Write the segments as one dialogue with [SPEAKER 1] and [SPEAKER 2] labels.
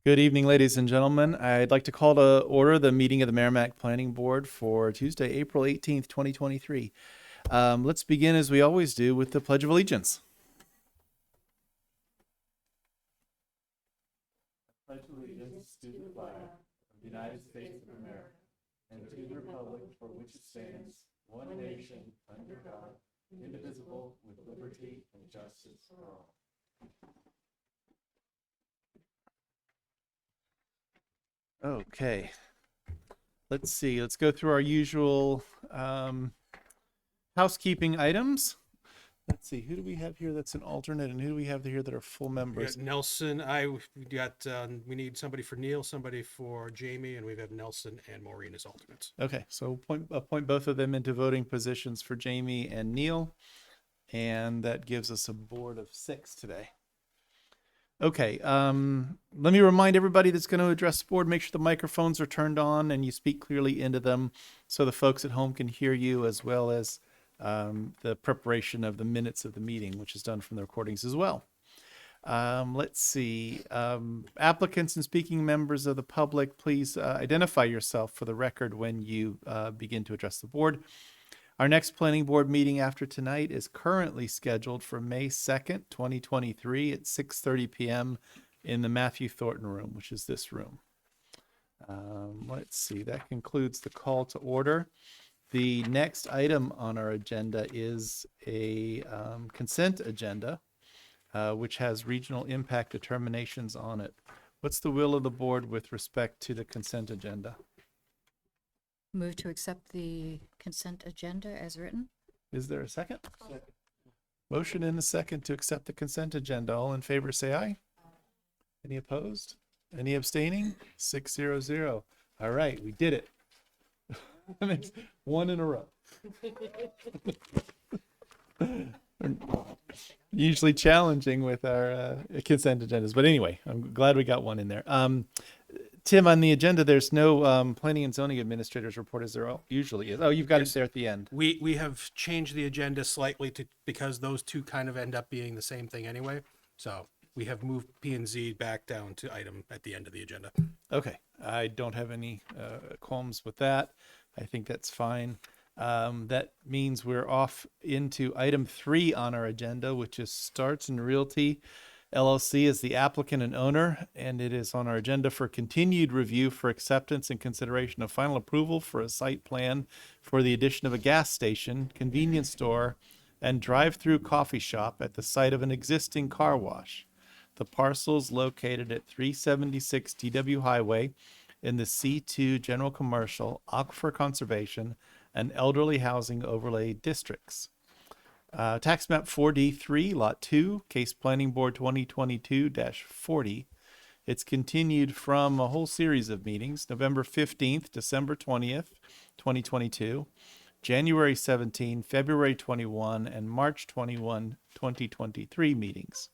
[SPEAKER 1] Good evening, ladies and gentlemen. I'd like to call to order the meeting of the Merrimack Planning Board for Tuesday, April 18th, 2023. Let's begin, as we always do, with the Pledge of Allegiance. I pledge allegiance to the flag of the United States of America and to the republic for which it stands, one nation, under God, indivisible, with liberty and justice for all. Okay. Let's see. Let's go through our usual housekeeping items. Let's see. Who do we have here that's an alternate, and who do we have here that are full
[SPEAKER 2] We
[SPEAKER 1] members?
[SPEAKER 2] got Nelson. We need somebody for Neil, somebody for Jamie, and we have Nelson and Maureen as alternates.
[SPEAKER 1] Okay, so appoint both of them into voting positions for Jamie and Neil, and that gives us a board of 6 today. Okay, let me remind everybody that's going to address the board, make sure the microphones are turned on and you speak clearly into them so the folks at home can hear you, as well as the preparation of the minutes of the meeting, which is done from the recordings as well. Let's see. Applicants and speaking members of the public, please identify yourself for the record when you begin to address the board. Our next planning board meeting after tonight is currently scheduled for May 2nd, 2023 at 6:30 p.m. in the Matthew Thornton room, which is this room. Let's see. That concludes the call to order. The next item on our agenda is a consent agenda, which has regional impact determinations on it. What's the will of the board with respect to the consent agenda?
[SPEAKER 3] Move to accept the consent agenda as written.
[SPEAKER 1] Is there a second? Motion and a second to accept the consent agenda. All in favor, say aye. Any opposed? Any abstaining? 600. All right, we did it. One in a row. Usually challenging with our consent agendas, but anyway, I'm glad we got one in there. Tim, on the agenda, there's no planning and zoning administrators report, as there usually is. Oh, you've got it there at the end.
[SPEAKER 2] We have changed the agenda slightly because those two kind of end up being the same thing anyway. So we have moved P&Z back down to item at the end of the agenda.
[SPEAKER 1] Okay, I don't have any qualms with that. I think that's fine. That means we're off into item 3 on our agenda, which is Starts and Realty LLC as the applicant and owner, and it is on our agenda for continued review for acceptance and consideration of final approval for a site plan for the addition of a gas station, convenience store, and drive-through coffee shop at the site of an existing car wash. The parcel is located at 376 DW Highway in the C2 General Commercial, Aquifer Conservation, and Elderly Housing Overlay Districts. Tax map 4D3, lot 2, case planning board 2022-40. It's continued from a whole series of meetings, November 15th, December 20th, 2022, January 17, February 21, and March 21, 2023 meetings.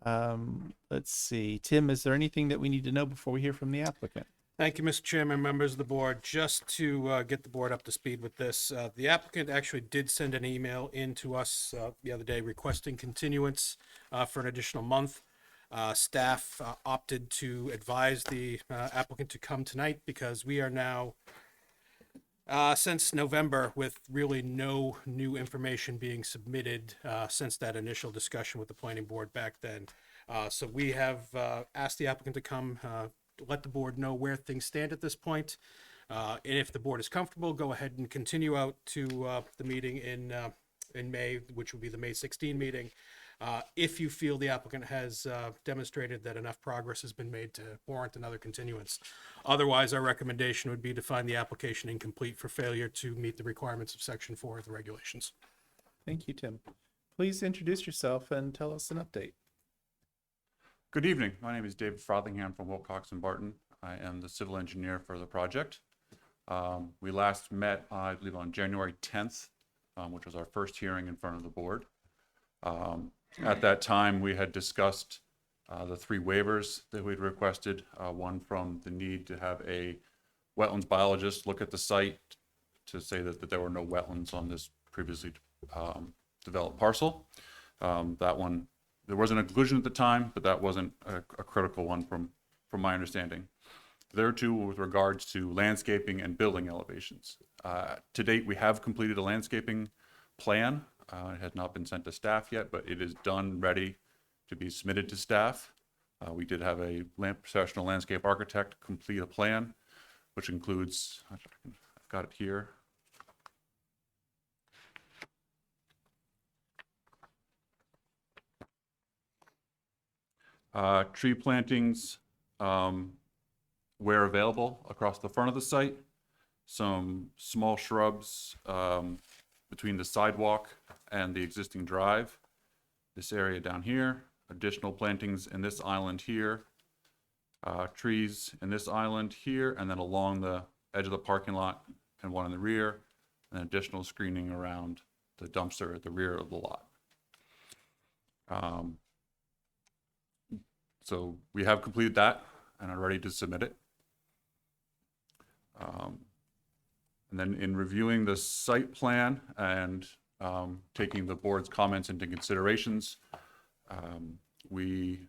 [SPEAKER 1] Let's see. Tim, is there anything that we need to know before we hear from the applicant?
[SPEAKER 2] Thank you, Mr. Chairman, members of the board. Just to get the board up to speed with this, the applicant actually did send an email in to us the other day requesting continuance for an additional month. Staff opted to advise the applicant to come tonight because we are now since November with really no new information being submitted since that initial discussion with the planning board back then. So we have asked the applicant to come let the board know where things stand at this point. And if the board is comfortable, go ahead and continue out to the meeting in May, which will be the May 16 meeting. If you feel the applicant has demonstrated that enough progress has been made to warrant another continuance. Otherwise, our recommendation would be to find the application incomplete for failure to meet the requirements of Section 4 of the regulations.
[SPEAKER 1] Thank you, Tim. Please introduce yourself and tell us an update.
[SPEAKER 4] Good evening. My name is David Frothingham from Wilcox and Barton. I am the civil engineer for the project. We last met, I believe, on January 10th, which was our first hearing in front of the board. At that time, we had discussed the 3 waivers that we'd requested, one from the need to have a wetlands biologist look at the site to say that there were no wetlands on this previously developed parcel. That one, there was an exclusion at the time, but that wasn't a critical one from from my understanding. The other two were with regards to landscaping and building elevations. To date, we have completed a landscaping plan. It has not been sent to staff yet, but it is done, ready to be submitted to staff. We did have a professional landscape architect complete a plan, which includes, I've got it here. Tree plantings where available across the front of the site, some small shrubs between the sidewalk and the existing drive, this area down here, additional plantings in this island here, trees in this island here, and then along the edge of the parking lot and one in the rear, and additional screening around the dumpster at the rear of the lot. So we have completed that and are ready to submit it. And then in reviewing the site plan and taking the board's comments into considerations, we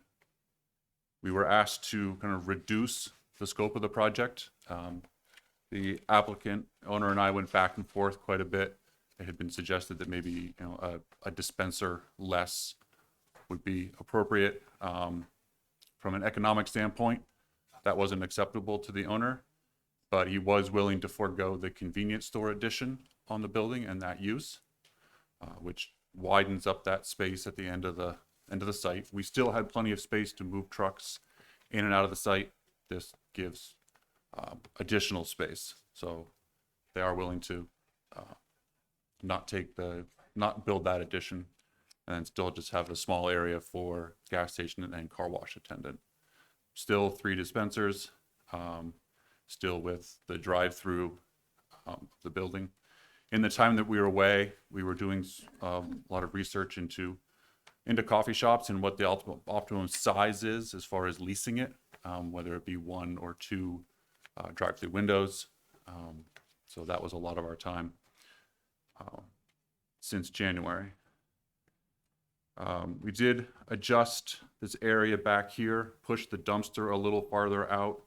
[SPEAKER 4] were asked to kind of reduce the scope of the project. The applicant, owner, and I went back and forth quite a bit. It had been suggested that maybe a dispenser less would be appropriate. From an economic standpoint, that wasn't acceptable to the owner, but he was willing to forego the convenience store addition on the building and that use, which widens up that space at the end of the site. We still had plenty of space to move trucks in and out of the site. This gives additional space, so they are willing to not build that addition, and still just have a small area for gas station and car wash attendant. Still 3 dispensers, still with the drive-through the building. In the time that we were away, we were doing a lot of research into coffee shops and what the optimum size is as far as leasing it, whether it be 1 or 2 drive-through windows. So that was a lot of our time since January. We did adjust this area back here, push the dumpster a little farther out,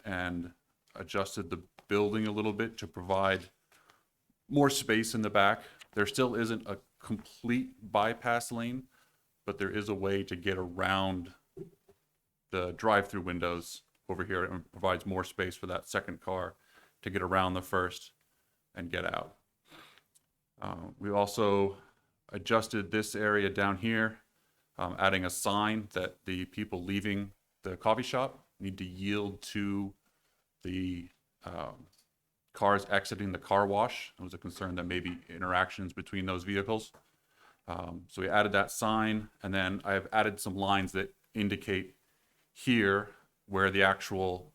[SPEAKER 4] and adjusted the building a little bit to provide more space in the back. There still isn't a complete bypass lane, but there is a way to get around the drive-through windows over here, and provides more space for that second car to get around the first and get out. We also adjusted this area down here, adding a sign that the people leaving the coffee shop need to yield to the cars exiting the car wash. There was a concern that maybe interactions between those vehicles. So we added that sign, and then I've added some lines that indicate here where the actual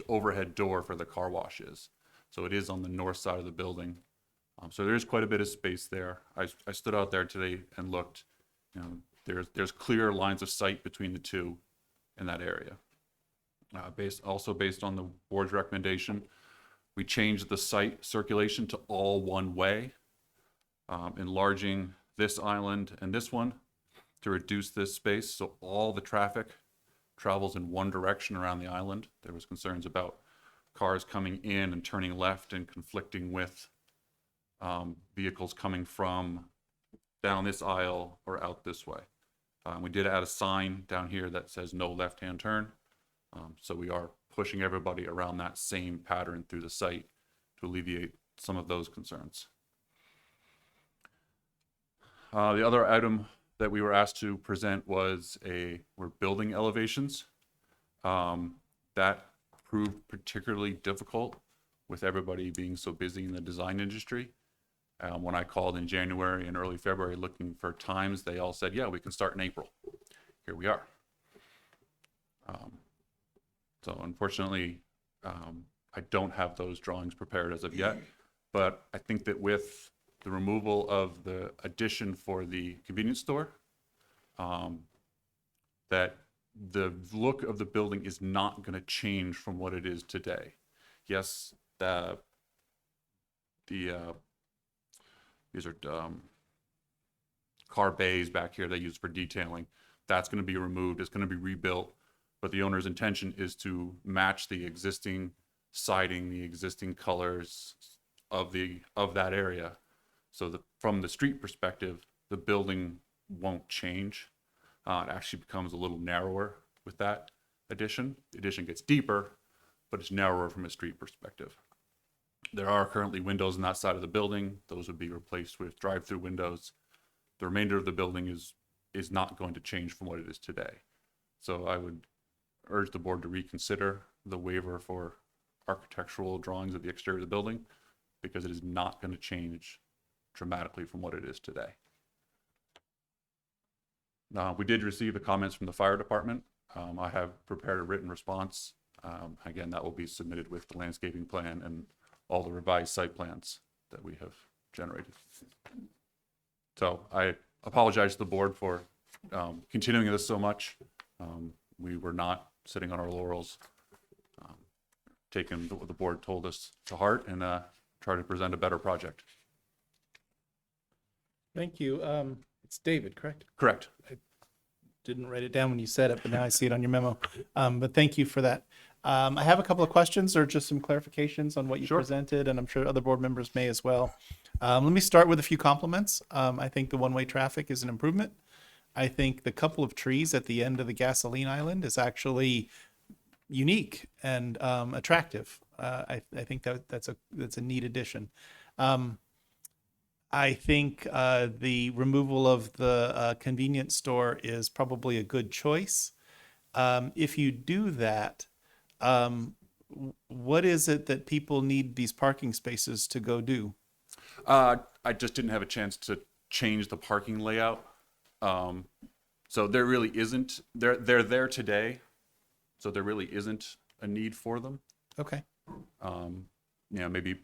[SPEAKER 4] overhead door for the car wash is. So it is on the north side of the building. So there is quite a bit of space there. I stood out there today and looked. There's clear lines of sight between the two in that area. Based on the board's recommendation, we changed the site circulation to all one way, enlarging this island and this one to reduce this space so all the traffic travels in one direction around the island. There was concerns about cars coming in and turning left and conflicting with vehicles coming from down this aisle or out this way. We did add a sign down here that says no left-hand turn. So we are pushing everybody around that same pattern through the site to alleviate some of those concerns. The other item that we were asked to present were building elevations. That proved particularly difficult with everybody being so busy in the design industry. When I called in January and early February looking for times, they all said, yeah, we can start in April. Here we are. So unfortunately, I don't have those drawings prepared as of yet, but I think that with the removal of the addition for the convenience store, that the look of the building is not going to change from what it is today. Yes, these are car bays back here they use for detailing. That's going to be removed. It's going to be rebuilt, but the owner's intention is to match the existing siding, the existing colors of that area. So that from the street perspective, the building won't change. It actually becomes a little narrower with that addition. The addition gets deeper, but it's narrower from a street perspective. There are currently windows on that side of the building. Those would be replaced with drive-through windows. The remainder of the building is not going to change from what it is today. So I would urge the board to reconsider the waiver for architectural drawings of the exterior of the building, because it is not going to change dramatically from what it is today. We did receive the comments from the fire department. I have prepared a written response. Again, that will be submitted with the landscaping plan and all the revised site plans that we have generated. So I apologize to the board for continuing this so much. We were not sitting on our laurels, taking what the board told us to heart, and try to present a better project.
[SPEAKER 1] Thank you. It's David, correct?
[SPEAKER 4] Correct.
[SPEAKER 1] Didn't write it down when you said it, but now I see it on your memo. But thank you for that. I have a couple of questions or just some clarifications on what you
[SPEAKER 4] Sure.
[SPEAKER 1] presented, and I'm sure other board members may as well. Let me start with a few compliments. I think the one-way traffic is an improvement. I think the couple of trees at the end of the gasoline island is actually unique and attractive. I think that's a neat addition. I think the removal of the convenience store is probably a good choice. If you do that, what is it that people need these parking spaces to go do?
[SPEAKER 4] I just didn't have a chance to change the parking layout. So there really isn't, they're there today. So there really isn't a need for them.
[SPEAKER 1] Okay.
[SPEAKER 4] Maybe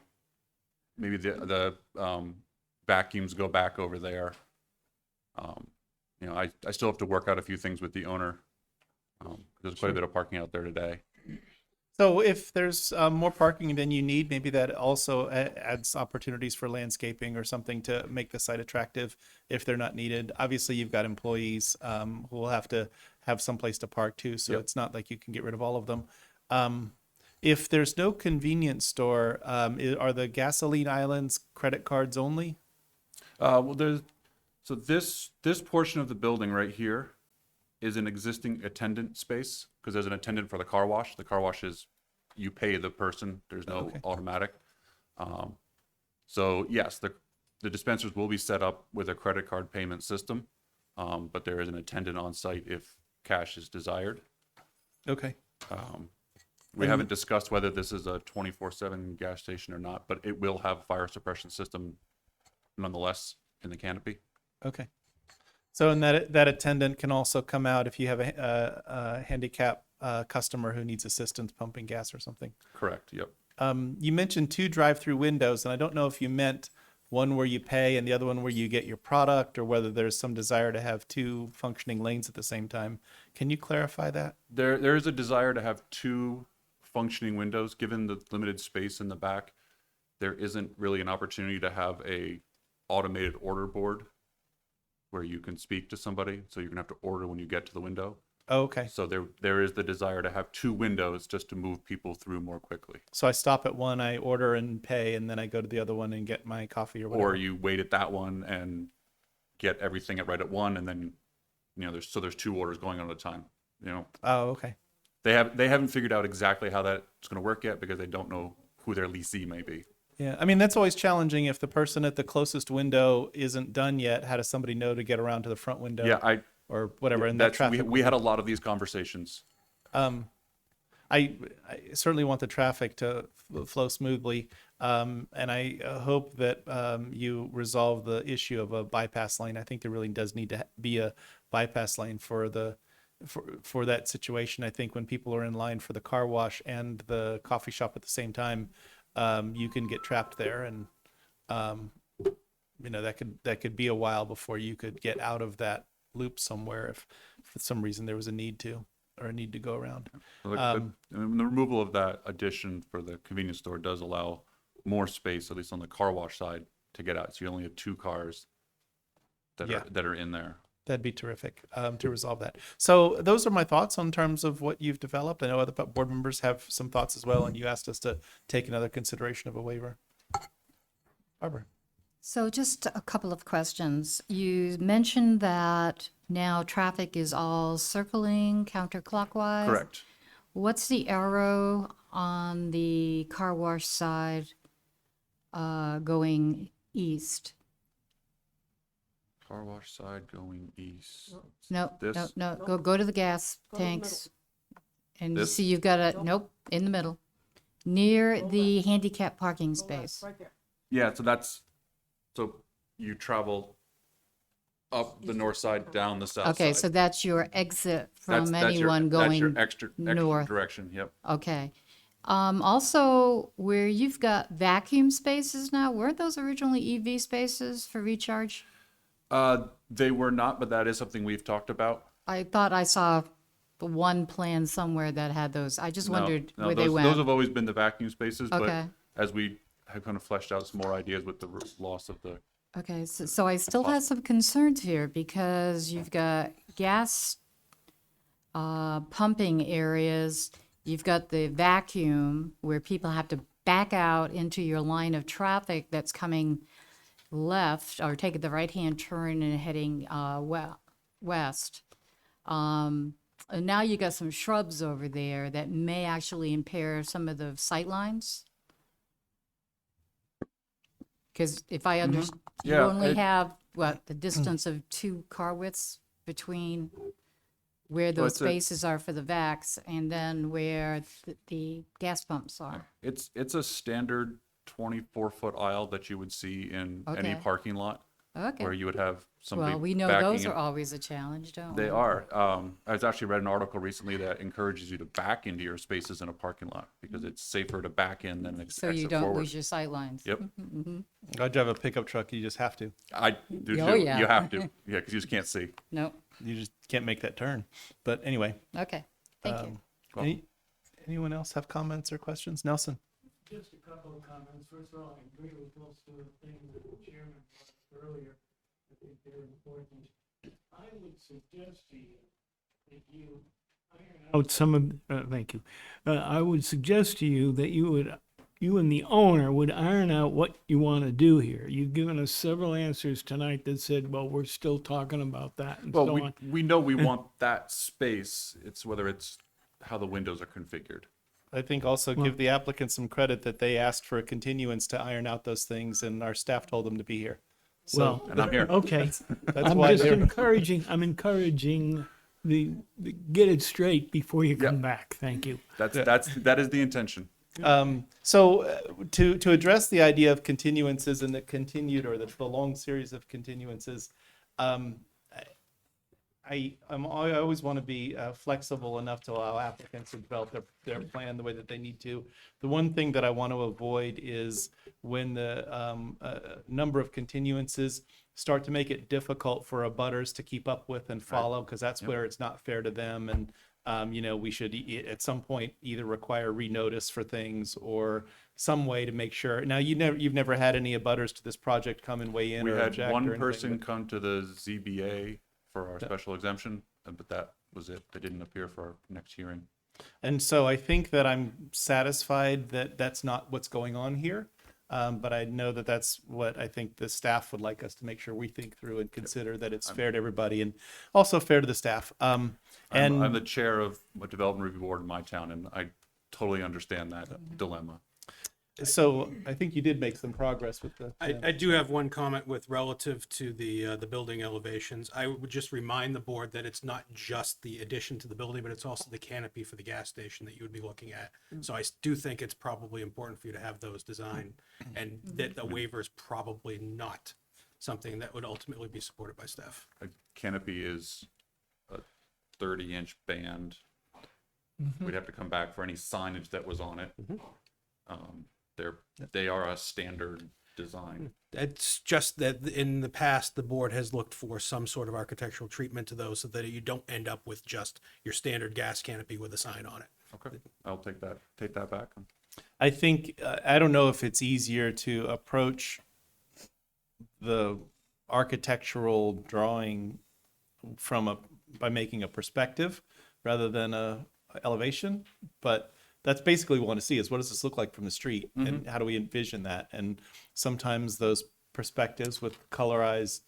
[SPEAKER 4] the vacuums go back over there. I still have to work out a few things with the owner. There's quite a bit of parking out there today.
[SPEAKER 1] So if there's more parking than you need, maybe that also adds opportunities for landscaping or something to make the site attractive if they're not needed. Obviously, you've got employees who will have to have some place to park too, so
[SPEAKER 4] Yep.
[SPEAKER 1] it's not like you can get rid of all of them. If there's no convenience store, are the gasoline islands credit cards only?
[SPEAKER 4] So this portion of the building right here is an existing attendant space, because there's an attendant for the car wash. The car wash is, you pay the person, there's no
[SPEAKER 1] Okay.
[SPEAKER 4] automatic. So yes, the dispensers will be set up with a credit card payment system, but there is an attendant on site if cash is desired.
[SPEAKER 1] Okay.
[SPEAKER 4] We haven't discussed whether this is a 24/7 gas station or not, but it will have a fire suppression system nonetheless in the canopy.
[SPEAKER 1] Okay. So, and that attendant can also come out if you have a handicap customer who needs assistance pumping gas or something.
[SPEAKER 4] Correct, yep.
[SPEAKER 1] You mentioned 2 drive-through windows, and I don't know if you meant one where you pay and the other one where you get your product, or whether there's some desire to have 2 functioning lanes at the same time. Can you clarify that?
[SPEAKER 4] There is a desire to have 2 functioning windows. Given the limited space in the back, there isn't really an opportunity to have a automated order board where you can speak to somebody. So you're gonna have to order when you get to the window.
[SPEAKER 1] Oh, okay.
[SPEAKER 4] So there is the desire to have 2 windows just to move people through more quickly.
[SPEAKER 1] So I stop at one, I order and pay, and then I go to the other one and get my coffee or whatever.
[SPEAKER 4] Or you wait at that one and get everything right at one, and then there's 2 orders going on at a time.
[SPEAKER 1] Oh, okay.
[SPEAKER 4] They haven't figured out exactly how that's going to work yet, because they don't know who their leasee may be.
[SPEAKER 1] Yeah, I mean, that's always challenging if the person at the closest window isn't done yet. How does somebody know to get around to the front window?
[SPEAKER 4] Yeah,
[SPEAKER 1] or whatever. And that
[SPEAKER 4] that's
[SPEAKER 1] traffic.
[SPEAKER 4] we had a lot of these conversations.
[SPEAKER 1] I certainly want the traffic to flow smoothly, and I hope that you resolve the issue of a bypass lane. I think there really does need to be a bypass lane for that situation. I think when people are in line for the car wash and the coffee shop at the same time, you can get trapped there, and that could be a while before you could get out of that loop somewhere if for some reason there was a need to go around.
[SPEAKER 4] The removal of that addition for the convenience store does allow more space, at least on the car wash side, to get out. So you only have 2 cars that
[SPEAKER 1] Yeah.
[SPEAKER 4] are in there.
[SPEAKER 1] That'd be terrific to resolve that. So those are my thoughts on terms of what you've developed. I know other board members have some thoughts as well, and you asked us to take another consideration of a waiver. Barbara.
[SPEAKER 3] So just a couple of questions. You mentioned that now traffic is all circling counterclockwise.
[SPEAKER 4] Correct.
[SPEAKER 3] What's the arrow on the car wash side going east?
[SPEAKER 4] Car wash side going east.
[SPEAKER 3] No, no,
[SPEAKER 4] This?
[SPEAKER 3] no, go to the gas tanks. And you
[SPEAKER 4] This?
[SPEAKER 3] see you've got a, nope, in the middle, near the handicap parking space.
[SPEAKER 4] Yeah, so you travel up the north side, down the south side.
[SPEAKER 3] Okay, so that's your exit from
[SPEAKER 4] That's your-
[SPEAKER 3] anyone
[SPEAKER 4] that's your
[SPEAKER 3] going
[SPEAKER 4] extra
[SPEAKER 3] north.
[SPEAKER 4] direction, yep.
[SPEAKER 3] Okay. Also, where you've got vacuum spaces now, weren't those originally EV spaces for recharge?
[SPEAKER 4] They were not, but that is something we've talked about.
[SPEAKER 3] I thought I saw the one plan somewhere that had those. I just
[SPEAKER 4] No,
[SPEAKER 3] wondered
[SPEAKER 4] no,
[SPEAKER 3] where they
[SPEAKER 4] those
[SPEAKER 3] went.
[SPEAKER 4] have always been the vacuum spaces, but
[SPEAKER 3] Okay.
[SPEAKER 4] as we have kind of fleshed out some more ideas with the loss of the,
[SPEAKER 3] Okay, so I still have some concerns here because you've got gas pumping areas, you've got the vacuum where people have to back out into your line of traffic that's coming left or taking the right-hand turn and heading west. And now you got some shrubs over there that may actually impair some of the sight lines. Because if I understand, you
[SPEAKER 4] Yeah,
[SPEAKER 3] only
[SPEAKER 4] it-
[SPEAKER 3] have, what, the distance of 2 car widths between where those
[SPEAKER 4] it's a-
[SPEAKER 3] spaces are for the vacs and then where the gas pumps are.
[SPEAKER 4] it's a standard 24-foot aisle that you would see in any
[SPEAKER 3] Okay.
[SPEAKER 4] parking lot,
[SPEAKER 3] Okay.
[SPEAKER 4] where you would have somebody
[SPEAKER 3] Well, we know
[SPEAKER 4] backing
[SPEAKER 3] those
[SPEAKER 4] in.
[SPEAKER 3] are always a challenge, don't we?
[SPEAKER 4] They are. I was actually read an article recently that encourages you to back into your spaces in a parking lot because it's safer to back in than
[SPEAKER 3] So
[SPEAKER 4] exit
[SPEAKER 3] you don't
[SPEAKER 4] forward.
[SPEAKER 3] lose your sight lines.
[SPEAKER 4] Yep,
[SPEAKER 1] I drive a pickup truck. You just have to.
[SPEAKER 4] I do
[SPEAKER 3] Oh,
[SPEAKER 4] too.
[SPEAKER 3] yeah.
[SPEAKER 4] You have to, yeah, because you just can't see.
[SPEAKER 3] No,
[SPEAKER 1] You just can't make that turn. But anyway,
[SPEAKER 3] okay, thank you.
[SPEAKER 4] Well,
[SPEAKER 1] anyone else have comments or questions? Nelson.
[SPEAKER 5] Just a couple of comments. First of all, I agree with most of the things that the chairman brought up earlier. I think they're important. I would suggest to you that you iron out some of, thank you. I would suggest to you that you and the owner would iron out what you want to do here. You've given us several answers tonight that said, well, we're still talking about that and
[SPEAKER 4] Well,
[SPEAKER 5] so
[SPEAKER 4] we,
[SPEAKER 5] on.
[SPEAKER 4] we know we want that space. It's whether it's how the windows are configured.
[SPEAKER 1] I think also give the applicant some credit that they asked for a continuance to iron out those things, and our staff told them to be here. So
[SPEAKER 5] Well,
[SPEAKER 4] And I'm here.
[SPEAKER 5] okay.
[SPEAKER 1] that's
[SPEAKER 5] I'm
[SPEAKER 1] why
[SPEAKER 5] just
[SPEAKER 1] they're.
[SPEAKER 5] I'm encouraging the get it straight before you come
[SPEAKER 4] Yep.
[SPEAKER 5] back. Thank you.
[SPEAKER 4] That is the intention.
[SPEAKER 1] To address the idea of continuances and the continued or the long series of continuances, I always want to be flexible enough to allow applicants to develop their plan the way that they need to. The one thing that I want to avoid is when the number of continuances start to make it difficult for abutters to keep up with and follow, because that's where it's not fair to them. And we should at some point either require renotice for things or some way to make sure. Now, you've never had any abutters to this project come and weigh in
[SPEAKER 4] We
[SPEAKER 1] or
[SPEAKER 4] had
[SPEAKER 1] object or
[SPEAKER 4] one
[SPEAKER 1] anything,
[SPEAKER 4] person
[SPEAKER 1] but-
[SPEAKER 4] come to the ZBA for our special exemption, but that was it. They didn't appear for our next hearing.
[SPEAKER 1] And so I think that I'm satisfied that that's not what's going on here. But I know that that's what I think the staff would like us to make sure we think through and consider that it's fair to everybody and also fair to the staff.
[SPEAKER 4] I'm the chair of a development review board in my town, and I totally understand that dilemma.
[SPEAKER 1] So I think you did make some progress with the.
[SPEAKER 2] I do have one comment with relative to the building elevations. I would just remind the board that it's not just the addition to the building, but it's also the canopy for the gas station that you would be looking at. So I do think it's probably important for you to have those designed, and that a waiver is probably not something that would ultimately be supported by staff.
[SPEAKER 4] A canopy is a 30-inch band. We'd have to come back for any signage that was on it. They are a standard design.
[SPEAKER 2] It's just that in the past, the board has looked for some sort of architectural treatment to those so that you don't end up with just your standard gas canopy with a sign on it.
[SPEAKER 4] Okay, I'll take that back.
[SPEAKER 1] I think, I don't know if it's easier to approach the architectural drawing by making a perspective rather than a elevation. But that's basically what we want to see is what does this look like from the street and how do we envision that? And sometimes those perspectives with colorized,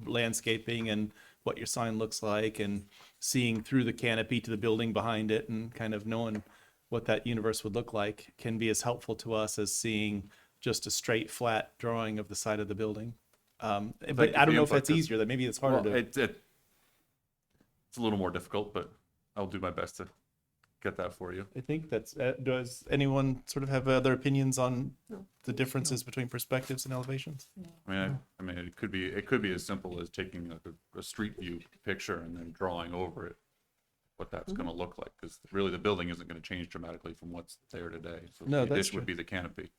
[SPEAKER 1] landscaping and what your sign looks like and seeing through the canopy to the building behind it and kind of knowing what that universe would look like can be as helpful to us as seeing just a straight flat drawing of the side of the building. But
[SPEAKER 4] you
[SPEAKER 1] I
[SPEAKER 4] for
[SPEAKER 1] don't
[SPEAKER 4] the
[SPEAKER 1] know if
[SPEAKER 4] input,
[SPEAKER 1] that's
[SPEAKER 4] 'cause-
[SPEAKER 1] easier. That maybe it's harder
[SPEAKER 4] Well,
[SPEAKER 1] to.
[SPEAKER 4] it's a little more difficult, but I'll do my best to get that for you.
[SPEAKER 1] I think that's. Does anyone sort of have other opinions on the differences between perspectives and elevations?
[SPEAKER 4] I mean, it could be as simple as taking like a street view picture and then drawing over it what that's going to look like, because really the building isn't going to change dramatically from what's there today. So
[SPEAKER 1] No,
[SPEAKER 4] the
[SPEAKER 1] that's
[SPEAKER 4] addition would
[SPEAKER 1] true.
[SPEAKER 4] be the canopy.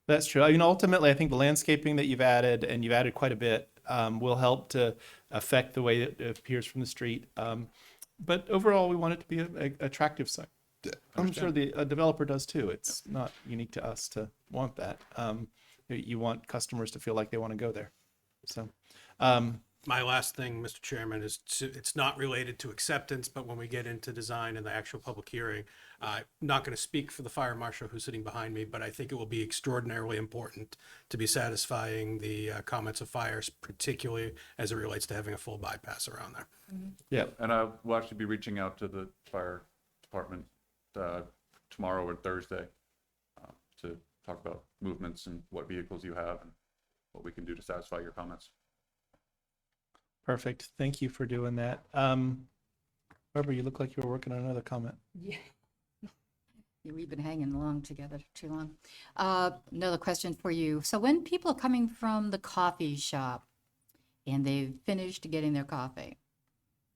[SPEAKER 1] That's true. I mean, ultimately, I think the landscaping that you've added, and you've added quite a bit, will help to affect the way it appears from the street. But overall, we want it to be an attractive site. I'm sure the developer does too. It's not unique to us to want that. You want customers to feel like they want to go there. So,
[SPEAKER 2] My last thing, Mr. Chairman, is it's not related to acceptance, but when we get into design and the actual public hearing, I'm not going to speak for the fire marshal who's sitting behind me, but I think it will be extraordinarily important to be satisfying the comments of fires, particularly as it relates to having a full bypass around there.
[SPEAKER 1] yeah,
[SPEAKER 4] And I will actually be reaching out to the fire department tomorrow or Thursday to talk about movements and what vehicles you have and what we can do to satisfy your comments.
[SPEAKER 1] perfect. Thank you for doing that. Barbara, you look like you were working on another comment.
[SPEAKER 3] Yeah, we've been hanging along together too long. Another question for you. So when people are coming from the coffee shop and they've finished getting their coffee,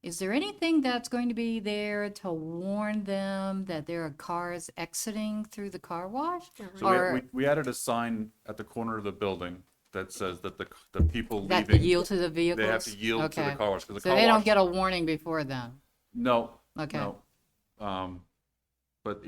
[SPEAKER 3] is there anything that's going to be there to warn them that there are cars exiting through the car wash?
[SPEAKER 4] So
[SPEAKER 3] Or
[SPEAKER 4] we added a sign at the corner of the building that says that the people
[SPEAKER 3] that to
[SPEAKER 4] leaving,
[SPEAKER 3] yield to the vehicles?
[SPEAKER 4] they have to yield to the
[SPEAKER 3] Okay.
[SPEAKER 4] car wash. 'Cause the
[SPEAKER 3] So
[SPEAKER 4] car
[SPEAKER 3] they
[SPEAKER 4] wash,
[SPEAKER 3] don't get a warning before then?
[SPEAKER 4] No.
[SPEAKER 3] Okay.
[SPEAKER 4] No. But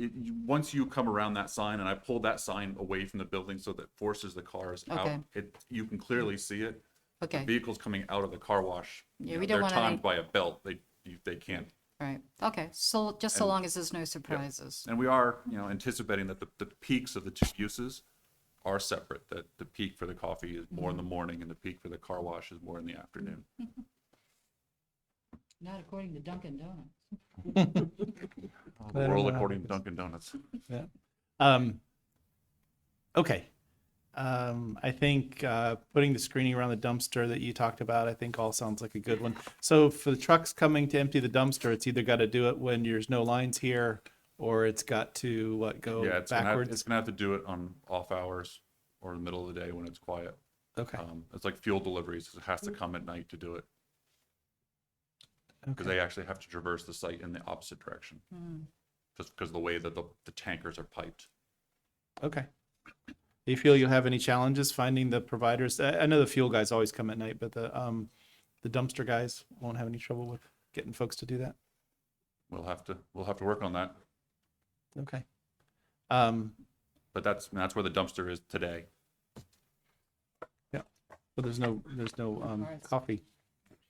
[SPEAKER 4] once you come around that sign, and I pulled that sign away from the building so that forces the cars
[SPEAKER 3] Okay.
[SPEAKER 4] out, you can clearly see it.
[SPEAKER 3] Okay,
[SPEAKER 4] Vehicles coming out of the car wash,
[SPEAKER 3] Yeah, we don't
[SPEAKER 4] they're
[SPEAKER 3] want
[SPEAKER 4] timed
[SPEAKER 3] any-
[SPEAKER 4] by a belt. They can't.
[SPEAKER 3] right. Okay, so just so long as there's no surprises.
[SPEAKER 4] And we are, anticipating that the peaks of the two uses are separate. That the peak for the coffee is more in the morning, and the peak for the car wash is more in the afternoon.
[SPEAKER 3] Not according to Dunkin' Donuts.
[SPEAKER 4] The
[SPEAKER 1] don't
[SPEAKER 4] world
[SPEAKER 1] know how
[SPEAKER 4] according to
[SPEAKER 1] that
[SPEAKER 4] Dunkin' Donuts.
[SPEAKER 1] Yeah. Okay. I think putting the screening around the dumpster that you talked about, I think all sounds like a good one. So for the trucks coming to empty the dumpster, it's either got to do it when there's no lines here, or it's got to go
[SPEAKER 4] Yeah, it's
[SPEAKER 1] backwards.
[SPEAKER 4] gonna have to do it on off hours or the middle of the day when it's quiet.
[SPEAKER 1] Okay.
[SPEAKER 4] It's like fuel deliveries. It has to come at night to do it because
[SPEAKER 1] Okay.
[SPEAKER 4] they actually have to traverse the site in the opposite direction, just because of the way that the tankers are piped.
[SPEAKER 1] Okay. Do you feel you'll have any challenges finding the providers? I know the fuel guys always come at night, but the dumpster guys won't have any trouble with getting folks to do that.
[SPEAKER 4] We'll have to work on that.
[SPEAKER 1] Okay.
[SPEAKER 4] But that's where the dumpster is today.
[SPEAKER 1] But there's no coffee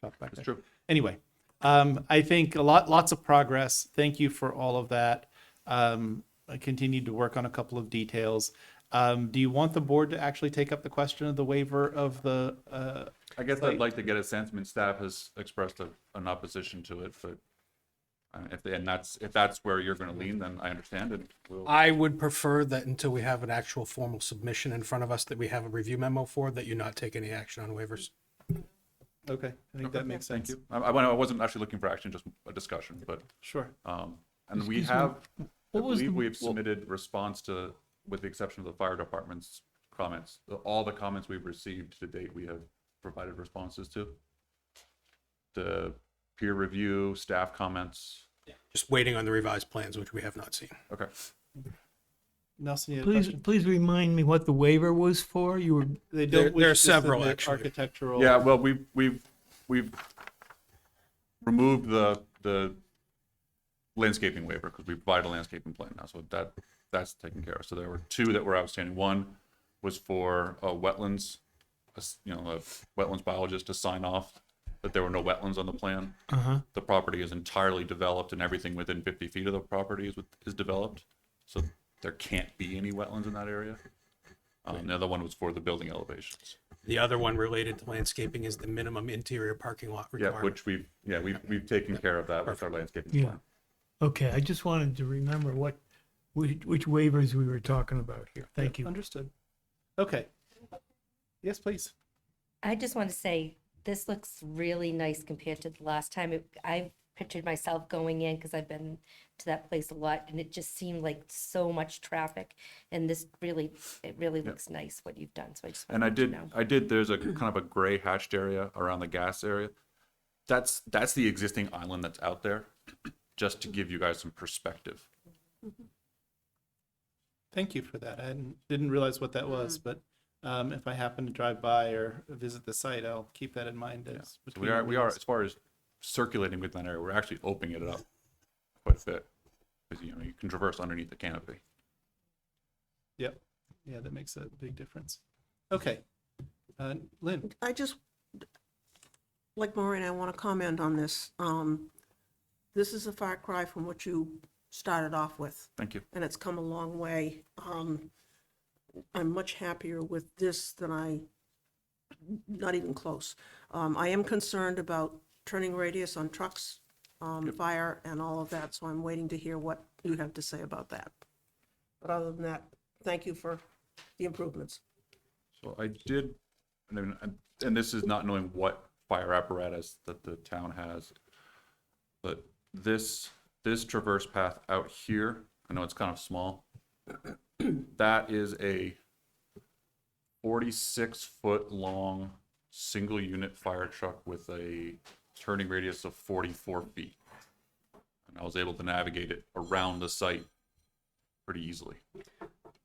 [SPEAKER 1] shop back
[SPEAKER 4] It's
[SPEAKER 1] there.
[SPEAKER 4] true.
[SPEAKER 1] Anyway, I think lots of progress. Thank you for all of that. I continued to work on a couple of details. Do you want the board to actually take up the question of the waiver of the?
[SPEAKER 4] I guess I'd like to get a sense. I mean, staff has expressed an opposition to it, but if that's where you're going to lean, then I understand it.
[SPEAKER 2] I would prefer that until we have an actual formal submission in front of us, that we have a review memo for, that you not take any action on waivers.
[SPEAKER 1] Okay, I think that makes sense.
[SPEAKER 4] Thank you. I wasn't actually looking for action, just a discussion, but
[SPEAKER 1] Sure.
[SPEAKER 4] and we
[SPEAKER 5] Excuse me.
[SPEAKER 4] have, I
[SPEAKER 5] What was
[SPEAKER 4] believe
[SPEAKER 5] the-
[SPEAKER 4] we have submitted response to, with the exception of the fire department's comments. All the comments we've received to date, we have provided responses to. The peer review, staff comments.
[SPEAKER 2] Just waiting on the revised plans, which we have not seen.
[SPEAKER 4] Okay.
[SPEAKER 1] Nelson, you had a
[SPEAKER 5] Please,
[SPEAKER 1] question?
[SPEAKER 5] please remind me what the waiver was for. You were,
[SPEAKER 1] They
[SPEAKER 2] There-
[SPEAKER 1] don't wish
[SPEAKER 2] there are
[SPEAKER 1] to
[SPEAKER 2] several,
[SPEAKER 1] submit
[SPEAKER 2] actually.
[SPEAKER 1] architectural.
[SPEAKER 4] Yeah, well, we've removed the landscaping waiver because we provide a landscaping plan now, so that's taken care of. So there were two that were outstanding. One was for wetlands, a wetlands biologist to sign off that there were no wetlands on the plan. The property is entirely developed and everything within 50 feet of the property is developed. So there can't be any wetlands in that area. The other one was for the building elevations.
[SPEAKER 2] The other one related to landscaping is the minimum interior parking lot
[SPEAKER 4] Yeah,
[SPEAKER 2] requirement.
[SPEAKER 4] which we've taken care of that with our landscaping
[SPEAKER 5] Yeah.
[SPEAKER 4] plan.
[SPEAKER 5] Okay, I just wanted to remember which waivers we were talking about here. Thank you.
[SPEAKER 1] Understood. Okay. Yes, please.
[SPEAKER 6] I just want to say, this looks really nice compared to the last time. I pictured myself going in because I've been to that place a lot, and it just seemed like so much traffic. And it really looks nice what you've done. So I just
[SPEAKER 4] And
[SPEAKER 6] wanted to know.
[SPEAKER 4] there's a kind of a gray hatched area around the gas area. That's the existing island that's out there, just to give you guys some perspective.
[SPEAKER 1] Thank you for that. I didn't realize what that was, but if I happen to drive by or visit the site, I'll keep that in mind. As
[SPEAKER 4] So
[SPEAKER 1] between
[SPEAKER 4] we are
[SPEAKER 1] meetings.
[SPEAKER 4] as far as circulating within that area, we're actually opening it up quite a bit because you can traverse underneath the canopy.
[SPEAKER 1] Yep. Yeah, that makes a big difference. Okay. Lynn.
[SPEAKER 7] I just, like Maureen, I want to comment on this. This is a far cry from what you started off with,
[SPEAKER 4] Thank you.
[SPEAKER 7] and it's come a long way. I'm much happier with this than not even close. I am concerned about turning radius on trucks, fire and all of that, so I'm waiting to hear what you have to say about that. But other than that, thank you for the improvements.
[SPEAKER 4] So I did, and this is not knowing what fire apparatus that the town has, but this traverse path out here, I know it's kind of small. That is a 46-foot long single unit fire truck with a turning radius of 44 feet. And I was able to navigate it around the site pretty easily.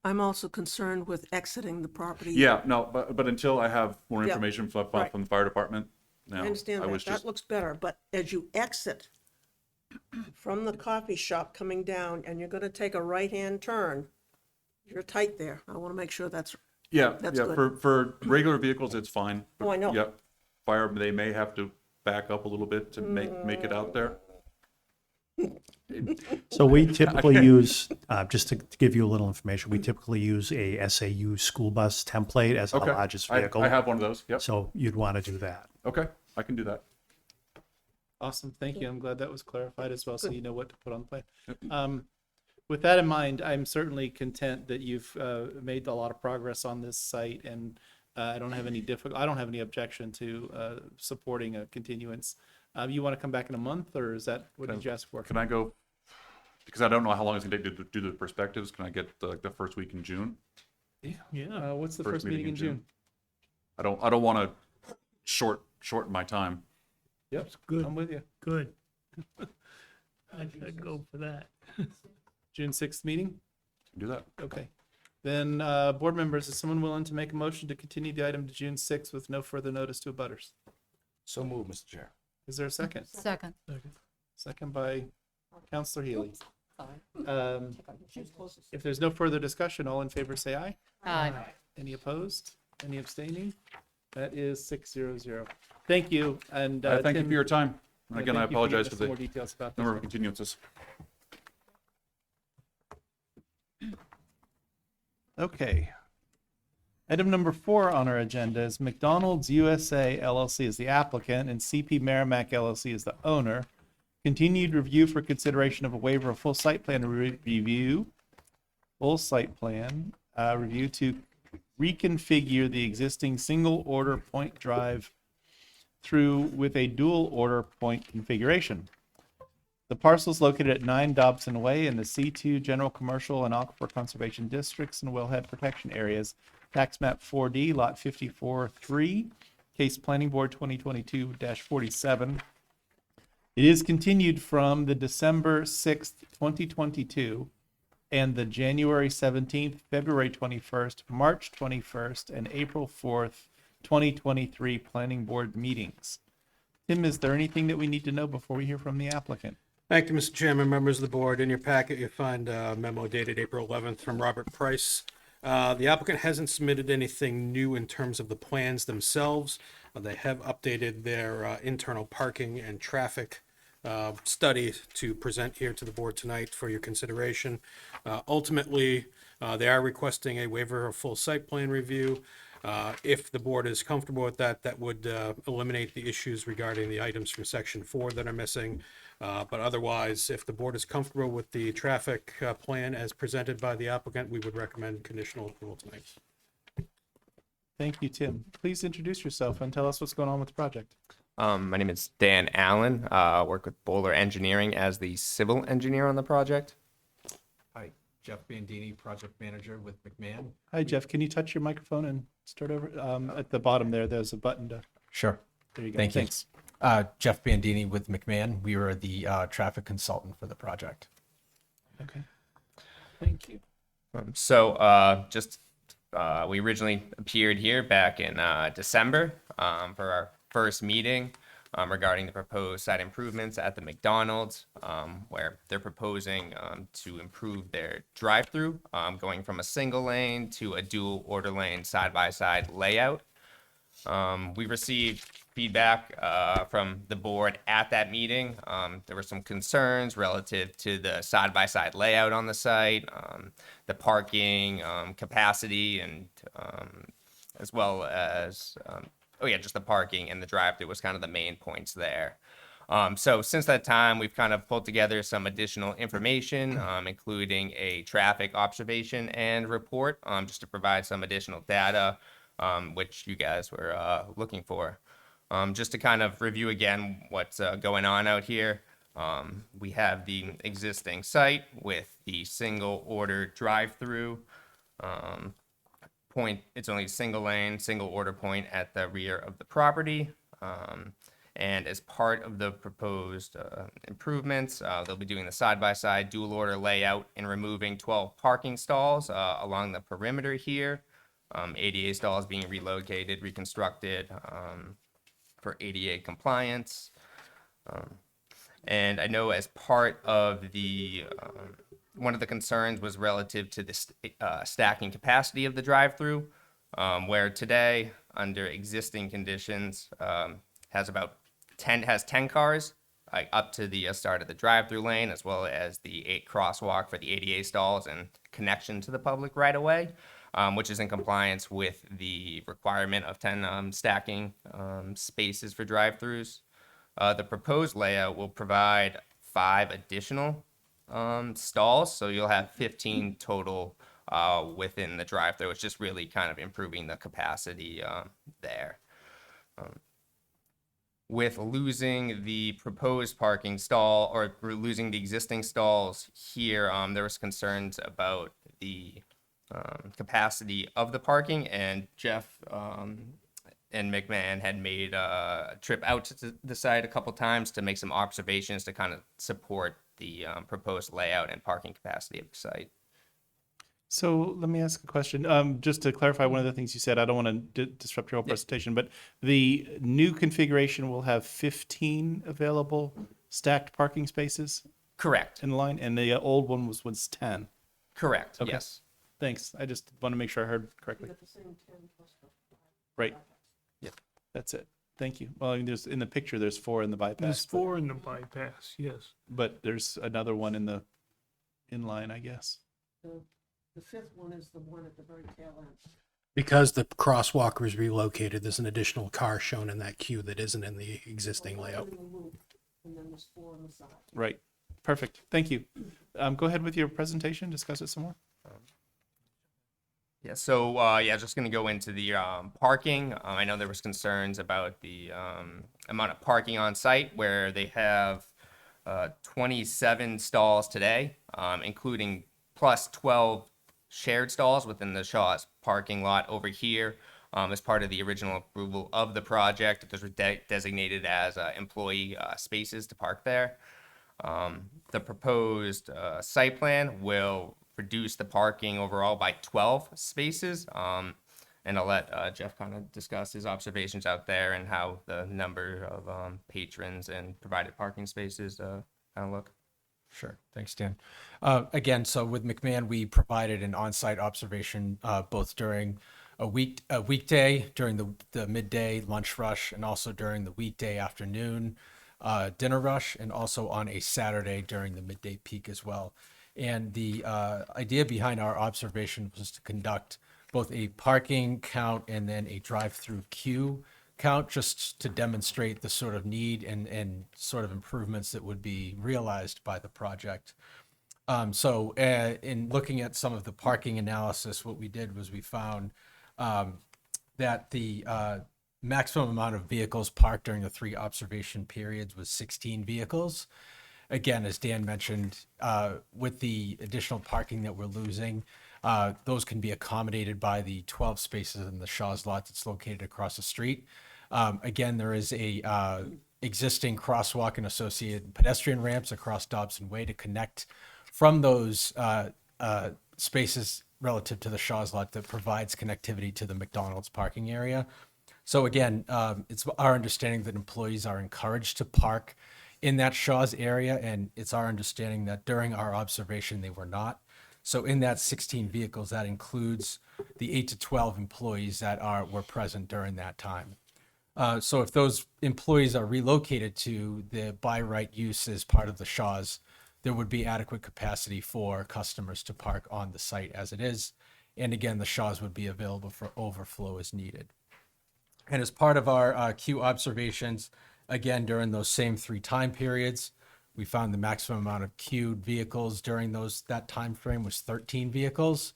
[SPEAKER 7] I'm also concerned with exiting the property.
[SPEAKER 4] Yeah, no, but until I have more
[SPEAKER 7] Yeah,
[SPEAKER 4] information from
[SPEAKER 7] right.
[SPEAKER 4] the fire department, no,
[SPEAKER 7] I understand
[SPEAKER 4] I
[SPEAKER 7] that,
[SPEAKER 4] was just,
[SPEAKER 7] that looks better, but as you exit from the coffee shop coming down and you're gonna take a right-hand turn, you're tight there. I wanna make sure that's,
[SPEAKER 4] yeah,
[SPEAKER 7] that's
[SPEAKER 4] yeah,
[SPEAKER 7] good.
[SPEAKER 4] for regular vehicles, it's fine.
[SPEAKER 7] Oh, I know.
[SPEAKER 4] Yep, fire, they may have to back up a little bit to make it out there.
[SPEAKER 8] So we typically use, just to give you a little information, we typically use a SAU school bus template as the
[SPEAKER 4] Okay,
[SPEAKER 8] largest
[SPEAKER 4] I
[SPEAKER 8] vehicle.
[SPEAKER 4] have one of those, yep,
[SPEAKER 8] So you'd want to do that.
[SPEAKER 4] okay, I can do that.
[SPEAKER 1] Awesome. Thank you. I'm glad that was clarified as well, so you know what to put on the plan. With that in mind, I'm certainly content that you've made a lot of progress on this site, and I don't have any objection to supporting a continuance. You want to come back in a month, or is that what did you ask for?
[SPEAKER 4] Can I go, because I don't know how long it's gonna take to do the perspectives, can I get the first week in June?
[SPEAKER 1] Yeah. What's the first meeting in June?
[SPEAKER 4] I don't wanna shorten my time.
[SPEAKER 1] Yep.
[SPEAKER 5] Good.
[SPEAKER 1] I'm with you.
[SPEAKER 5] Good. I'd go for that.
[SPEAKER 1] June 6th meeting.
[SPEAKER 4] Do that.
[SPEAKER 1] Okay. Then, board members, is someone willing to make a motion to continue the item to June 6th with no further notice to abutters?
[SPEAKER 9] So move, Mr. Chair.
[SPEAKER 1] Is there a second?
[SPEAKER 3] Second.
[SPEAKER 1] Second by Counselor Healy. If there's no further discussion, all in favor say aye.
[SPEAKER 3] Aye.
[SPEAKER 1] Any opposed? Any abstaining? That is 600. Thank you, and
[SPEAKER 4] Thank you
[SPEAKER 1] Tim,
[SPEAKER 4] for your time. And
[SPEAKER 1] yeah,
[SPEAKER 4] again, I
[SPEAKER 1] thank you
[SPEAKER 4] apologize
[SPEAKER 1] giving
[SPEAKER 4] for
[SPEAKER 1] us some more
[SPEAKER 4] the
[SPEAKER 1] details about this
[SPEAKER 4] number of
[SPEAKER 1] one.
[SPEAKER 4] continuances.
[SPEAKER 1] Okay. Item number 4 on our agenda is McDonald's USA LLC is the applicant and CP Merrimack LLC is the owner. Continued review for consideration of a waiver of full site plan review. Full site plan review to reconfigure the existing single order point drive through with a dual order point configuration. The parcel is located at 9 Dobson Way in the C2 General Commercial and Aquifer Conservation Districts and Wellhead Protection Areas. Tax map 4D, lot 54-3, case planning board 2022-47. It is continued from the December 6th, 2022 and the January 17th, February 21st, March 21st, and April 4th, 2023 planning board meetings. Tim, is there anything that we need to know before we hear from the applicant?
[SPEAKER 2] Thank you, Mr. Chairman, members of the board. In your packet, you'll find a memo dated April 11th from Robert Price. The applicant hasn't submitted anything new in terms of the plans themselves. They have updated their internal parking and traffic study to present here to the board tonight for your consideration. Ultimately, they are requesting a waiver of full site plan review. If the board is comfortable with that, that would eliminate the issues regarding the items from section 4 that are missing. But otherwise, if the board is comfortable with the traffic plan as presented by the applicant, we would recommend conditional approval tonight.
[SPEAKER 1] Thank you, Tim. Please introduce yourself and tell us what's going on with the project.
[SPEAKER 10] My name is Dan Allen. I work with Bowler Engineering as the civil engineer on the project.
[SPEAKER 9] Hi, Jeff Bandini, project manager with McMahon.
[SPEAKER 1] Hi, Jeff. Can you touch your microphone and start over? At the bottom there's a button to.
[SPEAKER 9] Sure.
[SPEAKER 1] There you go.
[SPEAKER 9] Thank you.
[SPEAKER 1] Thanks.
[SPEAKER 9] Jeff Bandini with McMahon. We were the traffic consultant for the project.
[SPEAKER 1] Okay. Thank you.
[SPEAKER 10] We originally appeared here back in December for our first meeting regarding the proposed site improvements at the McDonald's, where they're proposing to improve their drive-through, going from a single lane to a dual order lane side-by-side layout. We received feedback from the board at that meeting. There were some concerns relative to the side-by-side layout on the site, the parking capacity, and as well as, just the parking and the drive-through was kind of the main points there. So since that time, we've kind of pulled together some additional information, including a traffic observation and report, just to provide some additional data, which you guys were looking for. Just to kind of review again what's going on out here. We have the existing site with the single order drive-through point. It's only a single lane, single order point at the rear of the property. And as part of the proposed improvements, they'll be doing the side-by-side dual order layout and removing 12 parking stalls along the perimeter here. ADA stalls being relocated, reconstructed for ADA compliance. And I know as part of the, one of the concerns was relative to the stacking capacity of the drive-through, where today, under existing conditions, has 10 cars up to the start of the drive-through lane, as well as the 8 crosswalk for the ADA stalls and connection to the public right away. Which is in compliance with the requirement of 10 stacking spaces for drive-throughs. The proposed layout will provide 5 additional stalls, so you'll have 15 total within the drive-through. It's just really kind of improving the capacity there. With losing the proposed parking stall or losing the existing stalls here, there was concerns about the capacity of the parking, and Jeff and McMahon had made a trip out to the site a couple times to make some observations to kind of support the proposed layout and parking capacity of the site.
[SPEAKER 1] So let me ask a question. Just to clarify one of the things you said, I don't want to disrupt your whole presentation, but the new configuration will have 15 available stacked parking spaces
[SPEAKER 10] Correct.
[SPEAKER 1] in line, and the old one was 10.
[SPEAKER 10] Correct.
[SPEAKER 1] Okay.
[SPEAKER 10] Yes.
[SPEAKER 1] Thanks. I just want to make sure I heard correctly. Right.
[SPEAKER 10] Yep.
[SPEAKER 1] That's it. Thank you. Well, I mean, there's in the picture, there's 4 in the bypass.
[SPEAKER 5] There's 4 in the bypass, yes.
[SPEAKER 1] But there's another one in the inline, I guess.
[SPEAKER 7] The 5th one is the one at the very tail end.
[SPEAKER 11] Because the crosswalk was relocated, there's an additional car shown in that queue that isn't in the existing layout.
[SPEAKER 7] And then there's 4 on the side.
[SPEAKER 1] Right. Perfect. Thank you. Go ahead with your presentation. Discuss it some more.
[SPEAKER 10] Yeah. So just going to go into the parking. I know there was concerns about the amount of parking on site, where they have 27 stalls today, including plus 12 shared stalls within the Shaw's parking lot over here. As part of the original approval of the project, those were designated as employee spaces to park there. The proposed site plan will reduce the parking overall by 12 spaces. And I'll let Jeff kind of discuss his observations out there and how the number of patrons and provided parking spaces kind of look.
[SPEAKER 9] Sure. Thanks, Dan. Again, so with McMahon, we provided an on-site observation both during a weekday during the midday lunch rush, and also during the weekday afternoon dinner rush, and also on a Saturday during the midday peak as well. And the idea behind our observation was to conduct both a parking count and then a drive-through queue count, just to demonstrate the sort of need and sort of improvements that would be realized by the project. So in looking at some of the parking analysis, what we did was we found that the maximum amount of vehicles parked during the 3 observation periods was 16 vehicles. Again, as Dan mentioned, with the additional parking that we're losing, those can be accommodated by the 12 spaces in the Shaw's lot that's located across the street. Again, there is a existing crosswalk and associated pedestrian ramps across Dobson Way to connect from those spaces relative to the Shaw's lot that provides connectivity to the McDonald's parking area. So again, it's our understanding that employees are encouraged to park in that Shaw's area, and it's our understanding that during our observation, they were not. So in that 16 vehicles, that includes the 8 to 12 employees that were present during that time. So if those employees are relocated to the by right use as part of the Shaw's, there would be adequate capacity for customers to park on the site as it is. And again, the Shaw's would be available for overflow as needed. And as part of our queue observations, again, during those same 3 time periods, we found the maximum amount of queued vehicles during that time frame was 13 vehicles,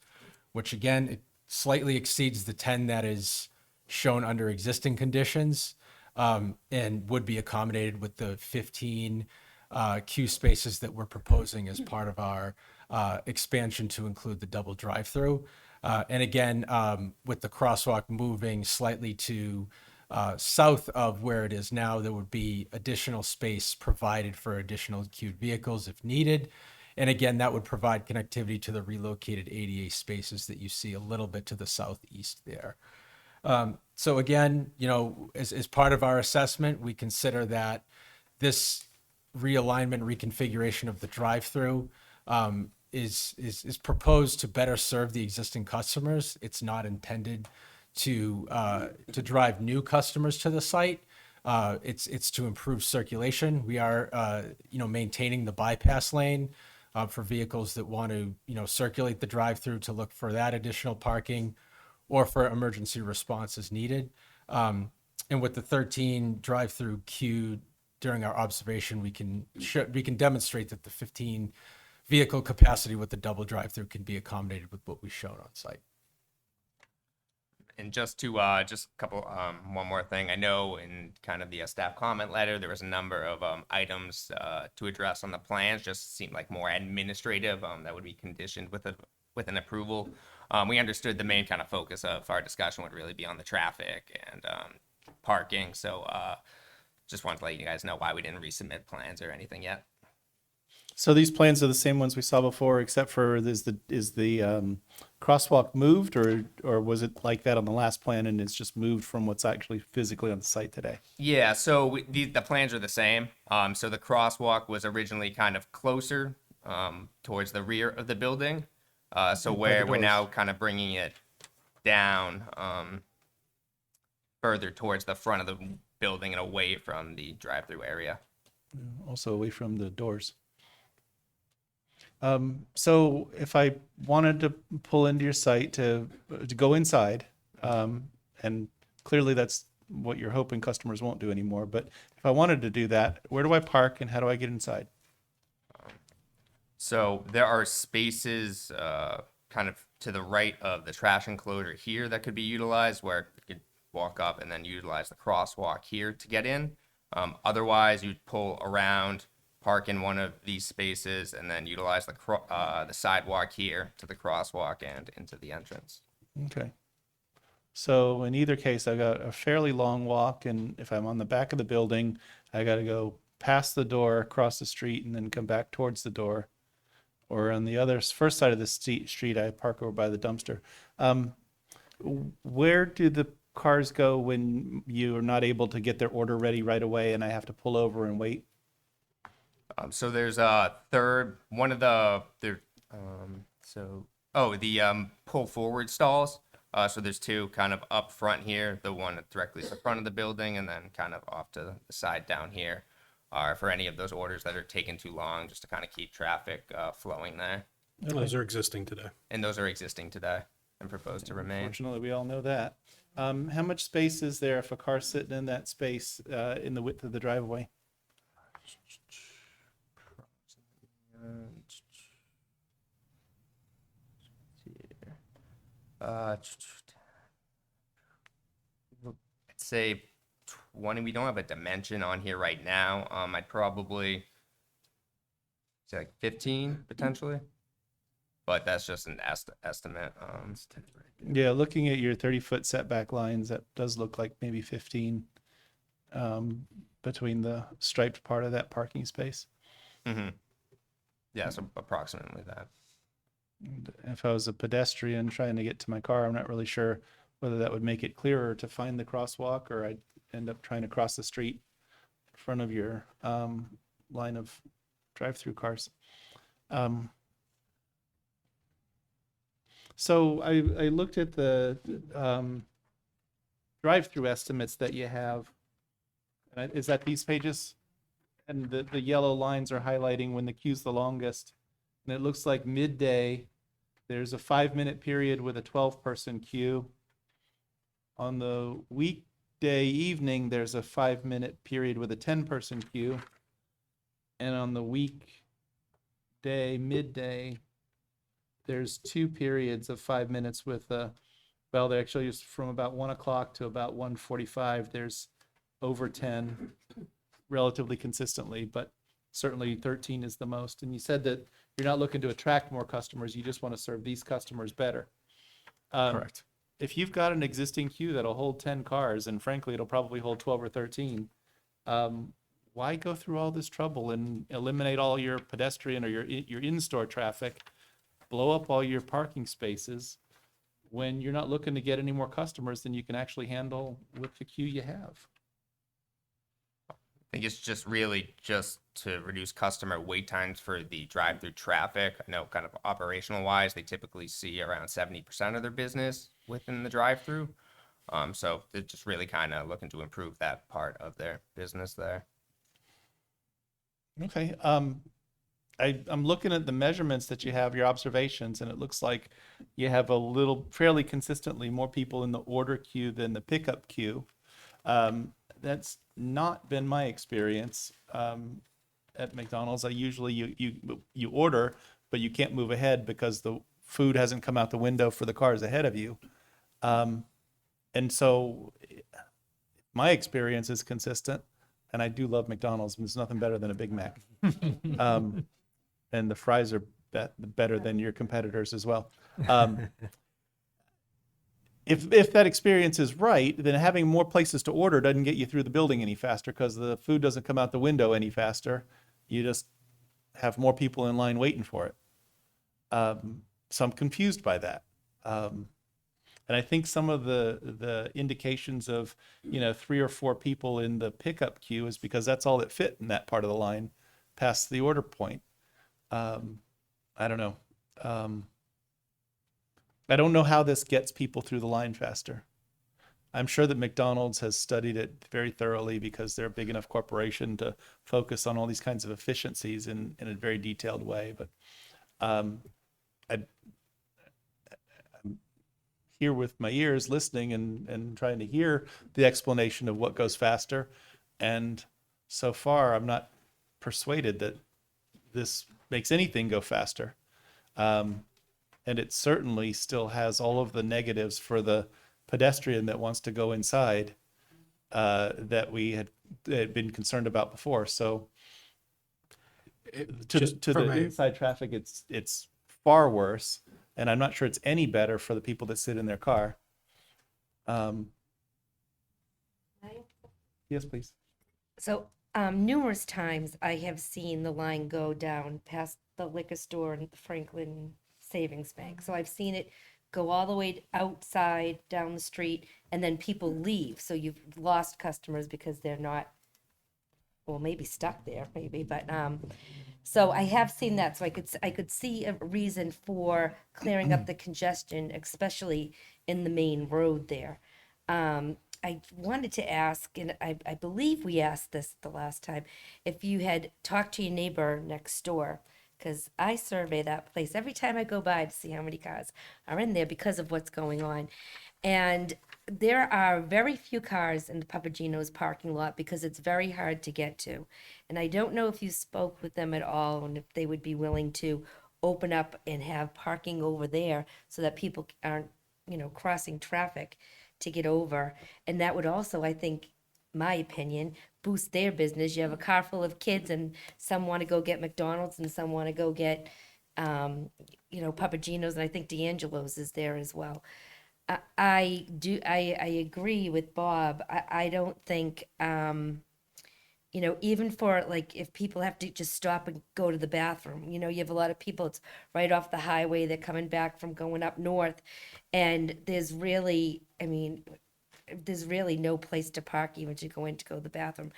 [SPEAKER 9] which again, it slightly exceeds the 10 that is shown under existing conditions, and would be accommodated with the 15 queue spaces that we're proposing as part of our expansion to include the double drive-through. And again, with the crosswalk moving slightly to south of where it is now, there would be additional space provided for additional queued vehicles if needed. And again, that would provide connectivity to the relocated ADA spaces that you see a little bit to the southeast there. So again, you know, as part of our assessment, we consider that this realignment, reconfiguration of the drive-through is proposed to better serve the existing customers. It's not intended to drive new customers to the site. It's to improve circulation. We are, maintaining the bypass lane for vehicles that want to, circulate the drive-through to look for that additional parking, or for emergency response as needed. And with the 13 drive-through queue during our observation, we can demonstrate that the 15 vehicle capacity with the double drive-through can be accommodated with what we showed on site.
[SPEAKER 10] And just to just a couple one more thing, I know in kind of the staff comment letter there was a number of items to address on the plans. Just seemed like more administrative that would be conditioned with an approval. We understood the main kind of focus of our discussion would really be on the traffic and parking. So just wanted to let you guys know why we didn't resubmit plans or anything yet.
[SPEAKER 1] So these plans are the same ones we saw before, except for is the crosswalk moved, or was it like that on the last plan and it's just moved from what's actually physically on the site today?
[SPEAKER 10] Yeah, so the plans are the same. So the crosswalk was originally kind of closer towards the rear of the building. So where we're now kind of bringing it down further towards the front of the building and away from the drive-through area.
[SPEAKER 1] Also away from the doors. So if I wanted to pull into your site to go inside, and clearly that's what you're hoping customers won't do anymore, but if I wanted to do that, where do I park and how do I get inside?
[SPEAKER 10] So there are spaces kind of to the right of the trash enclosure here that could be utilized, where you could walk up and then utilize the crosswalk here to get in. Otherwise, you'd pull around, park in one of these spaces, and then utilize the sidewalk here to the crosswalk and into the entrance.
[SPEAKER 1] Okay. So in either case, I've got a fairly long walk, and if I'm on the back of the building, I got to go past the door, across the street, and then come back towards the door. Or on the first side of the street, I park over by the dumpster. Where do the cars go when you are not able to get their order ready right away and I have to pull over and wait?
[SPEAKER 10] So there's a third, one of the, the pull forward stalls. So there's two kind of up front here, the one directly to the front of the building and then kind of off to the side down here are for any of those orders that are taking too long, just to kind of keep traffic flowing there.
[SPEAKER 11] Those are existing today.
[SPEAKER 10] And those are existing today and proposed to remain.
[SPEAKER 1] Fortunately, we all know that. How much space is there if a car's sitting in that space in the width of the driveway?
[SPEAKER 10] I'd say 20. We don't have a dimension on here right now. I'd probably say like 15 potentially, but that's just an estimate.
[SPEAKER 1] Yeah, looking at your 30-foot setback lines, that does look like maybe 15 between the striped part of that parking space.
[SPEAKER 10] Yeah, so approximately that.
[SPEAKER 1] And if I was a pedestrian trying to get to my car, I'm not really sure whether that would make it clearer to find the crosswalk or I'd end up trying to cross the street in front of your line of drive-through cars. So I looked at the drive-through estimates that you have. Is that these pages? And the yellow lines are highlighting when the queue's the longest. And it looks like midday, there's a 5-minute period with a 12-person queue. On the weekday evening, there's a 5-minute period with a 10-person queue. And on the weekday, midday, there's 2 periods of 5 minutes with well, they're actually just from about 1 o'clock to about 1:45. There's over 10 relatively consistently, but certainly 13 is the most. And you said that you're not looking to attract more customers. You just want to serve these customers better.
[SPEAKER 8] Correct.
[SPEAKER 1] If you've got an existing queue that'll hold 10 cars, and frankly, it'll probably hold 12 or 13, why go through all this trouble and eliminate all your pedestrian or your in-store traffic, blow up all your parking spaces when you're not looking to get any more customers than you can actually handle with the queue you have?
[SPEAKER 10] I think it's just really just to reduce customer wait times for the drive-through traffic. I know kind of operational wise, they typically see around 70% of their business within the drive-through. So they're just really kind of looking to improve that part of their business there.
[SPEAKER 1] Okay. I'm looking at the measurements that you have, your observations, and it looks like you have fairly consistently more people in the order queue than the pickup queue. That's not been my experience at McDonald's. I usually you order, but you can't move ahead because the food hasn't come out the window for the cars ahead of you. And so my experience is consistent, and I do love McDonald's. There's nothing better than a Big Mac. And the fries are better than your competitors as well. If that experience is right, then having more places to order doesn't get you through the building any faster because the food doesn't come out the window any faster. You just have more people in line waiting for it. So I'm confused by that. And I think some of the indications of 3 or 4 people in the pickup queue is because that's all that fit in that part of the line past the order point. I don't know. I don't know how this gets people through the line faster. I'm sure that McDonald's has studied it very thoroughly because they're a big enough corporation to focus on all these kinds of efficiencies in a very detailed way. But I'm here with my ears listening and trying to hear the explanation of what goes faster. And so far, I'm not persuaded that this makes anything go faster. And it certainly still has all of the negatives for the pedestrian that wants to go inside that we had been concerned about before. So to the inside traffic, it's far worse, and I'm not sure it's any better for the people that sit in their car. Yes, please.
[SPEAKER 6] So numerous times I have seen the line go down past the liquor store and the Franklin Savings Bank. So I've seen it go all the way outside down the street and then people leave. So you've lost customers because they're not well, maybe stuck there, maybe, but, so I have seen that, so I could see a reason for clearing up the congestion, especially in the main road there. I wanted to ask, and I believe we asked this the last time, if you had talked to your neighbor next door, because I survey that place every time I go by to see how many cars are in there because of what's going on. And there are very few cars in the Papagino's parking lot because it's very hard to get to. And I don't know if you spoke with them at all and if they would be willing to open up and have parking over there so that people aren't, crossing traffic to get over. And that would also, I think, my opinion, boost their business. You have a car full of kids and some want to go get McDonald's and some want to go get, Papagino's, and I think D'Angelo's is there as well. I agree with Bob. I don't think, even for like if people have to just stop and go to the bathroom, you have a lot of people, it's right off the highway, they're coming back from going up north. And there's really no place to park even to go in to go to the bathroom.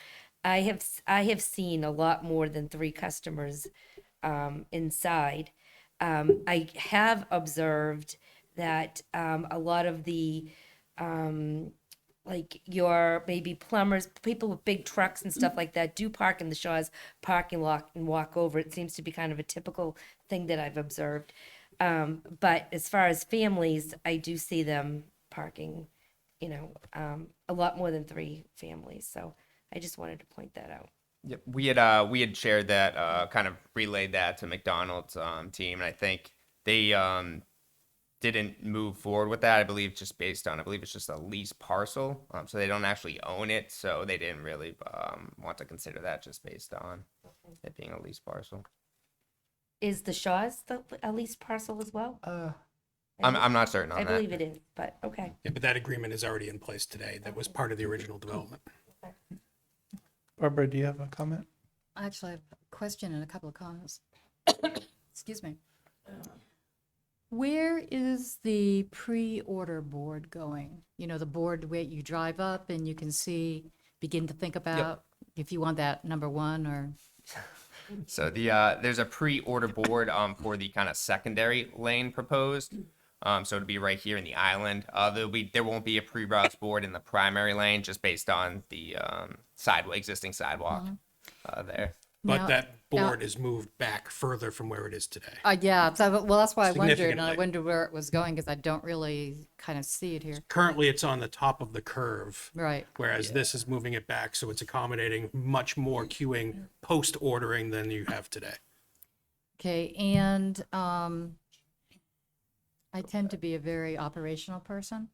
[SPEAKER 6] I have seen a lot more than 3 customers inside. I have observed that a lot of the like your maybe plumbers, people with big trucks and stuff like that do park in the Shaw's parking lot and walk over. It seems to be kind of a typical thing that I've observed. But as far as families, I do see them parking, a lot more than 3 families. So I just wanted to point that out.
[SPEAKER 10] Yep. We had shared that, kind of relayed that to McDonald's team, and I think they didn't move forward with that. I believe just based on, I believe it's just a lease parcel, so they don't actually own it, so they didn't really want to consider that just based on it being a lease parcel.
[SPEAKER 6] Is the Shaw's a leased parcel as well?
[SPEAKER 10] I'm not certain on
[SPEAKER 6] I
[SPEAKER 10] that.
[SPEAKER 6] believe it is, but okay.
[SPEAKER 11] Yeah, but that agreement is already in place today. That was part of the original development.
[SPEAKER 1] Barbara, do you have a comment?
[SPEAKER 3] Actually, I have a question and a couple of comments. Excuse me. Where is the pre-order board going? The board where you drive up and you can begin to think about if you want that number 1 or.
[SPEAKER 10] So there's a pre-order board for the kind of secondary lane proposed. So it'll be right here in the island. There won't be a pre-browse board in the primary lane just based on the existing sidewalk there.
[SPEAKER 11] But
[SPEAKER 3] Now-
[SPEAKER 11] that board is moved back further from where it is today.
[SPEAKER 3] Yeah, well, that's why I wondered, and I
[SPEAKER 11] Significantly.
[SPEAKER 3] wondered where it was going because I don't really kind of see it here.
[SPEAKER 11] Currently, it's on the top of the curve.
[SPEAKER 3] Right.
[SPEAKER 11] Whereas this is moving it back, so it's accommodating much more queuing post-ordering than you have today.
[SPEAKER 3] Okay, and I tend to be a very operational person.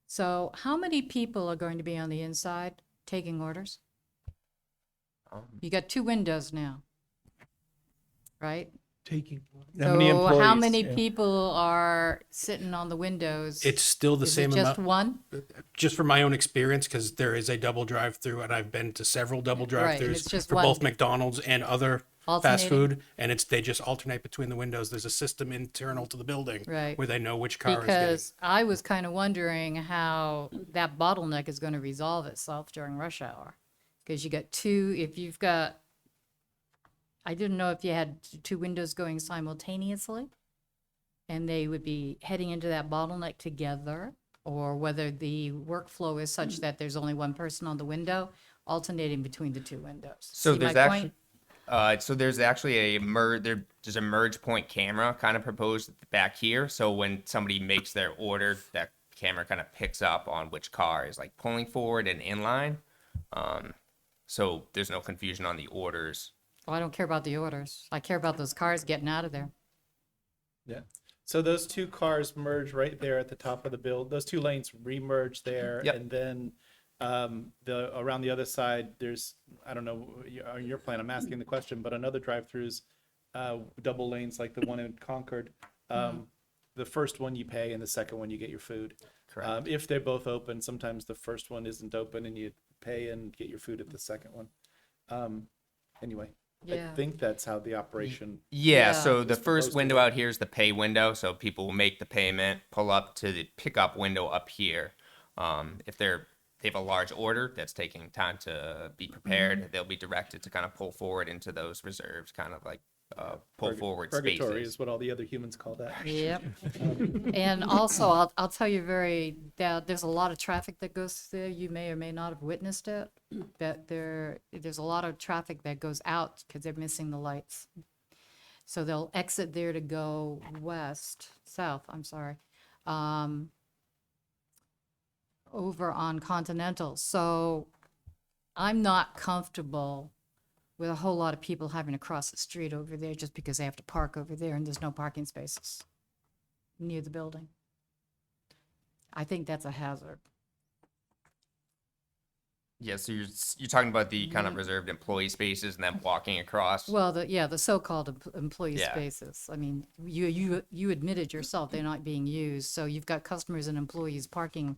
[SPEAKER 3] So how many people are going to be on the inside taking orders? You got 2 windows now, right?
[SPEAKER 1] Taking.
[SPEAKER 3] So how many people are sitting on the windows?
[SPEAKER 11] It's still the
[SPEAKER 3] Is
[SPEAKER 11] same
[SPEAKER 3] it just
[SPEAKER 11] amount.
[SPEAKER 3] one?
[SPEAKER 11] Just from my own experience, because there is a double drive-through, and I've been to several double
[SPEAKER 3] Right, and it's
[SPEAKER 11] drive-throughs
[SPEAKER 3] just
[SPEAKER 11] for
[SPEAKER 3] one.
[SPEAKER 11] both McDonald's and other fast
[SPEAKER 3] Alternating?
[SPEAKER 11] food, and they just alternate between the windows. There's a system internal to the building
[SPEAKER 3] Right.
[SPEAKER 11] where they know which car is
[SPEAKER 3] Because I was kind of wondering how that bottleneck is going to resolve itself during rush hour. Because you got 2, if you've got, I didn't know if you had 2 windows going simultaneously and they would be heading into that bottleneck together, or whether the workflow is such that there's only one person on the window alternating between the 2 windows.
[SPEAKER 10] So
[SPEAKER 3] See my
[SPEAKER 10] there's
[SPEAKER 3] point?
[SPEAKER 10] there's actually there's a merge point camera kind of proposed back here. So when somebody makes their order, that camera kind of picks up on which car is like pulling forward and in line. So there's no confusion on the orders.
[SPEAKER 3] Well, I don't care about the orders. I care about those cars getting out of there.
[SPEAKER 1] Yeah. So those 2 cars merge right there at the top of the build. Those 2 lanes re-merge there,
[SPEAKER 10] Yep.
[SPEAKER 1] and then the around the other side, there's, I don't know on your plan. I'm asking the question, but another drive-throughs, double lanes like the one in Concord. The first one you pay, and the second one you get your food.
[SPEAKER 10] Correct.
[SPEAKER 1] If they're both open, sometimes the first one isn't open, and you pay and get your food at the second one. Anyway,
[SPEAKER 3] Yeah.
[SPEAKER 1] I think that's how the operation.
[SPEAKER 10] Yeah,
[SPEAKER 3] Yeah.
[SPEAKER 10] so the
[SPEAKER 1] It's
[SPEAKER 10] first
[SPEAKER 1] supposed to
[SPEAKER 10] window
[SPEAKER 1] work.
[SPEAKER 10] out here is the pay window. So people will make the payment, pull up to the pickup window up here. If they're they have a large order that's taking time to be prepared, they'll be directed to kind of pull forward into those reserves, kind of like pull forward
[SPEAKER 1] Purgatory
[SPEAKER 10] spaces.
[SPEAKER 1] is what all the other humans call that.
[SPEAKER 3] Yep. And also, I'll tell you that there's a lot of traffic that goes there. You may or may not have witnessed it. That there's a lot of traffic that goes out because they're missing the lights. So they'll exit there to go south, I'm sorry, over on Continental. So I'm not comfortable with a whole lot of people having to cross the street over there just because they have to park over there and there's no parking spaces near the building. I think that's a hazard.
[SPEAKER 10] Yeah, so you're talking about the kind of reserved employee spaces and then walking across.
[SPEAKER 3] Well, the so-called employee
[SPEAKER 10] Yeah.
[SPEAKER 3] spaces. I mean, you admitted yourself they're not being used. So you've got customers and employees parking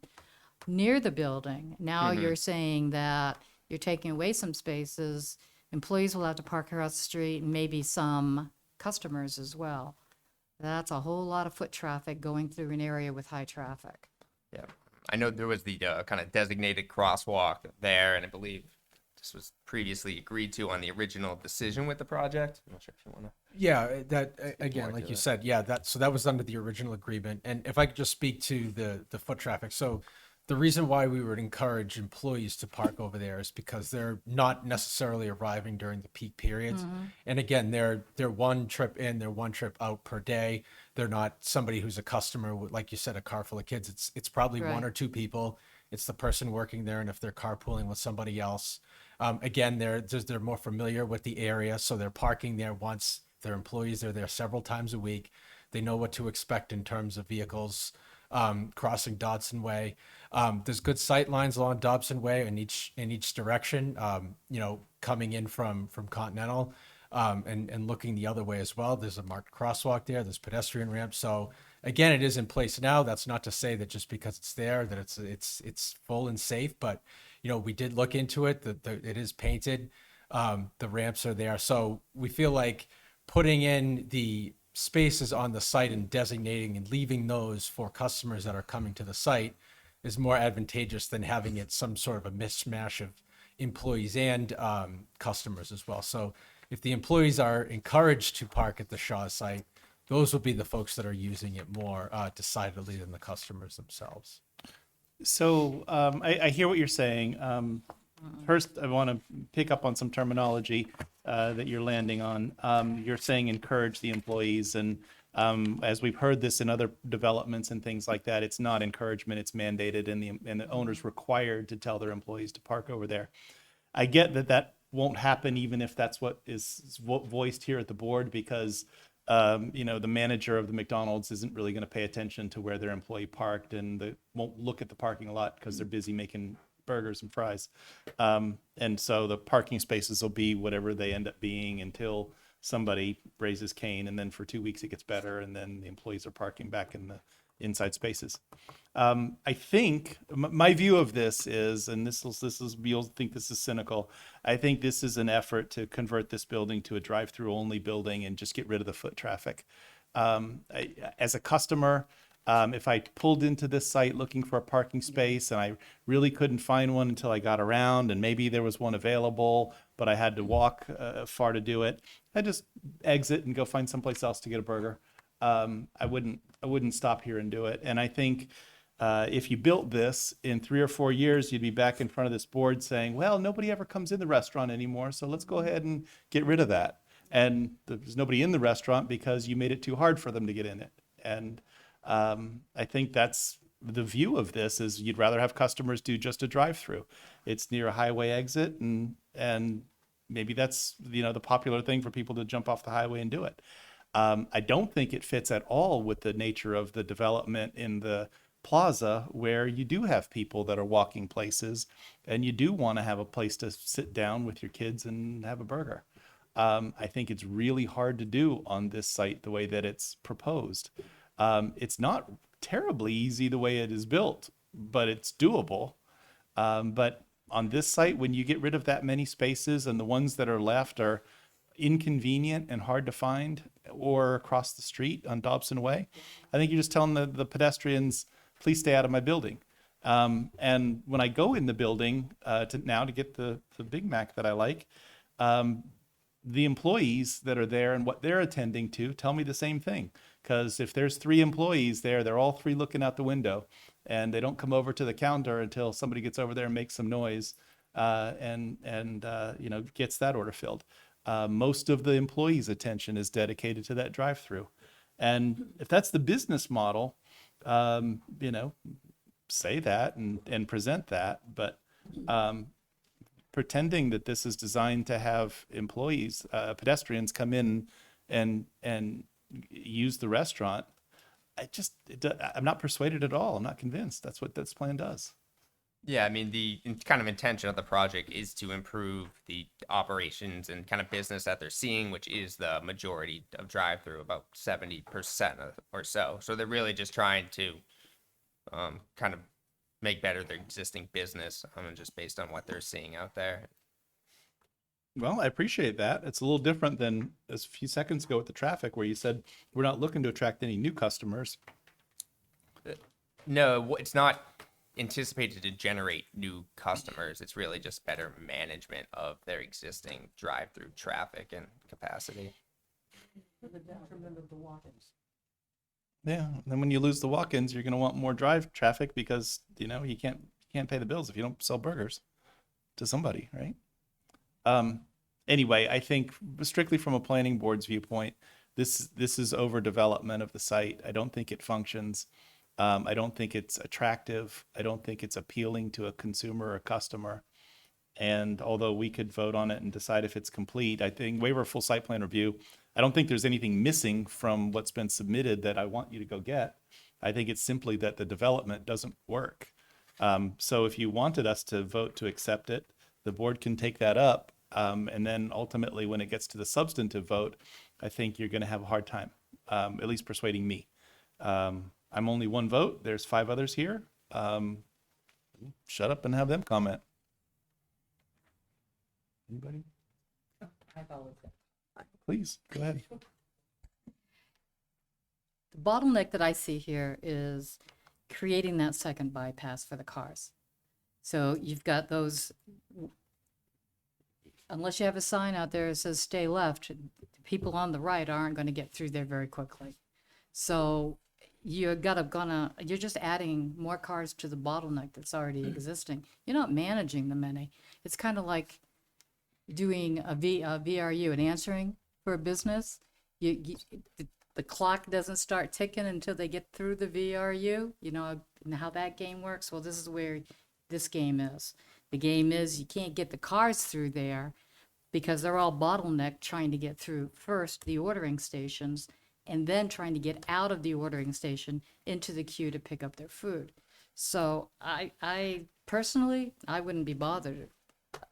[SPEAKER 3] near the building. Now you're saying that you're taking away some spaces. Employees will have to park across the street and maybe some customers as well. That's a whole lot of foot traffic going through an area with high traffic.
[SPEAKER 10] Yeah, I know there was the kind of designated crosswalk there, and I believe this was previously agreed to on the original decision with the project. I'm not sure if you want to.
[SPEAKER 9] Yeah, that again,
[SPEAKER 10] more
[SPEAKER 9] like
[SPEAKER 10] to
[SPEAKER 9] you
[SPEAKER 10] it.
[SPEAKER 9] said, yeah, that was under the original agreement. And if I could just speak to the foot traffic. So the reason why we would encourage employees to park over there is because they're not necessarily arriving during the peak periods. And again, they're one trip in, they're one trip out per day. They're not somebody who's a customer with, like you said, a car full of kids. It's probably one
[SPEAKER 3] Right.
[SPEAKER 9] or two people. It's the person working there, and if they're carpooling with somebody else. Again, they're more familiar with the area, so they're parking there once. Their employees are there several times a week. They know what to expect in terms of vehicles crossing Dodson Way. There's good sight lines along Dobson Way in each direction. Coming in from Continental and looking the other way as well. There's a marked crosswalk there. There's pedestrian ramps. So again, it is in place now. That's not to say that just because it's there that it's full and safe. But we did look into it. It is painted. The ramps are there. So we feel like putting in the spaces on the site and designating and leaving those for customers that are coming to the site is more advantageous than having it some sort of a mismatch of employees and customers as well. So if the employees are encouraged to park at the Shaw site, those will be the folks that are using it more decidedly than the customers themselves.
[SPEAKER 1] So I hear what you're saying. First, I want to pick up on some terminology that you're landing on. You're saying encourage the employees, and as we've heard this in other developments and things like that, it's not encouragement; it's mandated, and the owner's required to tell their employees to park over there. I get that won't happen, even if that's what is voiced here at the board, because the manager of the McDonald's isn't really going to pay attention to where their employee parked, and they won't look at the parking lot because they're busy making burgers and fries. And so the parking spaces will be whatever they end up being until somebody raises Cain, and then for 2 weeks it gets better, and then the employees are parking back in the inside spaces. I think my view of this is, and this is you'll think this is cynical. I think this is an effort to convert this building to a drive-through only building and just get rid of the foot traffic. As a customer, if I pulled into this site looking for a parking space and I really couldn't find one until I got around, and maybe there was one available, but I had to walk far to do it, I'd just exit and go find someplace else to get a burger. I wouldn't stop here and do it. And I think if you built this in 3 or 4 years, you'd be back in front of this board saying, well, nobody ever comes in the restaurant anymore, so let's go ahead and get rid of that. And there's nobody in the restaurant because you made it too hard for them to get in it. And I think that's the view of this, is you'd rather have customers do just a drive-through. It's near a highway exit, and maybe that's the popular thing for people to jump off the highway and do it. I don't think it fits at all with the nature of the development in the plaza, where you do have people that are walking places and you do want to have a place to sit down with your kids and have a burger. I think it's really hard to do on this site the way that it's proposed. It's not terribly easy the way it is built, but it's doable. But on this site, when you get rid of that many spaces and the ones that are left are inconvenient and hard to find, or across the street on Dobson Way, I think you're just telling the pedestrians, please stay out of my building. And when I go in the building to get the Big Mac that I like, the employees that are there and what they're attending to tell me the same thing. Because if there's 3 employees there, they're all 3 looking out the window, and they don't come over to the counter until somebody gets over there and makes some noise, and gets that order filled. Most of the employees' attention is dedicated to that drive-through, and if that's the business model, say that and present that, but pretending that this is designed to have employees, pedestrians come in and use the restaurant, I'm not persuaded at all. I'm not convinced that's what this plan does.
[SPEAKER 10] Yeah, I mean, kind of intention of the project is to improve the operations and kind of business that they're seeing, which is the majority of drive-through, about 70% or so. So they're really just trying to kind of make better their existing business, and just based on what they're seeing out there.
[SPEAKER 1] Well, I appreciate that. It's a little different than a few seconds ago with the traffic where you said we're not looking to attract any new customers.
[SPEAKER 10] No, it's not anticipated to generate new customers. It's really just better management of their existing drive-through traffic and capacity.
[SPEAKER 1] Yeah, and then when you lose the walk-ins, you're going to want more drive traffic because you can't pay the bills if you don't sell burgers to somebody, right? Anyway, I think strictly from a planning board's viewpoint, this is overdevelopment of the site. I don't think it functions. I don't think it's attractive. I don't think it's appealing to a consumer or customer. And although we could vote on it and decide if it's complete, I think waiver of full site plan review, I don't think there's anything missing from what's been submitted that I want you to go get. I think it's simply that the development doesn't work. So if you wanted us to vote to accept it, the board can take that up. And then ultimately, when it gets to the substantive vote, I think you're going to have a hard time, at least persuading me. I'm only one vote. There's 5 others here. Shut up and have them comment. Anybody? Please, go ahead.
[SPEAKER 3] The bottleneck that I see here is creating that second bypass for the cars. So you've got those, unless you have a sign out there that says stay left, people on the right aren't going to get through there very quickly. So you're just adding more cars to the bottleneck that's already existing. You're not managing them any. It's kind of like doing a VRU, an answering for a business. The clock doesn't start ticking until they get through the VRU. You know how that game works? Well, this is where this game is. The game is you can't get the cars through there because they're all bottlenecked trying to get through first the ordering stations and then trying to get out of the ordering station into the queue to pick up their food. So I personally, I wouldn't be bothered.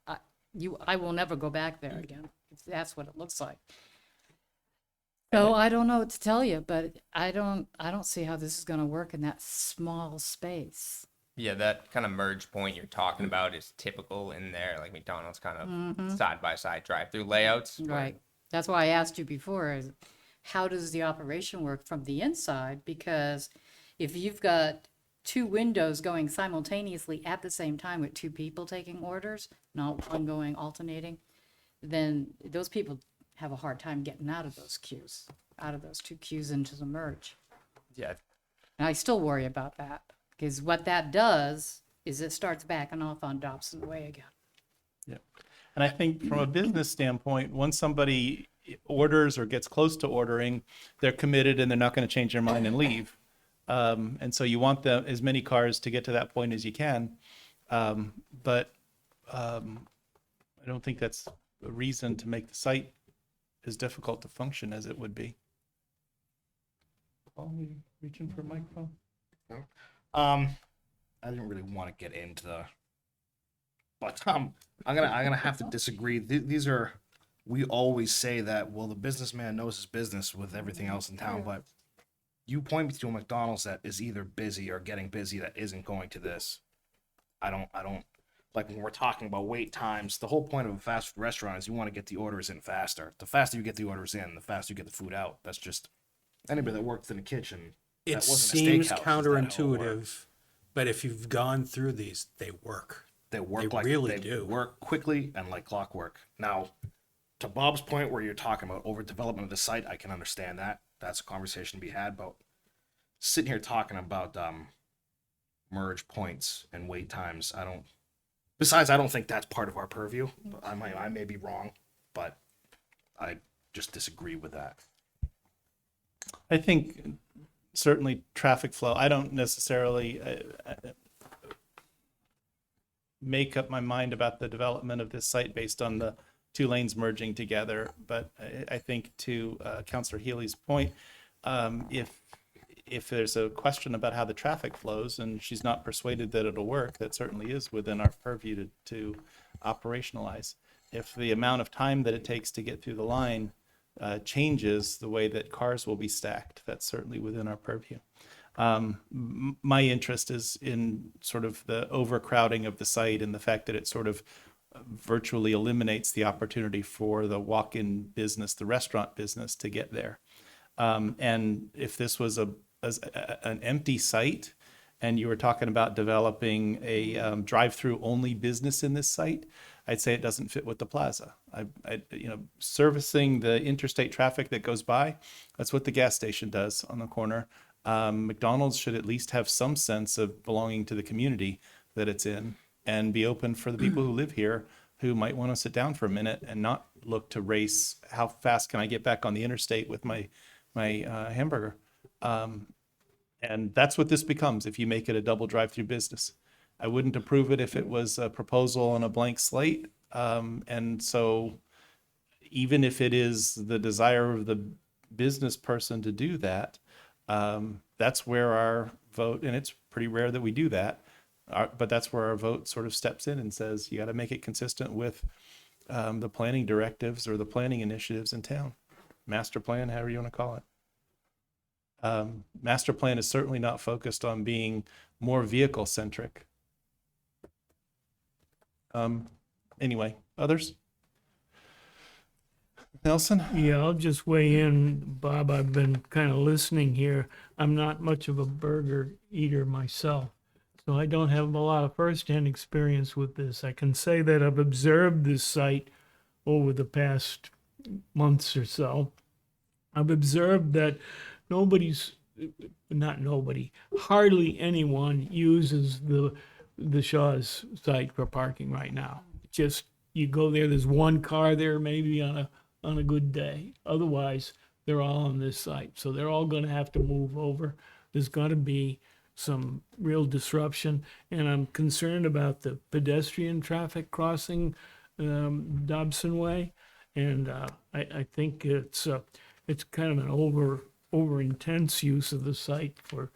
[SPEAKER 3] I will never go back there again. If that's what it looks like. So I don't know what to tell you, but I don't see how this is going to work in that small space.
[SPEAKER 10] Yeah, that kind of merge point you're talking about is typical in there, like McDonald's kind of side-by-side drive-through layouts.
[SPEAKER 3] Right. That's why I asked you before, is how does the operation work from the inside? Because if you've got 2 windows going simultaneously at the same time with 2 people taking orders, not one going alternating, then those people have a hard time getting out of those queues, out of those 2 queues into the merge.
[SPEAKER 10] Yeah,
[SPEAKER 3] And I still worry about that because what that does is it starts backing off on Dobson Way again.
[SPEAKER 1] Yeah. And I think from a business standpoint, once somebody orders or gets close to ordering, they're committed and they're not going to change their mind and leave. And so you want as many cars to get to that point as you can. But I don't think that's a reason to make the site as difficult to function as it would be. Paul, you reaching for a microphone?
[SPEAKER 12] I didn't really want to get into the, but I'm gonna have to disagree. These are, we always say that, well, the businessman knows his business with everything else in town, but you point me to a McDonald's that is either busy or getting busy that isn't going to this. I don't like when we're talking about wait times. The whole point of a fast food restaurant is you want to get the orders in faster. The faster you get the orders in, the faster you get the food out. That's just anybody that works in a kitchen.
[SPEAKER 11] It
[SPEAKER 12] that wasn't a
[SPEAKER 11] seems
[SPEAKER 12] steakhouse, is that how it works?
[SPEAKER 11] counterintuitive
[SPEAKER 2] But if you've gone through these, they work.
[SPEAKER 12] They work
[SPEAKER 2] They
[SPEAKER 12] like
[SPEAKER 2] really
[SPEAKER 12] they
[SPEAKER 2] do.
[SPEAKER 12] work quickly and like clockwork. Now, to Bob's point, where you're talking about overdevelopment of the site, I can understand that. That's a conversation to be had. But sitting here talking about merge points and wait times, I don't. Besides, I don't think that's part of our purview. I may be wrong, but I just disagree with that.
[SPEAKER 1] I think certainly traffic flow, I don't necessarily make up my mind about the development of this site based on the two lanes merging together. But I think to Councillor Healy's point, if there's a question about how the traffic flows and she's not persuaded that it'll work, that certainly is within our purview to operationalize. If the amount of time that it takes to get through the line changes the way that cars will be stacked, that's certainly within our purview. My interest is in sort of the overcrowding of the site and the fact that it sort of virtually eliminates the opportunity for the walk-in business, the restaurant business, to get there. And if this was an empty site and you were talking about developing a drive-through only business in this site, I'd say it doesn't fit with the plaza. Servicing the interstate traffic that goes by, that's what the gas station does on the corner. McDonald's should at least have some sense of belonging to the community that it's in and be open for the people who live here who might want to sit down for a minute and not look to race, how fast can I get back on the interstate with my hamburger? And that's what this becomes if you make it a double drive-through business. I wouldn't approve it if it was a proposal on a blank slate. And so even if it is the desire of the business person to do that, that's where our vote, and it's pretty rare that we do that, but that's where our vote sort of steps in and says, you got to make it consistent with the planning directives or the planning initiatives in town. Master plan, however you want to call it. Master plan is certainly not focused on being more vehicle centric. Anyway, others? Nelson?
[SPEAKER 5] Yeah, I'll just weigh in, Bob. I've been kind of listening here. I'm not much of a burger eater myself, so I don't have a lot of firsthand experience with this. I can say that I've observed this site over the past months or so. I've observed that hardly anyone uses the Shaw's site for parking right now. Just, you go there, there's one car there maybe on a good day. Otherwise, they're all on this site. So they're all going to have to move over. There's going to be some real disruption. And I'm concerned about the pedestrian traffic crossing Dobson Way. And I think it's kind of an over intense use of the site for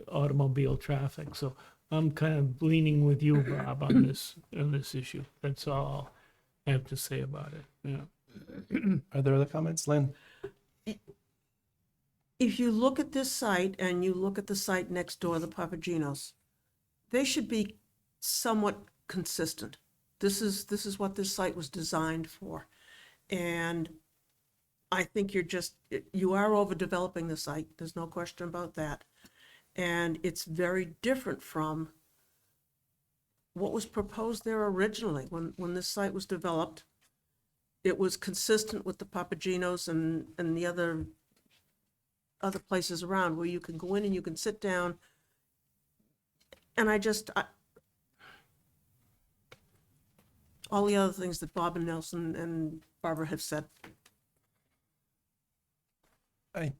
[SPEAKER 5] automobile traffic. So I'm kind of leaning with you, Bob, on this issue. That's all I have to say about it. Yeah.
[SPEAKER 1] Are there other comments, Lynn?
[SPEAKER 7] If you look at this site and you look at the site next door, the Papagenos, they should be somewhat consistent. This is what this site was designed for. And I think you are overdeveloping the site. There's no question about that. And it's very different from what was proposed there originally. When this site was developed, it was consistent with the Papagenos and the other places around where you can go in and you can sit down. And all the other things that Bob and Nelson and Barbara have said.
[SPEAKER 1] I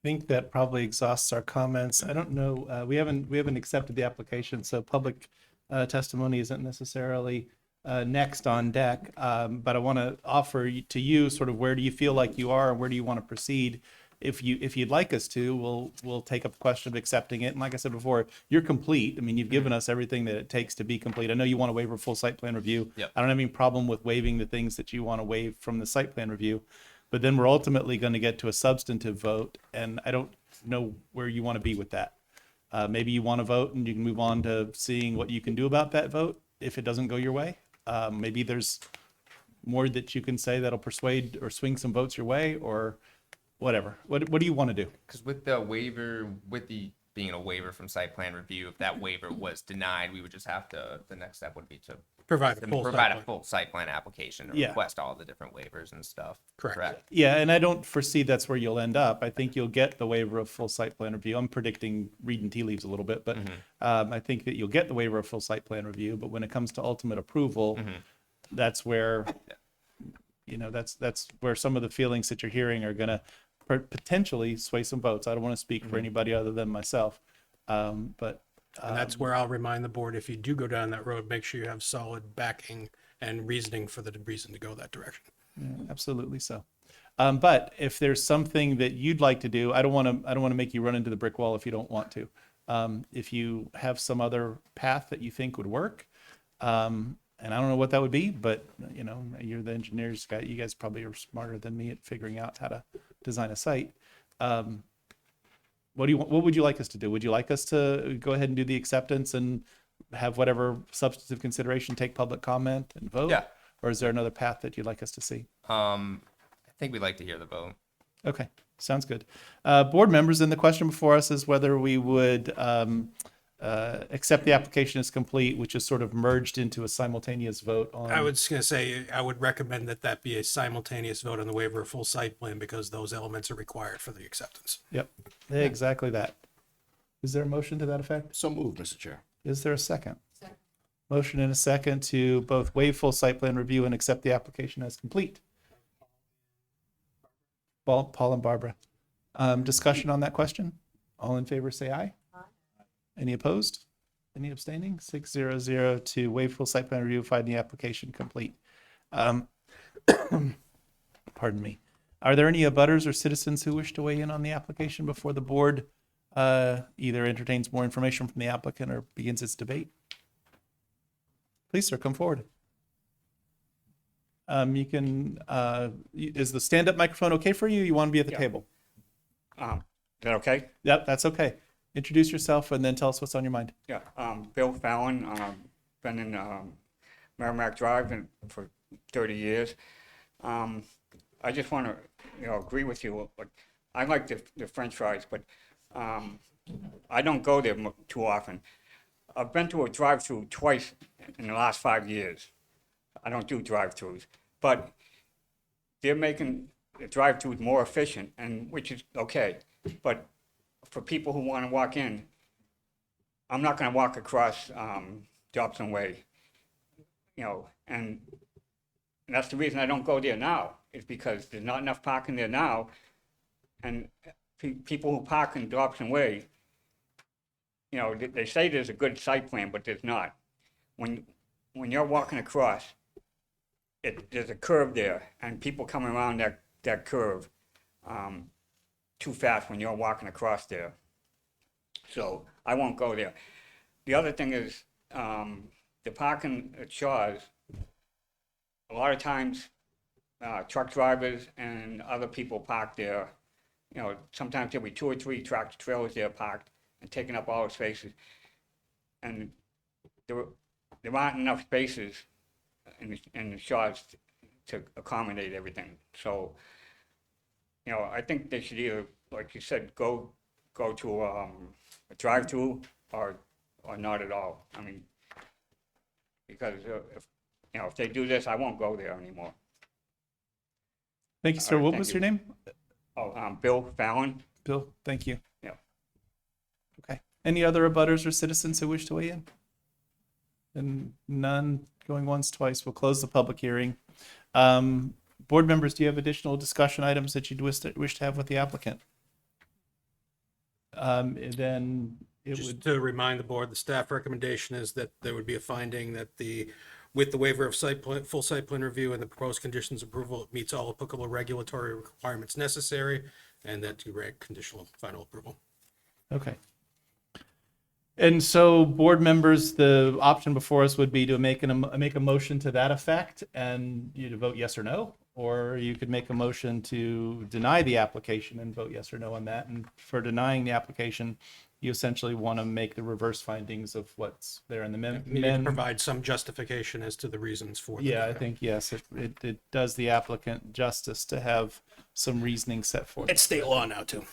[SPEAKER 1] think that probably exhausts our comments. I don't know. We haven't accepted the application, so public testimony isn't necessarily next on deck. But I want to offer to you sort of where do you feel like you are and where do you want to proceed. If you'd like us to, we'll take up the question of accepting it. And like I said before, you're complete. I mean, you've given us everything that it takes to be complete. I know you want to waive a full site plan review.
[SPEAKER 10] Yep.
[SPEAKER 1] I don't have any problem with waiving the things that you want to waive from the site plan review. But then we're ultimately going to get to a substantive vote, and I don't know where you want to be with that. Maybe you want to vote and you can move on to seeing what you can do about that vote if it doesn't go your way. Maybe there's more that you can say that'll persuade or swing some votes your way or whatever. What do you want to do?
[SPEAKER 10] Because with the waiver, with the being a waiver from site plan review. If that waiver was denied, we would just have to, the next step would be to
[SPEAKER 2] Provide a full
[SPEAKER 10] provide
[SPEAKER 2] site
[SPEAKER 10] a
[SPEAKER 2] plan.
[SPEAKER 10] full site plan application and
[SPEAKER 1] Yeah.
[SPEAKER 10] request all the different waivers and stuff.
[SPEAKER 2] Correct.
[SPEAKER 1] Yeah, and I don't foresee that's where you'll end up. I think you'll get the waiver of full site plan review. I'm predicting reading tea leaves a little bit, but I think that you'll get the waiver of full site plan review. But when it comes to ultimate approval, that's where, that's where some of the feelings that you're hearing are going to potentially sway some votes. I don't want to speak for anybody other than myself, but
[SPEAKER 11] And that's where I'll remind the board, if you do go down that road, make sure you have solid backing and reasoning for the reason to go that direction.
[SPEAKER 1] absolutely so. But if there's something that you'd like to do, I don't want to make you run into the brick wall if you don't want to. If you have some other path that you think would work, and I don't know what that would be, but you're the engineers guy. You guys probably are smarter than me at figuring out how to design a site. What would you like us to do? Would you like us to go ahead and do the acceptance and have whatever substantive consideration, take public comment and vote?
[SPEAKER 10] Yeah.
[SPEAKER 1] Or is there another path that you'd like us to see?
[SPEAKER 10] I think we'd like to hear the vote.
[SPEAKER 1] Okay, sounds good. Board members, and the question before us is whether we would accept the application as complete, which is sort of merged into a simultaneous vote on.
[SPEAKER 11] I was going to say, I would recommend that be a simultaneous vote on the waiver of full site plan because those elements are required for the acceptance.
[SPEAKER 1] Yep, exactly that. Is there a motion to that effect?
[SPEAKER 12] So moved, Mr. Chair.
[SPEAKER 1] Is there a second? Motion and a second to both waive full site plan review and accept the application as complete. Paul and Barbara. Discussion on that question? All in favor, say aye. Any opposed? Any abstaining? 6-0-0 to waive full site plan review, find the application complete. Pardon me. Are there any abutters or citizens who wish to weigh in on the application before the board either entertains more information from the applicant or begins its debate? Please, sir, come forward. You can, is the stand-up microphone okay for you? You want to be at the table?
[SPEAKER 13] Is that okay?
[SPEAKER 1] Yep, that's okay. Introduce yourself and then tell us what's on your mind.
[SPEAKER 13] Yeah, Bill Fallon, been in Merrimack Drive for 30 years. I just want to, agree with you. But I like the French fries, but I don't go there too often. I've been to a drive-through twice in the last 5 years. I don't do drive-throughs, but they're making the drive-throughs more efficient, and which is okay. But for people who want to walk in, I'm not going to walk across Dobson Way, and that's the reason I don't go there now, is because there's not enough parking there now, and people who park in Dobson Way, they say there's a good site plan, but there's not. When you're walking across, there's a curve there, and people come around that curve too fast when you're walking across there. So I won't go there. The other thing is the parking at Shaw's. A lot of times, truck drivers and other people park there. Sometimes there'll be 2 or 3 tractor trailers there parked and taking up all the spaces. And there aren't enough spaces in the Shaw's to accommodate everything. So, I think they should either, like you said, go to a drive-through or not at all. I mean, because if they do this, I won't go there anymore.
[SPEAKER 1] Thank you, sir.
[SPEAKER 13] All right,
[SPEAKER 1] What
[SPEAKER 13] thank
[SPEAKER 1] was
[SPEAKER 13] you.
[SPEAKER 1] your name?
[SPEAKER 13] Oh, Bill Fallon.
[SPEAKER 1] Bill, thank you.
[SPEAKER 13] Yeah.
[SPEAKER 1] Okay. Any other abutters or citizens who wish to weigh in? And none going once, twice. We'll close the public hearing. Board members, do you have additional discussion items that you'd wish to have with the applicant? Then it
[SPEAKER 11] Just
[SPEAKER 1] would,
[SPEAKER 11] to remind the board, the staff recommendation is that there would be a finding that with the waiver of full site plan review and the proposed conditions approval, it meets all applicable regulatory requirements necessary, and that you grant conditional final approval.
[SPEAKER 1] okay. And so, board members, the option before us would be to make a motion to that effect and you to vote yes or no, or you could make a motion to deny the application and vote yes or no on that. And for denying the application, you essentially want to make the reverse findings of what's there in the
[SPEAKER 11] You need to provide some justification as to the reasons for.
[SPEAKER 1] Yeah, I think, yes, it does the applicant justice to have some reasoning set forth.
[SPEAKER 11] It's state law now too.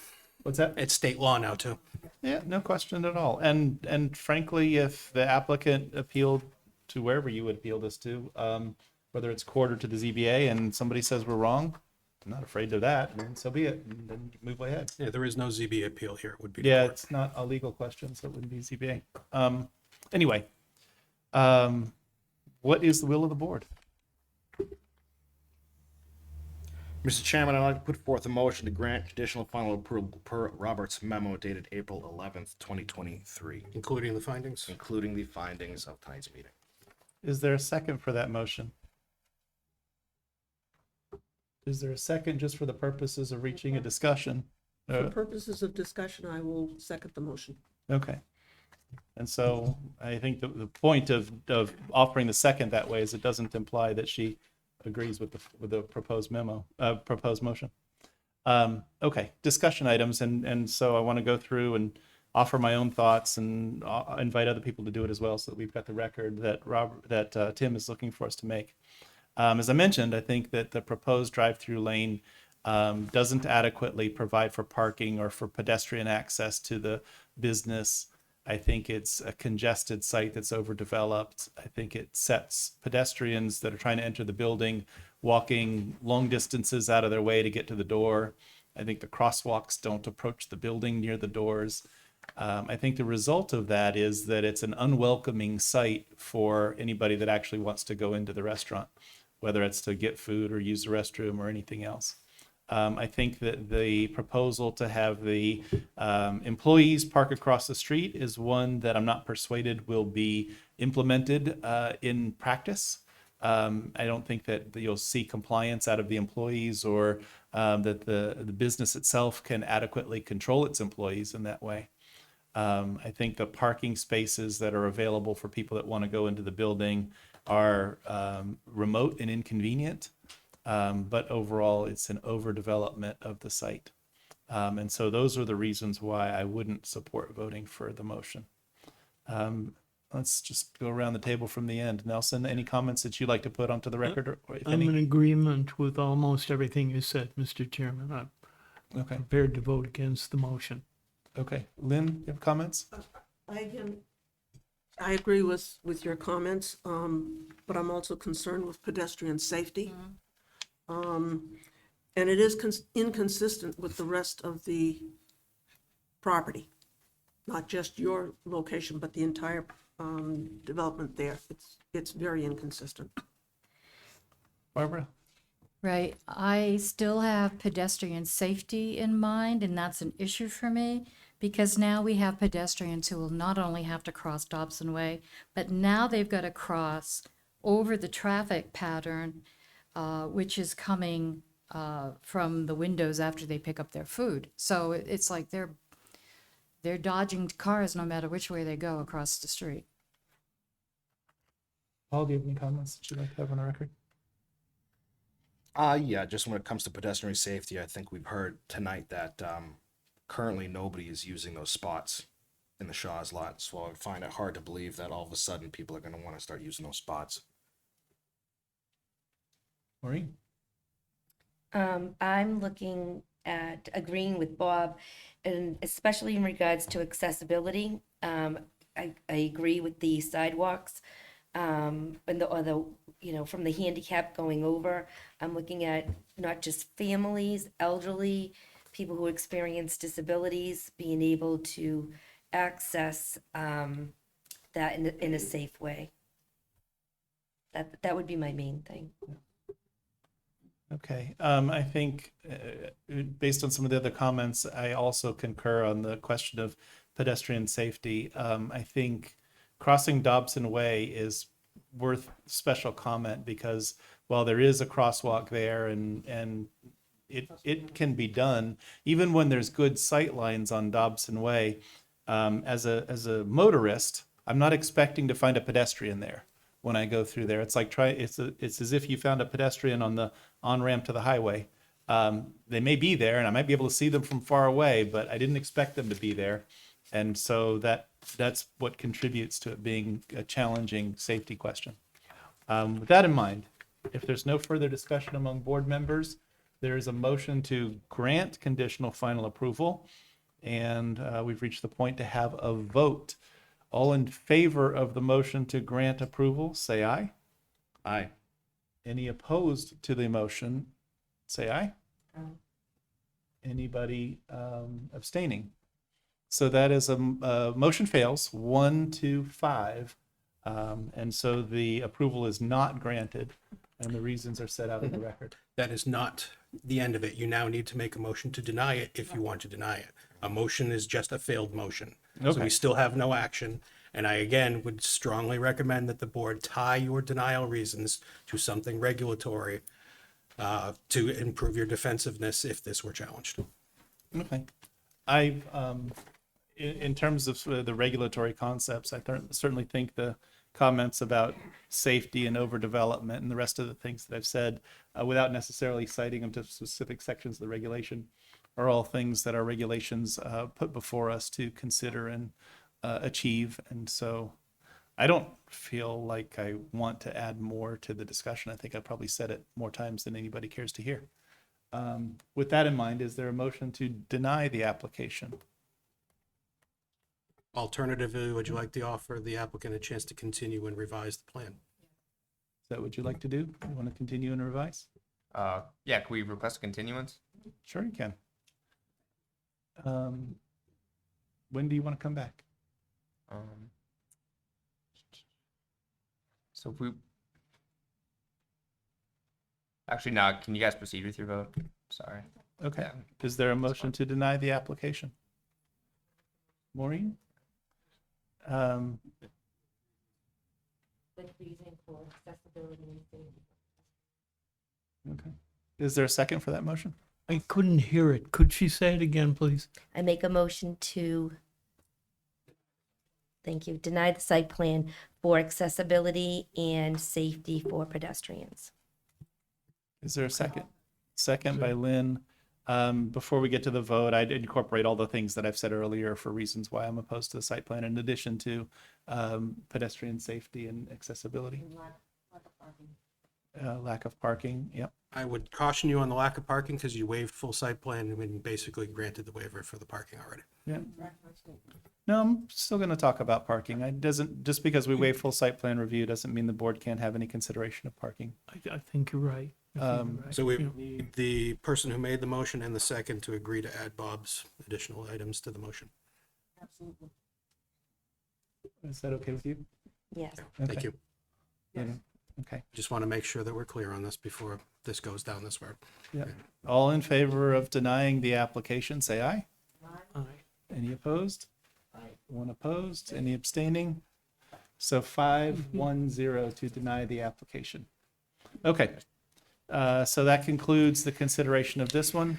[SPEAKER 1] What's that?
[SPEAKER 11] It's state law now too.
[SPEAKER 1] Yeah, no question at all. And frankly, if the applicant appealed to wherever you would appeal this to, whether it's court or to the ZBA, and somebody says we're wrong, I'm not afraid of that, and so be it, and then move ahead.
[SPEAKER 2] Yeah, there is no ZB appeal here. It would be.
[SPEAKER 1] Yeah,
[SPEAKER 2] court.
[SPEAKER 1] it's not a legal question, so it wouldn't be ZBA. Anyway, what is the will of the board?
[SPEAKER 12] Mr. Chairman, I'd like to put forth a motion to grant conditional final approval per Robert's memo dated April 11th, 2023,
[SPEAKER 2] Including the findings.
[SPEAKER 12] including the findings of tonight's meeting.
[SPEAKER 1] Is there a second for that motion? Is there a second just for the purposes of reaching a discussion?
[SPEAKER 7] For purposes of discussion, I will second the motion.
[SPEAKER 1] Okay. And so I think the point of offering the second that way is it doesn't imply that she agrees with the proposed proposed motion. Okay, discussion items. And so I want to go through and offer my own thoughts and invite other people to do it as well so that we've got the record that Tim is looking for us to make. As I mentioned, I think that the proposed drive-through lane doesn't adequately provide for parking or for pedestrian access to the business. I think it's a congested site that's overdeveloped. I think it sets pedestrians that are trying to enter the building walking long distances out of their way to get to the door. I think the crosswalks don't approach the building near the doors. I think the result of that is that it's an unwelcoming site for anybody that actually wants to go into the restaurant, whether it's to get food or use the restroom or anything else. I think that the proposal to have the employees park across the street is one that I'm not persuaded will be implemented in practice. I don't think that you'll see compliance out of the employees or that the business itself can adequately control its employees in that way. I think the parking spaces that are available for people that want to go into the building are remote and inconvenient. But overall, it's an overdevelopment of the site. And so those are the reasons why I wouldn't support voting for the motion. Let's just go around the table from the end. Nelson, any comments that you'd like to put onto the record? Or if
[SPEAKER 5] I'm in
[SPEAKER 1] any?
[SPEAKER 5] agreement with almost everything you said, Mr. Chairman. I'm
[SPEAKER 1] Okay,
[SPEAKER 5] prepared to vote against the motion.
[SPEAKER 1] okay. Lynn, you have comments?
[SPEAKER 7] I agree with your comments, but I'm also concerned with pedestrian safety. And it is inconsistent with the rest of the property, not just your location, but the entire development there. It's very inconsistent.
[SPEAKER 1] Barbara?
[SPEAKER 3] Right. I still have pedestrian safety in mind, and that's an issue for me because now we have pedestrians who will not only have to cross Dobson Way, but now they've got to cross over the traffic pattern, which is coming from the windows after they pick up their food. So it's like they're dodging cars no matter which way they go across the street.
[SPEAKER 1] Paul, do you have any comments that you'd like to have on the record?
[SPEAKER 12] Yeah, just when it comes to pedestrian safety, I think we've heard tonight that currently nobody is using those spots in the Shaw's lot. So I find it hard to believe that all of a sudden people are going to want to start using those spots.
[SPEAKER 1] Maureen?
[SPEAKER 6] I'm looking at agreeing with Bob, and especially in regards to accessibility. I agree with the sidewalks, and from the handicap going over. I'm looking at not just families, elderly, people who experience disabilities, being able to access that in a safe way. That would be my main thing.
[SPEAKER 1] Okay, I think based on some of the other comments, I also concur on the question of pedestrian safety. I think crossing Dobson Way is worth special comment because while there is a crosswalk there and it can be done, even when there's good sight lines on Dobson Way, as a motorist, I'm not expecting to find a pedestrian there. When I go through there, it's like it's as if you found a pedestrian on the on-ramp to the highway. They may be there and I might be able to see them from far away, but I didn't expect them to be there. And so that's what contributes to it being a challenging safety question. With that in mind, if there's no further discussion among board members, there is a motion to grant conditional final approval And we've reached the point to have a vote. All in favor of the motion to grant approval, say aye.
[SPEAKER 12] Aye.
[SPEAKER 1] Any opposed to the motion, say aye. Anybody abstaining? So that is a motion fails, 1 to 5. And so the approval is not granted, and the reasons are set out in the record.
[SPEAKER 2] That is not the end of it. You now need to make a motion to deny it if you want to deny it. A motion is just a failed motion. So
[SPEAKER 1] Okay.
[SPEAKER 2] we still have no action. And I, again, would strongly recommend that the board tie your denial reasons to something regulatory to improve your defensiveness if this were challenged.
[SPEAKER 1] Okay. I, in terms of sort of the regulatory concepts, I certainly think the comments about safety and overdevelopment and the rest of the things that I've said, without necessarily citing them to specific sections of the regulation, are all things that our regulations put before us to consider and achieve. And so I don't feel like I want to add more to the discussion. I think I probably said it more times than anybody cares to hear. With that in mind, is there a motion to deny the application?
[SPEAKER 2] Alternatively, would you like to offer the applicant a chance to continue and revise the plan?
[SPEAKER 1] Is that what you'd like to do? You want to continue and revise?
[SPEAKER 10] Yeah, can we request a continuance?
[SPEAKER 1] Sure, you can. When do you want to come back?
[SPEAKER 10] So if we actually now, can you guys proceed with your vote? Sorry.
[SPEAKER 1] Okay.
[SPEAKER 10] Yeah.
[SPEAKER 1] Is there a motion to deny the application? Maureen?
[SPEAKER 6] With reason for accessibility and safety.
[SPEAKER 1] Okay. Is there a second for that motion?
[SPEAKER 5] I couldn't hear it. Could she say it again, please?
[SPEAKER 6] I make a motion to, thank you, deny the site plan for accessibility and safety for pedestrians.
[SPEAKER 1] Is there a second? Second by Lynn. Before we get to the vote, I'd incorporate all the things that I've said earlier for reasons why I'm opposed to the site plan, in addition to pedestrian safety and accessibility. Lack of parking, yep.
[SPEAKER 2] I would caution you on the lack of parking because you waived full site plan and basically granted the waiver for the parking already.
[SPEAKER 1] Yeah. No, I'm still going to talk about parking. Just because we waive full site plan review doesn't mean the board can't have any consideration of parking.
[SPEAKER 5] I think you're right.
[SPEAKER 2] So we need the person who made the motion and the second to agree to add Bob's additional items to the motion.
[SPEAKER 1] Is that okay with you?
[SPEAKER 6] Yes.
[SPEAKER 2] Thank
[SPEAKER 1] Okay.
[SPEAKER 2] you.
[SPEAKER 1] Yeah. Okay.
[SPEAKER 2] Just want to make sure that we're clear on this before this goes down this road.
[SPEAKER 1] Yeah. All in favor of denying the application, say aye.
[SPEAKER 5] Aye.
[SPEAKER 1] Any opposed? One opposed. Any abstaining? So 5-1-0 to deny the application. Okay. So that concludes the consideration of this one.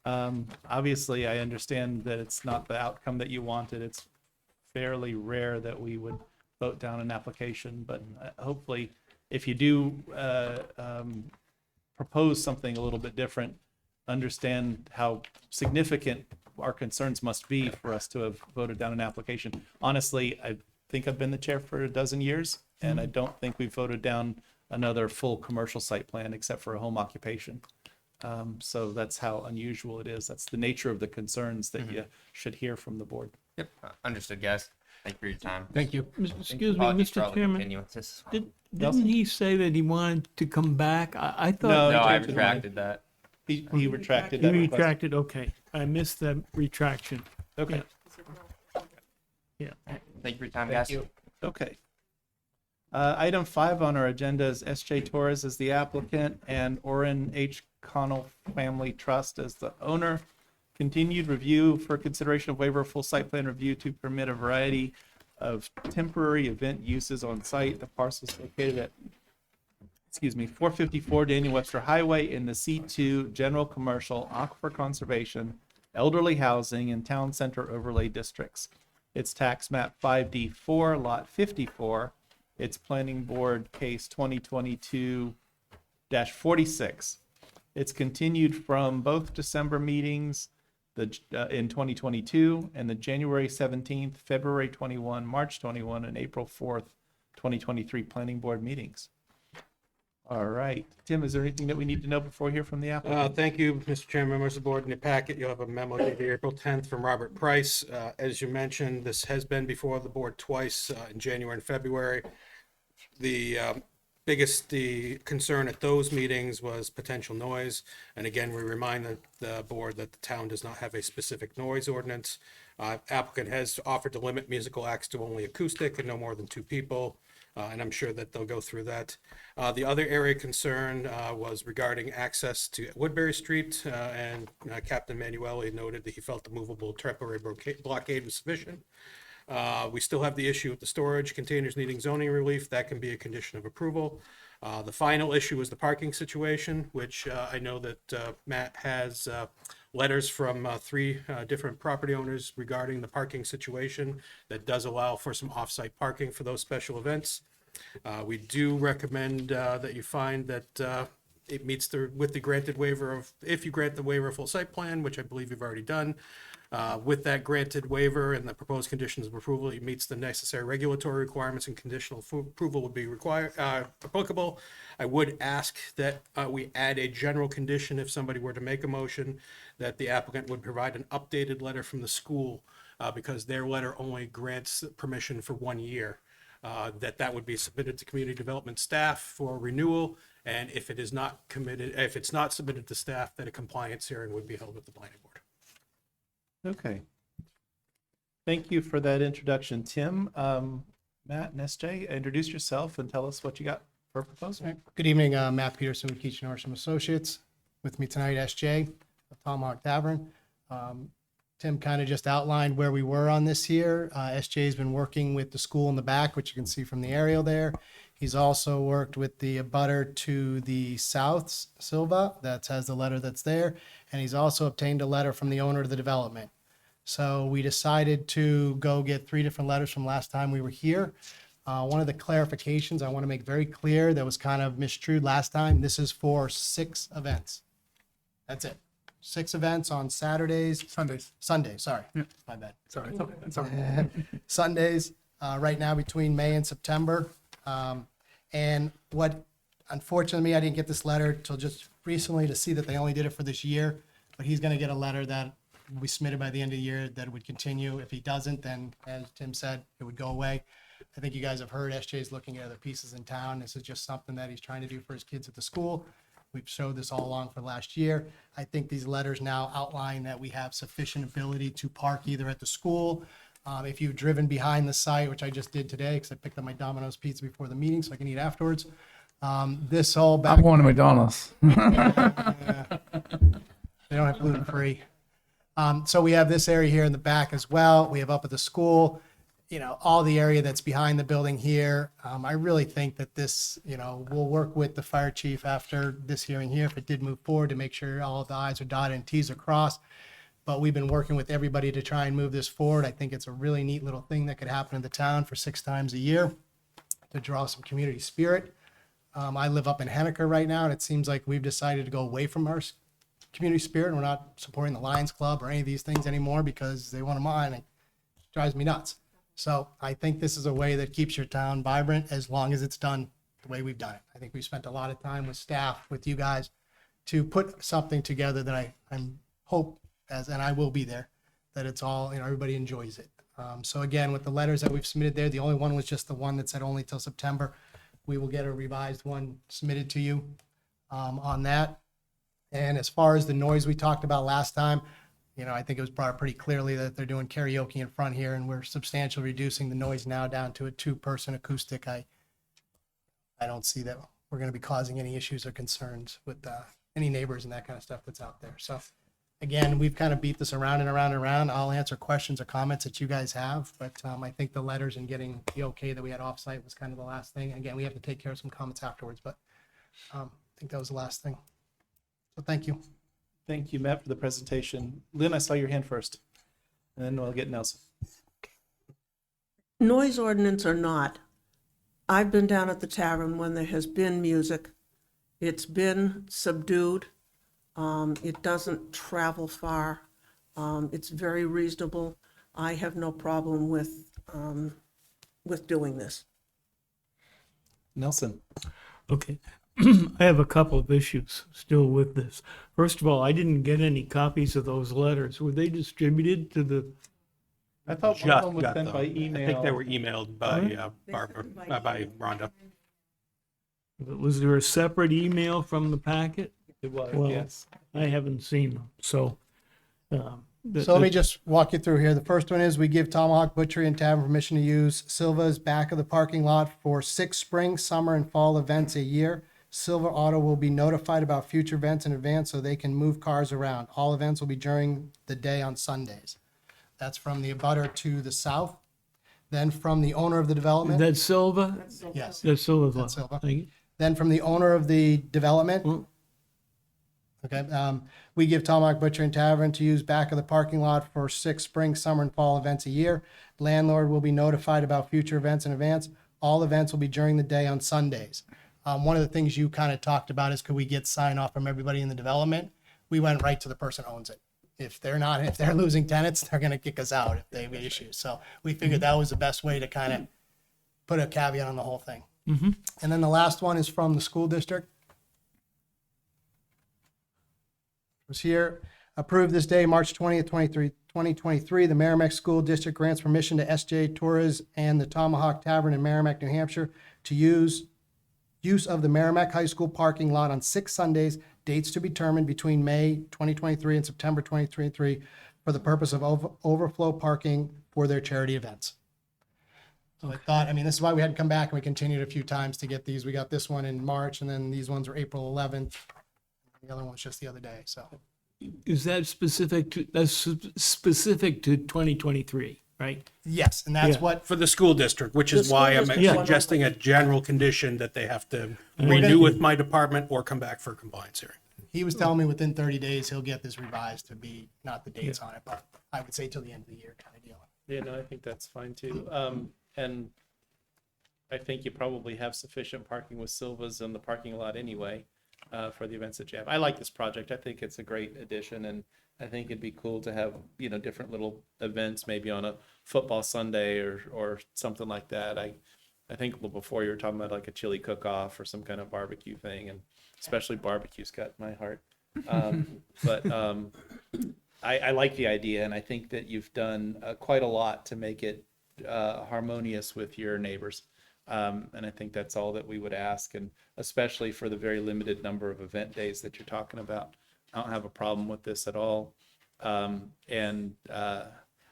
[SPEAKER 1] Obviously, I understand that it's not the outcome that you wanted. It's fairly rare that we would vote down an application, but hopefully, if you do propose something a little bit different, understand how significant our concerns must be for us to have voted down an application. Honestly, I think I've been the chair for a dozen years, and I don't think we've voted down another full commercial site plan except for a home occupation. So that's how unusual it is. That's the nature of the concerns that you should hear from the board.
[SPEAKER 10] Yep. Understood, guys. Thank you for your time.
[SPEAKER 5] Thank you. Excuse me,
[SPEAKER 10] Apologies for all
[SPEAKER 5] Mr.
[SPEAKER 10] the
[SPEAKER 5] Chairman.
[SPEAKER 10] continuances.
[SPEAKER 5] Didn't he say that he wanted to come back? I thought.
[SPEAKER 1] No,
[SPEAKER 10] No, I
[SPEAKER 1] he
[SPEAKER 10] retracted that.
[SPEAKER 1] He retracted
[SPEAKER 5] He
[SPEAKER 1] that request.
[SPEAKER 5] retracted, okay. I missed that retraction.
[SPEAKER 1] Okay.
[SPEAKER 5] Yeah.
[SPEAKER 10] Thank you for your time, guys.
[SPEAKER 1] Okay. Item 5 on our agenda is S.J. Torres as the applicant and Orrin H. Connell Family Trust as the owner. Continued review for consideration of waiver of full site plan review to permit a variety of temporary event uses on site. The parcel is located at 454 Daniel Webster Highway in the C2 General Commercial Aquifer Conservation, Elderly Housing, and Town Center Overlay Districts. It's tax map 5D4, lot 54. It's planning board case 2022-46. It's continued from both December meetings in 2022 and the January 17th, February 21, March 21, and April 4th, 2023 planning board meetings. All right. Tim, is there anything that we need to know before we hear from the applicant?
[SPEAKER 2] Thank you, Mr. Chairman, members of the board. In your packet, you'll have a memo dated April 10th from Robert Price. As you mentioned, this has been before the board twice, in January and February. The the concern at those meetings was potential noise. And again, we remind the board that the town does not have a specific noise ordinance. Applicant has offered to limit musical acts to only acoustic and no more than 2 people. And I'm sure that they'll go through that. The other area of concern was regarding access to Woodbury Street, and Captain Manueli noted that he felt the movable temporary blockade was sufficient. We still have the issue with the storage containers needing zoning relief. That can be a condition of approval. The final issue is the parking situation, which I know that Matt has letters from 3 different property owners regarding the parking situation that does allow for some off-site parking for those special events. We do recommend that you find that it meets with the granted waiver of, if you grant the waiver of full site plan, which I believe you've already done. With that granted waiver and the proposed conditions of approval, it meets the necessary regulatory requirements, and conditional approval would be applicable. I would ask that we add a general condition, if somebody were to make a motion, that the applicant would provide an updated letter from the school, because their letter only grants permission for 1 year. That would be submitted to community development staff for renewal, and if it is not if it's not submitted to staff, then a compliance hearing would be held with the planning board.
[SPEAKER 1] Okay. Thank you for that introduction, Tim. Matt and SJ, introduce yourself and tell us what you got for a proposal.
[SPEAKER 14] Good evening, Matt Peterson with Keach Norsham Associates. With me tonight, SJ of Tomahawk Tavern. Tim kind of just outlined where we were on this here. SJ has been working with the school in the back, which you can see from the aerial there. He's also worked with the abutter to the south, Silva, that has the letter that's there. And he's also obtained a letter from the owner of the development. So we decided to go get 3 different letters from last time we were here. One of the clarifications I want to make very clear that was kind of mistrued last time. This is for 6 events. That's it. 6 events on Saturdays. Sundays, sorry. Yeah. My bad.
[SPEAKER 1] Sorry, it's okay. It's okay.
[SPEAKER 14] Sundays, right now between May and September. And what, unfortunately, I didn't get this letter till just recently to see that they only did it for this year, but he's going to get a letter that will be submitted by the end of the year that would continue. If he doesn't, then as Tim said, it would go away. I think you guys have heard SJ's looking at other pieces in town. This is just something that he's trying to do for his kids at the school. We've showed this all along for last year. I think these letters now outline that we have sufficient ability to park either at the school. If you've driven behind the site, which I just did today, because I picked up my Domino's pizza before the meeting so I can eat afterwards. This whole back.
[SPEAKER 15] I'm going to McDonald's.
[SPEAKER 14] They don't have gluten free. So we have this area here in the back as well. We have up at the school, all the area that's behind the building here. I really think that this, we'll work with the fire chief after this hearing here, if it did move forward, to make sure all of the I's are dotted and T's are crossed. But we've been working with everybody to try and move this forward. I think it's a really neat little thing that could happen in the town for 6 times a year to draw some community spirit. I live up in Henniker right now, and it seems like we've decided to go away from our community spirit. We're not supporting the Lions Club or any of these things anymore because they want to mine. It drives me nuts. So I think this is a way that keeps your town vibrant as long as it's done the way we've done it. I think we've spent a lot of time with staff, with you guys, to put something together that I'm hope, and I will be there, that it's all, everybody enjoys it. So again, with the letters that we've submitted there, the only one was just the one that said only till September. We will get a revised one submitted to you on that. And as far as the noise we talked about last time, I think it was brought up pretty clearly that they're doing karaoke in front here, and we're substantially reducing the noise now down to a 2-person acoustic. I don't see that we're going to be causing any issues or concerns with any neighbors and that kind of stuff that's out there. So again, we've kind of beat this around and around and around. I'll answer questions or comments that you guys have, but I think the letters and getting the okay that we had offsite was kind of the last thing. Again, we have to take care of some comments afterwards, but I think that was the last thing. So thank you.
[SPEAKER 1] Thank you, Matt, for the presentation. Lynn, I saw your hand first, and then we'll get Nelson.
[SPEAKER 7] Noise ordinance or not, I've been down at the tavern when there has been music. It's been subdued. It doesn't travel far. It's very reasonable. I have no problem with doing this.
[SPEAKER 1] Nelson.
[SPEAKER 15] Okay.
[SPEAKER 5] I have a couple of issues still with this. First of all, I didn't get any copies of those letters. Were they distributed to the,
[SPEAKER 1] I thought one of them was sent by
[SPEAKER 2] I
[SPEAKER 1] email.
[SPEAKER 2] think they were emailed by Barbara, by Rhonda.
[SPEAKER 5] was there a separate email from the packet?
[SPEAKER 1] It was,
[SPEAKER 5] Well,
[SPEAKER 1] yes.
[SPEAKER 5] I haven't seen them, so.
[SPEAKER 14] So let me just walk you through here. The first one is we give Tomahawk Butchery and Tavern permission to use Silva's back of the parking lot for 6 spring, summer, and fall events a year. Silva Auto will be notified about future events in advance so they can move cars around. All events will be during the day on Sundays. That's from the abutter to the south. Then from the owner of the development.
[SPEAKER 5] That's Silva?
[SPEAKER 14] Yes.
[SPEAKER 5] That's Silva.
[SPEAKER 14] That's Silva.
[SPEAKER 5] Thank you.
[SPEAKER 14] Then from the owner of the development.
[SPEAKER 5] Mm.
[SPEAKER 14] Okay, we give Tomahawk Butcher and Tavern to use back of the parking lot for 6 spring, summer, and fall events a year. Landlord will be notified about future events in advance. All events will be during the day on Sundays. One of the things you kind of talked about is could we get sign off from everybody in the development? We went right to the person who owns it. If they're losing tenants, they're going to kick us out if they have issues. So we figured that was the best way to kind of put a caveat on the whole thing.
[SPEAKER 5] Mm-hmm.
[SPEAKER 14] And then the last one is from the school district. Was here, approved this day, March 20th, 2023. The Merrimack School District grants permission to SJ Torres and the Tomahawk Tavern in Merrimack, New Hampshire to use of the Merrimack High School parking lot on 6 Sundays, dates to be determined between May 2023 and September 2023 for the purpose of overflow parking for their charity events. So I thought, I mean, this is why we had to come back and we continued a few times to get these. We got this one in March and then these ones were April 11th. The other one's just the other day, so.
[SPEAKER 5] Is that specific to 2023, right?
[SPEAKER 14] Yes, and that's
[SPEAKER 5] Yeah.
[SPEAKER 14] what,
[SPEAKER 2] For the school district, which
[SPEAKER 7] The
[SPEAKER 2] is why I'm
[SPEAKER 7] school
[SPEAKER 5] district-
[SPEAKER 2] suggesting a general condition that they have to
[SPEAKER 5] And
[SPEAKER 2] renew with my department or come back for a compliance hearing.
[SPEAKER 14] he was telling me within 30 days, he'll get this revised to be, not the dates on it, but I would say till the end of the year kind of deal.
[SPEAKER 1] Yeah, no, I think that's fine too. And I think you probably have sufficient parking with Silva's in the parking lot anyway, for the events that you have. I like this project. I think it's a great addition, and I think it'd be cool to have, different little events, maybe on a football Sunday or something like that. I think before you were talking about like a chili cook-off or some kind of barbecue thing, and especially barbecue's got my heart. But I like the idea, and I think that you've done quite a lot to make it harmonious with your neighbors. And I think that's all that we would ask, and especially for the very limited number of event days that you're talking about. I don't have a problem with this at all.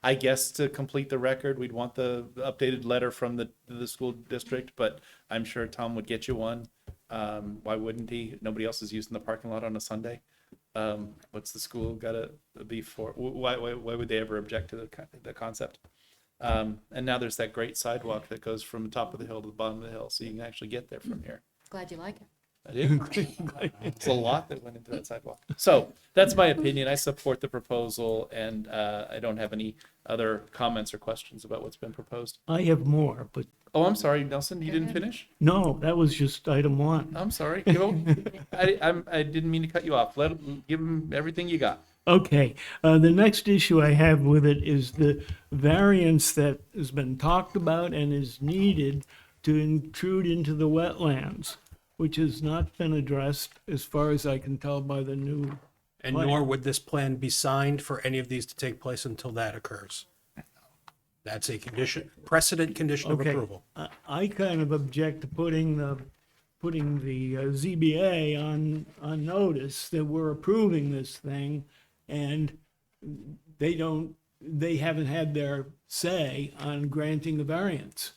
[SPEAKER 1] I guess to complete the record, we'd want the updated letter from the school district, but I'm sure Tom would get you one. Why wouldn't he? Nobody else is using the parking lot on a Sunday. What's the school gotta be for? Why would they ever object to the concept? And now there's that great sidewalk that goes from the top of the hill to the bottom of the hill, so you can actually get there from here.
[SPEAKER 3] Glad you like it.
[SPEAKER 1] I did. It's a lot that went into that sidewalk. So that's my opinion. I support the proposal, and I don't have any other comments or questions about what's been proposed.
[SPEAKER 5] I have more, but
[SPEAKER 1] Oh, I'm sorry, Nelson, you didn't finish?
[SPEAKER 5] no, that was just item 1.
[SPEAKER 1] I'm sorry. I didn't mean to cut you off. Give him everything you got.
[SPEAKER 5] Okay, the next issue I have with it is the variance that has been talked about and is needed to intrude into the wetlands, which has not been addressed as far as I can tell by the new.
[SPEAKER 2] And
[SPEAKER 5] Right.
[SPEAKER 2] nor would this plan be signed for any of these to take place until that occurs. That's a precedent condition of
[SPEAKER 5] Okay.
[SPEAKER 2] approval.
[SPEAKER 5] I kind of object to putting the ZBA on notice that we're approving this thing, and they haven't had their say on granting the variance.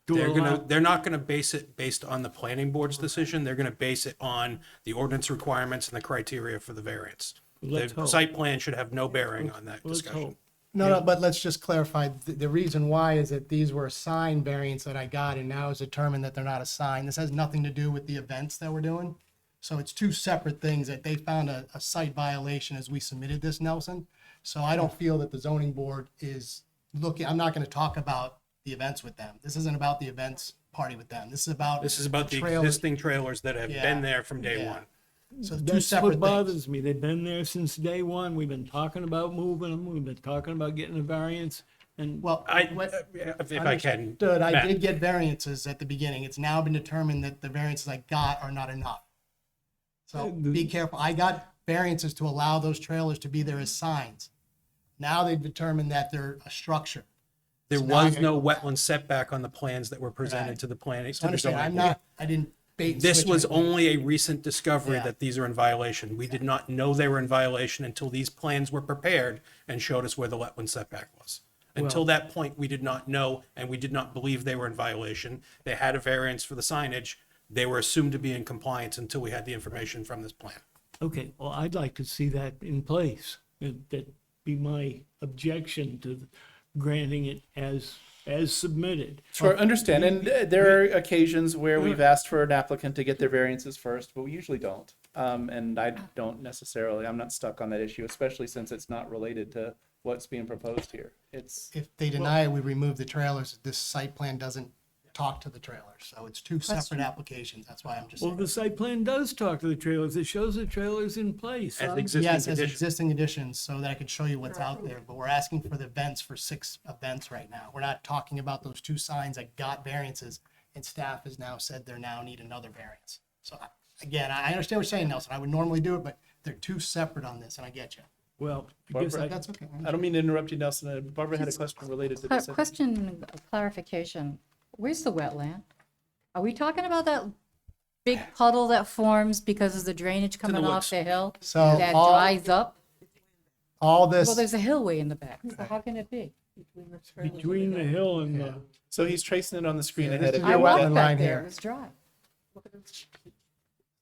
[SPEAKER 5] to allow-
[SPEAKER 2] They're not gonna base it based on the planning board's decision. They're gonna base it on the ordinance requirements and the criteria for the variance.
[SPEAKER 5] Let's
[SPEAKER 2] The
[SPEAKER 5] hope.
[SPEAKER 2] site plan should have no bearing on that
[SPEAKER 5] Let's
[SPEAKER 2] discussion.
[SPEAKER 5] hope.
[SPEAKER 14] No, but let's just clarify, the reason why is that these were assigned variants that I got, and now it's determined that they're not assigned. This has nothing to do with the events that we're doing. So it's two separate things that they found a site violation as we submitted this, Nelson. So I don't feel that the zoning board is looking, I'm not gonna talk about the events with them. This isn't about the events party with them. This is about.
[SPEAKER 2] This is about the
[SPEAKER 14] trailers.
[SPEAKER 2] existing trailers that have
[SPEAKER 14] Yeah.
[SPEAKER 2] been there from day
[SPEAKER 14] Yeah.
[SPEAKER 2] one.
[SPEAKER 14] So two
[SPEAKER 5] That's
[SPEAKER 14] separate
[SPEAKER 5] what
[SPEAKER 14] things.
[SPEAKER 5] bothers me. They've been there since day one. We've been talking about moving them. We've been talking about getting a variance. And
[SPEAKER 14] Well,
[SPEAKER 2] If I can.
[SPEAKER 14] Understood. I
[SPEAKER 2] Matt.
[SPEAKER 14] did get variances at the beginning. It's now been determined that the variances I got are not enough. So be careful. I got variances to allow those trailers to be there as signs. Now they've determined that they're a structure.
[SPEAKER 2] There
[SPEAKER 14] So now
[SPEAKER 2] was
[SPEAKER 14] you're-
[SPEAKER 2] no wetland setback on the plans that were presented to the planning.
[SPEAKER 14] So
[SPEAKER 2] to the
[SPEAKER 14] understand,
[SPEAKER 2] zoning
[SPEAKER 14] I'm
[SPEAKER 2] board.
[SPEAKER 14] not, I didn't bait and
[SPEAKER 2] This
[SPEAKER 14] switch
[SPEAKER 2] was
[SPEAKER 14] anything.
[SPEAKER 2] only a recent discovery
[SPEAKER 14] Yeah.
[SPEAKER 2] that these are in violation. We did not know they were in violation until these plans were prepared and showed us where the wetland setback was. Until that point, we did not know, and we did not believe they were in violation. They had a variance for the signage. They were assumed to be in compliance until we had the information from this plan.
[SPEAKER 5] Okay, well, I'd like to see that in place. That'd be my objection to granting it as submitted.
[SPEAKER 1] Sure, understand. And there are occasions where we've asked for an applicant to get their variances first, but we usually don't. And I don't necessarily, I'm not stuck on that issue, especially since it's not related to what's being proposed here. It's,
[SPEAKER 14] If they deny it, we remove the trailers. This site plan doesn't talk to the trailers. So it's two separate applications. That's why I'm just
[SPEAKER 5] Well,
[SPEAKER 14] saying.
[SPEAKER 5] the site plan does talk to the trailers. It shows the trailers in place.
[SPEAKER 2] As existing
[SPEAKER 14] Yes, as
[SPEAKER 2] condition.
[SPEAKER 14] existing additions, so that I can show you what's out there, but we're asking for the events for 6 events right now. We're not talking about those 2 signs that got variances, and staff has now said they now need another variance. So again, I understand what you're saying, Nelson. I would normally do it, but they're 2 separate on this, and I get you.
[SPEAKER 5] Well, because
[SPEAKER 1] Barbara,
[SPEAKER 14] That's okay.
[SPEAKER 1] I don't mean to interrupt you, Nelson. Barbara had a question related to this.
[SPEAKER 3] Question, clarification. Where's the wetland? Are we talking about that big puddle that forms because of the drainage coming off
[SPEAKER 2] woods.
[SPEAKER 3] the hill?
[SPEAKER 14] So
[SPEAKER 3] That
[SPEAKER 14] all-
[SPEAKER 3] dries up?
[SPEAKER 14] All
[SPEAKER 3] Well,
[SPEAKER 14] this,
[SPEAKER 3] there's a hillway in the back, so how can it be?
[SPEAKER 5] between the hill and the,
[SPEAKER 1] So he's tracing it on the screen
[SPEAKER 14] Yeah,
[SPEAKER 1] ahead
[SPEAKER 14] this
[SPEAKER 1] of
[SPEAKER 14] is
[SPEAKER 1] you.
[SPEAKER 3] I
[SPEAKER 14] your wetland
[SPEAKER 3] walked
[SPEAKER 14] line
[SPEAKER 3] back there,
[SPEAKER 14] here.
[SPEAKER 3] it was dry.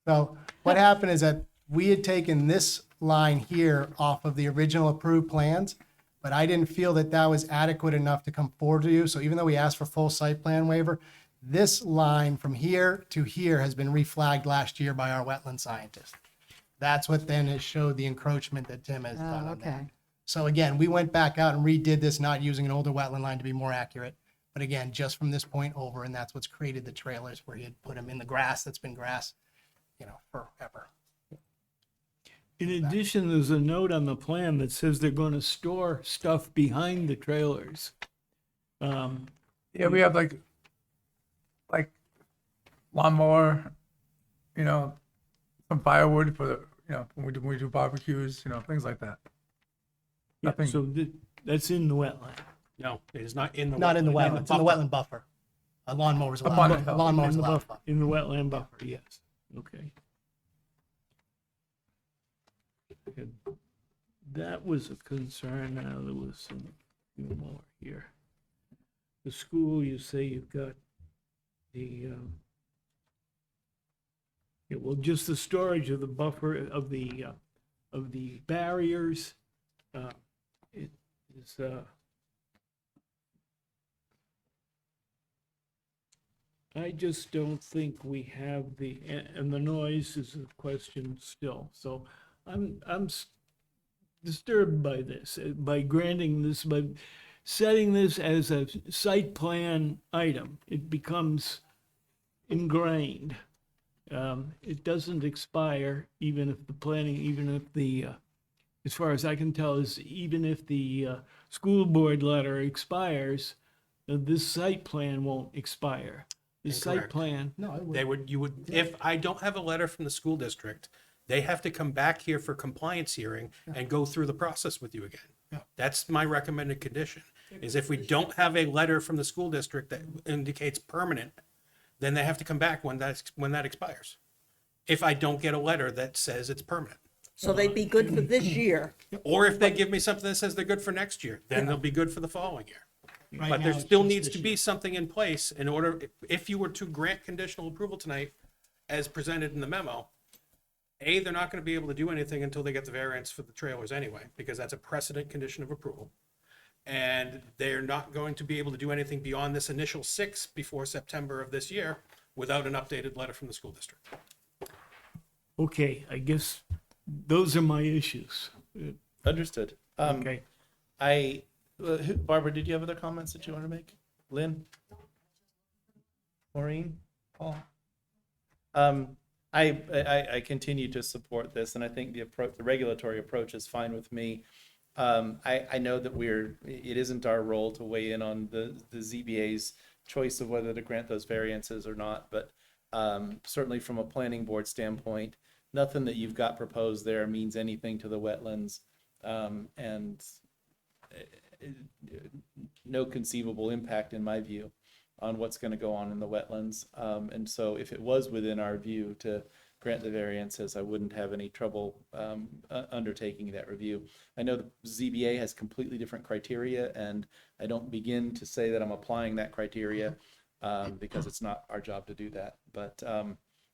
[SPEAKER 14] so what happened is that we had taken this line here off of the original approved plans, but I didn't feel that that was adequate enough to come forward to you. So even though we asked for full site plan waiver, this line from here to here has been reflagged last year by our wetland scientist. That's what then has showed the encroachment that Tim has done
[SPEAKER 3] Oh,
[SPEAKER 14] on that.
[SPEAKER 3] okay.
[SPEAKER 14] So again, we went back out and redid this, not using an older wetland line to be more accurate. But again, just from this point over, and that's what's created the trailers where he had put them in the grass that's been grass, forever.
[SPEAKER 5] in addition, there's a note on the plan that says they're going to store stuff behind the trailers.
[SPEAKER 15] Yeah, we have like lawnmower, some firewood for the, when we do barbecues, things like that.
[SPEAKER 5] Yeah,
[SPEAKER 15] Nothing.
[SPEAKER 5] so that's in the wetland.
[SPEAKER 2] No, it is not in the.
[SPEAKER 14] Not in the
[SPEAKER 2] wetland.
[SPEAKER 14] wetland, it's in the wetland buffer. A lawnmower's
[SPEAKER 15] Up on
[SPEAKER 14] allowed,
[SPEAKER 15] the hill.
[SPEAKER 14] lawnmower's
[SPEAKER 5] In the
[SPEAKER 14] allowed.
[SPEAKER 5] buffer, in the wetland buffer, yes. Okay. Good. That was a concern. Now there was some few more here. The school, you say you've got the, yeah, well, just the storage of the buffer of the barriers. It is, I just don't think we have and the noise is a question still. So I'm disturbed by this, by granting this, by setting this as a site plan item. It becomes ingrained. It doesn't expire, even if as far as I can tell, even if the school board letter expires, this site plan won't expire. The site
[SPEAKER 2] Incorrect.
[SPEAKER 5] plan,
[SPEAKER 14] No, it
[SPEAKER 2] They
[SPEAKER 14] would,
[SPEAKER 2] would, you would, if I don't have a letter from the school district, they have to come back here for compliance hearing and go through the process with you again.
[SPEAKER 14] Yeah.
[SPEAKER 2] That's my recommended condition, is if we don't have a letter from the school district that indicates permanent, then they have to come back when that expires. If I don't get a letter that says it's permanent.
[SPEAKER 7] So they'd be good for this year.
[SPEAKER 2] Or if they give me something that says they're good for next year, then they'll be good for the following year.
[SPEAKER 14] right
[SPEAKER 2] But
[SPEAKER 14] now
[SPEAKER 2] there
[SPEAKER 14] it's
[SPEAKER 2] still
[SPEAKER 14] just
[SPEAKER 2] needs
[SPEAKER 14] this
[SPEAKER 2] to
[SPEAKER 14] year.
[SPEAKER 2] be something in place in order, if you were to grant conditional approval tonight, as presented in the memo, A, they're not gonna be able to do anything until they get the variance for the trailers anyway, because that's a precedent condition of approval. And they're not going to be able to do anything beyond this initial 6 before September of this year without an updated letter from the school district.
[SPEAKER 5] okay, I guess those are my issues.
[SPEAKER 1] Understood.
[SPEAKER 5] Okay.
[SPEAKER 1] Barbara, did you have other comments that you want to make? Lynn? Maureen? Paul? I continue to support this, and I think the regulatory approach is fine with me. I know that it isn't our role to weigh in on the ZBA's choice of whether to grant those variances or not, but certainly from a planning board standpoint, nothing that you've got proposed there means anything to the wetlands. And no conceivable impact, in my view, on what's going to go on in the wetlands. And so if it was within our view to grant the variances, I wouldn't have any trouble undertaking that review. I know the ZBA has completely different criteria, and I don't begin to say that I'm applying that criteria because it's not our job to do that. But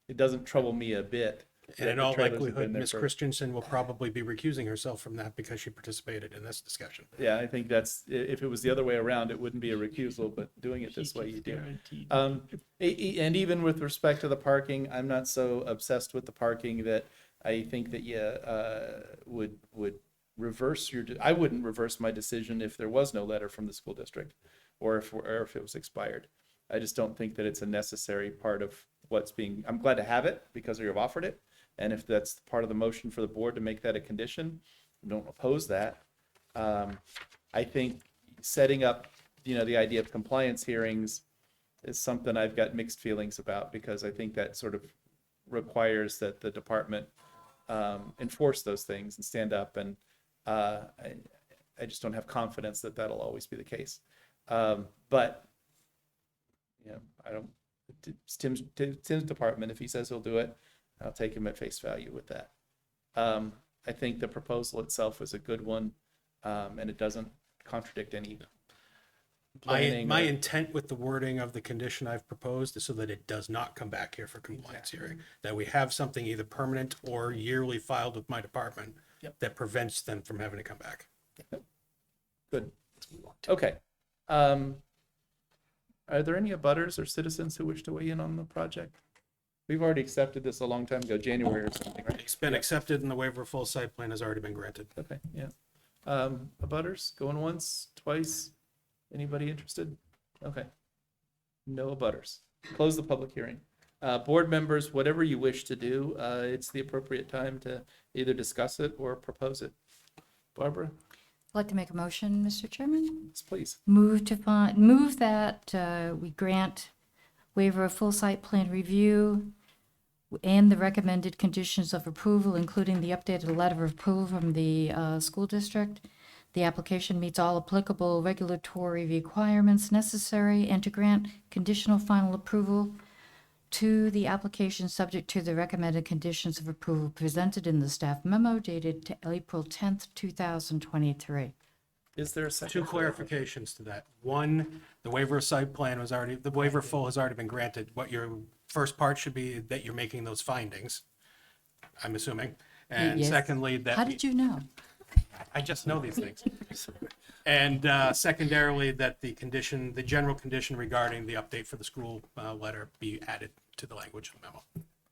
[SPEAKER 1] it doesn't trouble me a bit.
[SPEAKER 2] And
[SPEAKER 1] that
[SPEAKER 2] in
[SPEAKER 1] the
[SPEAKER 2] all
[SPEAKER 1] trailers have
[SPEAKER 2] likelihood,
[SPEAKER 1] been there
[SPEAKER 2] Ms.
[SPEAKER 1] for-
[SPEAKER 2] Christensen will probably be recusing herself from that because she participated in this discussion.
[SPEAKER 1] Yeah, I think that's, if it was the other way around, it wouldn't be a recusal, but doing it this way, you do. And even with respect to the parking, I'm not so obsessed with the parking that I think that you would reverse your, I wouldn't reverse my decision if there was no letter from the school district or if it was expired. I just don't think that it's a necessary part of what's being, I'm glad to have it because you've offered it. And if that's part of the motion for the board to make that a condition, don't oppose that. I think setting up, the idea of compliance hearings is something I've got mixed feelings about because I think that sort of requires that the department enforce those things and stand up. And I just don't have confidence that that'll always be the case. But I don't. It's Tim's department. If he says he'll do it, I'll take him at face value with that. I think the proposal itself is a good one, and it doesn't contradict any planning.
[SPEAKER 2] My intent with the wording of the condition I've proposed is so that it does not come back here for compliance hearing. That we have something either permanent or yearly filed with my department that prevents them from having to come back.
[SPEAKER 1] Good. Okay. Are there any abutters or citizens who wish to weigh in on the project? We've already accepted this a long time ago, January or something, right?
[SPEAKER 2] It's been accepted and the waiver of full site plan has already been granted.
[SPEAKER 1] Okay, yeah. Abutters, going once, twice? Anybody interested? Okay. No abutters. Close the public hearing. Board members, whatever you wish to do, it's the appropriate time to either discuss it or propose it. Barbara,
[SPEAKER 3] I'd like to make a motion, Mr. Chairman.
[SPEAKER 1] yes, please.
[SPEAKER 3] Move that we grant waiver of full site plan review and the recommended conditions of approval, including the updated letter of approval from the school district. The application meets all applicable regulatory requirements necessary, and to grant conditional final approval to the application subject to the recommended conditions of approval presented in the staff memo dated April 10th, 2023.
[SPEAKER 1] Is there a second?
[SPEAKER 2] Two clarifications to that. One, the waiver of site plan was already, the waiver of full has already been granted. What your first part should be that you're making those findings, I'm assuming. And
[SPEAKER 3] Yes.
[SPEAKER 2] secondly, that.
[SPEAKER 3] How did you know?
[SPEAKER 2] I just know these things. And secondarily, that the condition, the general condition regarding the update for the school letter be added to the language of the memo.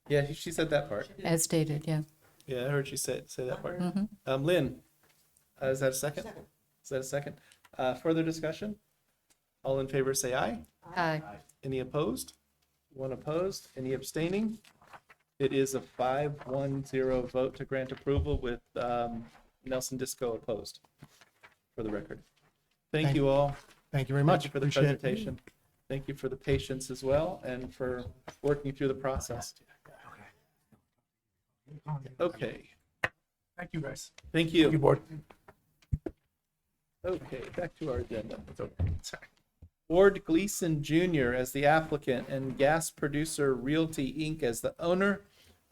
[SPEAKER 1] Yeah, she said that part.
[SPEAKER 3] As stated, yeah.
[SPEAKER 1] Yeah, I heard you say that part. Lynn, is that a second? Is that a second? Further discussion? All in favor, say aye.
[SPEAKER 3] Aye.
[SPEAKER 1] Any opposed? One opposed. Any abstaining? It is a 5-1-0 vote to grant approval with Nelson Disco opposed, for the record. Thank you all.
[SPEAKER 14] Thank you very
[SPEAKER 1] Thank
[SPEAKER 14] much.
[SPEAKER 1] you for the
[SPEAKER 14] Appreciate it.
[SPEAKER 1] presentation. Thank you for the patience as well and for working through the process. Okay,
[SPEAKER 15] Thank you, guys.
[SPEAKER 1] thank
[SPEAKER 15] Thank you,
[SPEAKER 1] you.
[SPEAKER 15] board.
[SPEAKER 1] Okay, back to our agenda. Ward Gleason Jr. as the applicant and Gas Producer Realty, Inc. as the owner.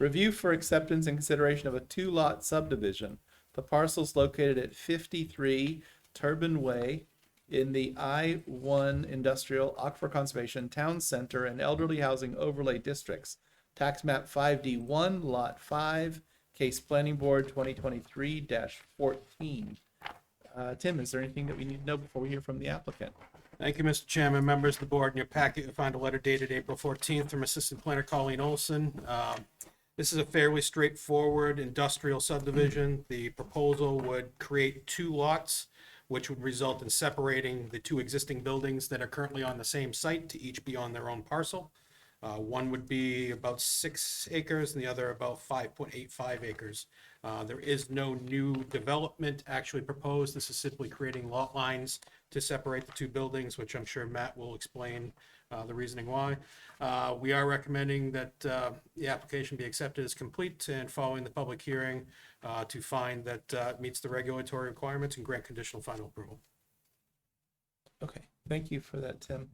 [SPEAKER 1] Review for acceptance and consideration of a two-lot subdivision. The parcel's located at 53 Turbine Way in the I-1 Industrial Aquifer Conservation Town Center and Elderly Housing Overlay Districts. Tax map 5D1, Lot 5, Case Planning Board 2023-14. Tim, is there anything that we need to know before we hear from the applicant?
[SPEAKER 2] Thank you, Mr. Chairman, members of the board. In your packet, you'll find a letter dated April 14th from Assistant Planner Colleen Olson. This is a fairly straightforward industrial subdivision. The proposal would create two lots, which would result in separating the two existing buildings that are currently on the same site to each be on their own parcel. One would be about 6 acres and the other about 5.85 acres. There is no new development actually proposed. This is simply creating lot lines to separate the two buildings, which I'm sure Matt will explain the reasoning why. We are recommending that the application be accepted as complete and following the public hearing to find that it meets the regulatory requirements and grant conditional final approval.
[SPEAKER 1] Okay, thank you for that, Tim.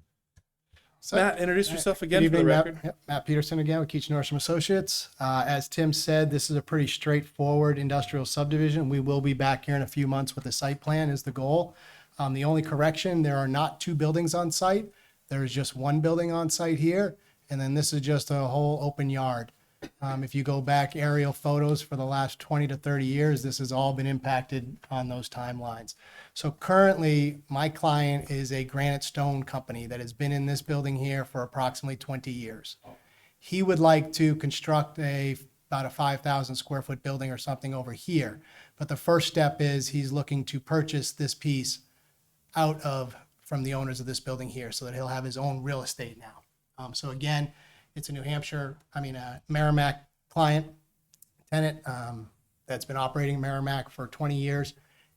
[SPEAKER 14] So-
[SPEAKER 1] Matt, introduce yourself again
[SPEAKER 14] Good
[SPEAKER 1] for the
[SPEAKER 14] evening,
[SPEAKER 1] record.
[SPEAKER 14] Matt Peterson again with Keach Nordstrom Associates. As Tim said, this is a pretty straightforward industrial subdivision. We will be back here in a few months with a site plan is the goal. The only correction, there are not two buildings on site. There is just one building on site here, and then this is just a whole open yard. If you go back aerial photos for the last 20 to 30 years, this has all been impacted on those timelines. So currently, my client is a granite stone company that has been in this building here for approximately 20 years. He would like to construct about a 5,000 square foot building or something over here. But the first step is he's looking to purchase this piece from the owners of this building here so that he'll have his own real estate now. So again, it's a Merrimack client, tenant that's been operating in Merrimack for 20 years.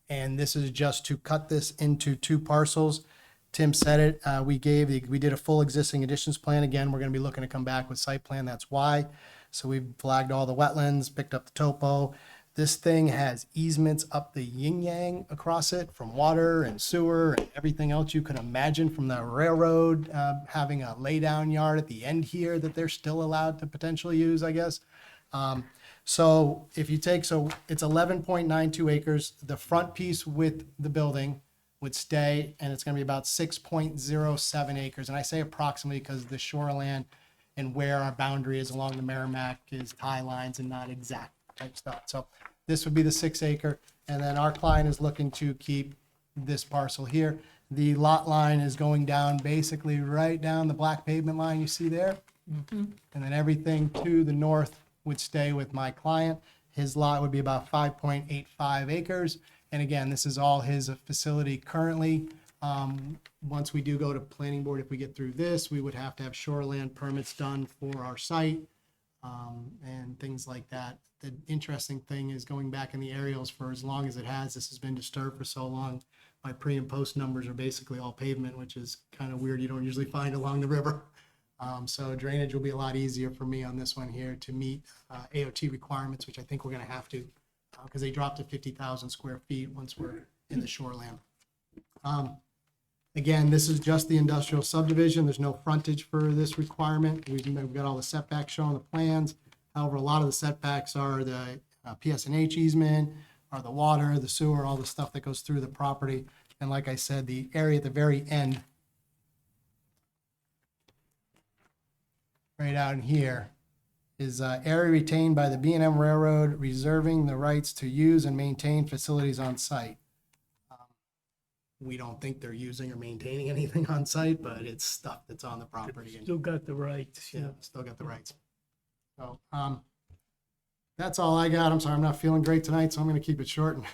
[SPEAKER 14] And this is just to cut this into two parcels. Tim said it, we did a full existing additions plan. Again, we're gonna be looking to come back with site plan, that's why. So we flagged all the wetlands, picked up the topo. This thing has easements up the yin yang across it from water and sewer and everything else you can imagine from the railroad, having a laydown yard at the end here that they're still allowed to potentially use, I guess. So if you take, it's 11.92 acres. The front piece with the building would stay, and it's going to be about 6.07 acres. And I say approximately because the shoreland and where our boundary is along the Merrimack is tie lines and not exact type stuff. So this would be the 6 acre. And then our client is looking to keep this parcel here. The lot line is going down basically right down the black pavement line you see there. And then everything to the north would stay with my client. His lot would be about 5.85 acres. And again, this is all his facility currently. Once we do go to planning board, if we get through this, we would have to have shoreland permits done for our site and things like that. The interesting thing is going back in the aerials for as long as it has, this has been disturbed for so long. My pre and post numbers are basically all pavement, which is kind of weird. You don't usually find along the river. So drainage will be a lot easier for me on this one here to meet AOT requirements, which I think we're going to have to because they dropped to 50,000 square feet once we're in the shoreland. Again, this is just the industrial subdivision. There's no frontage for this requirement. We've got all the setbacks shown on the plans. However, a lot of the setbacks are the PSNH easement, are the water, the sewer, all the stuff that goes through the property. And like I said, the area at the very end, right out in here, is area retained by the B&M Railroad, reserving the rights to use and maintain facilities on site. We don't think they're using or maintaining anything on site, but it's stuff that's on the property. And
[SPEAKER 5] Still got the rights.
[SPEAKER 14] yeah, still got the rights. So, that's all I got. I'm sorry, I'm not feeling great tonight, so I'm gonna keep it short and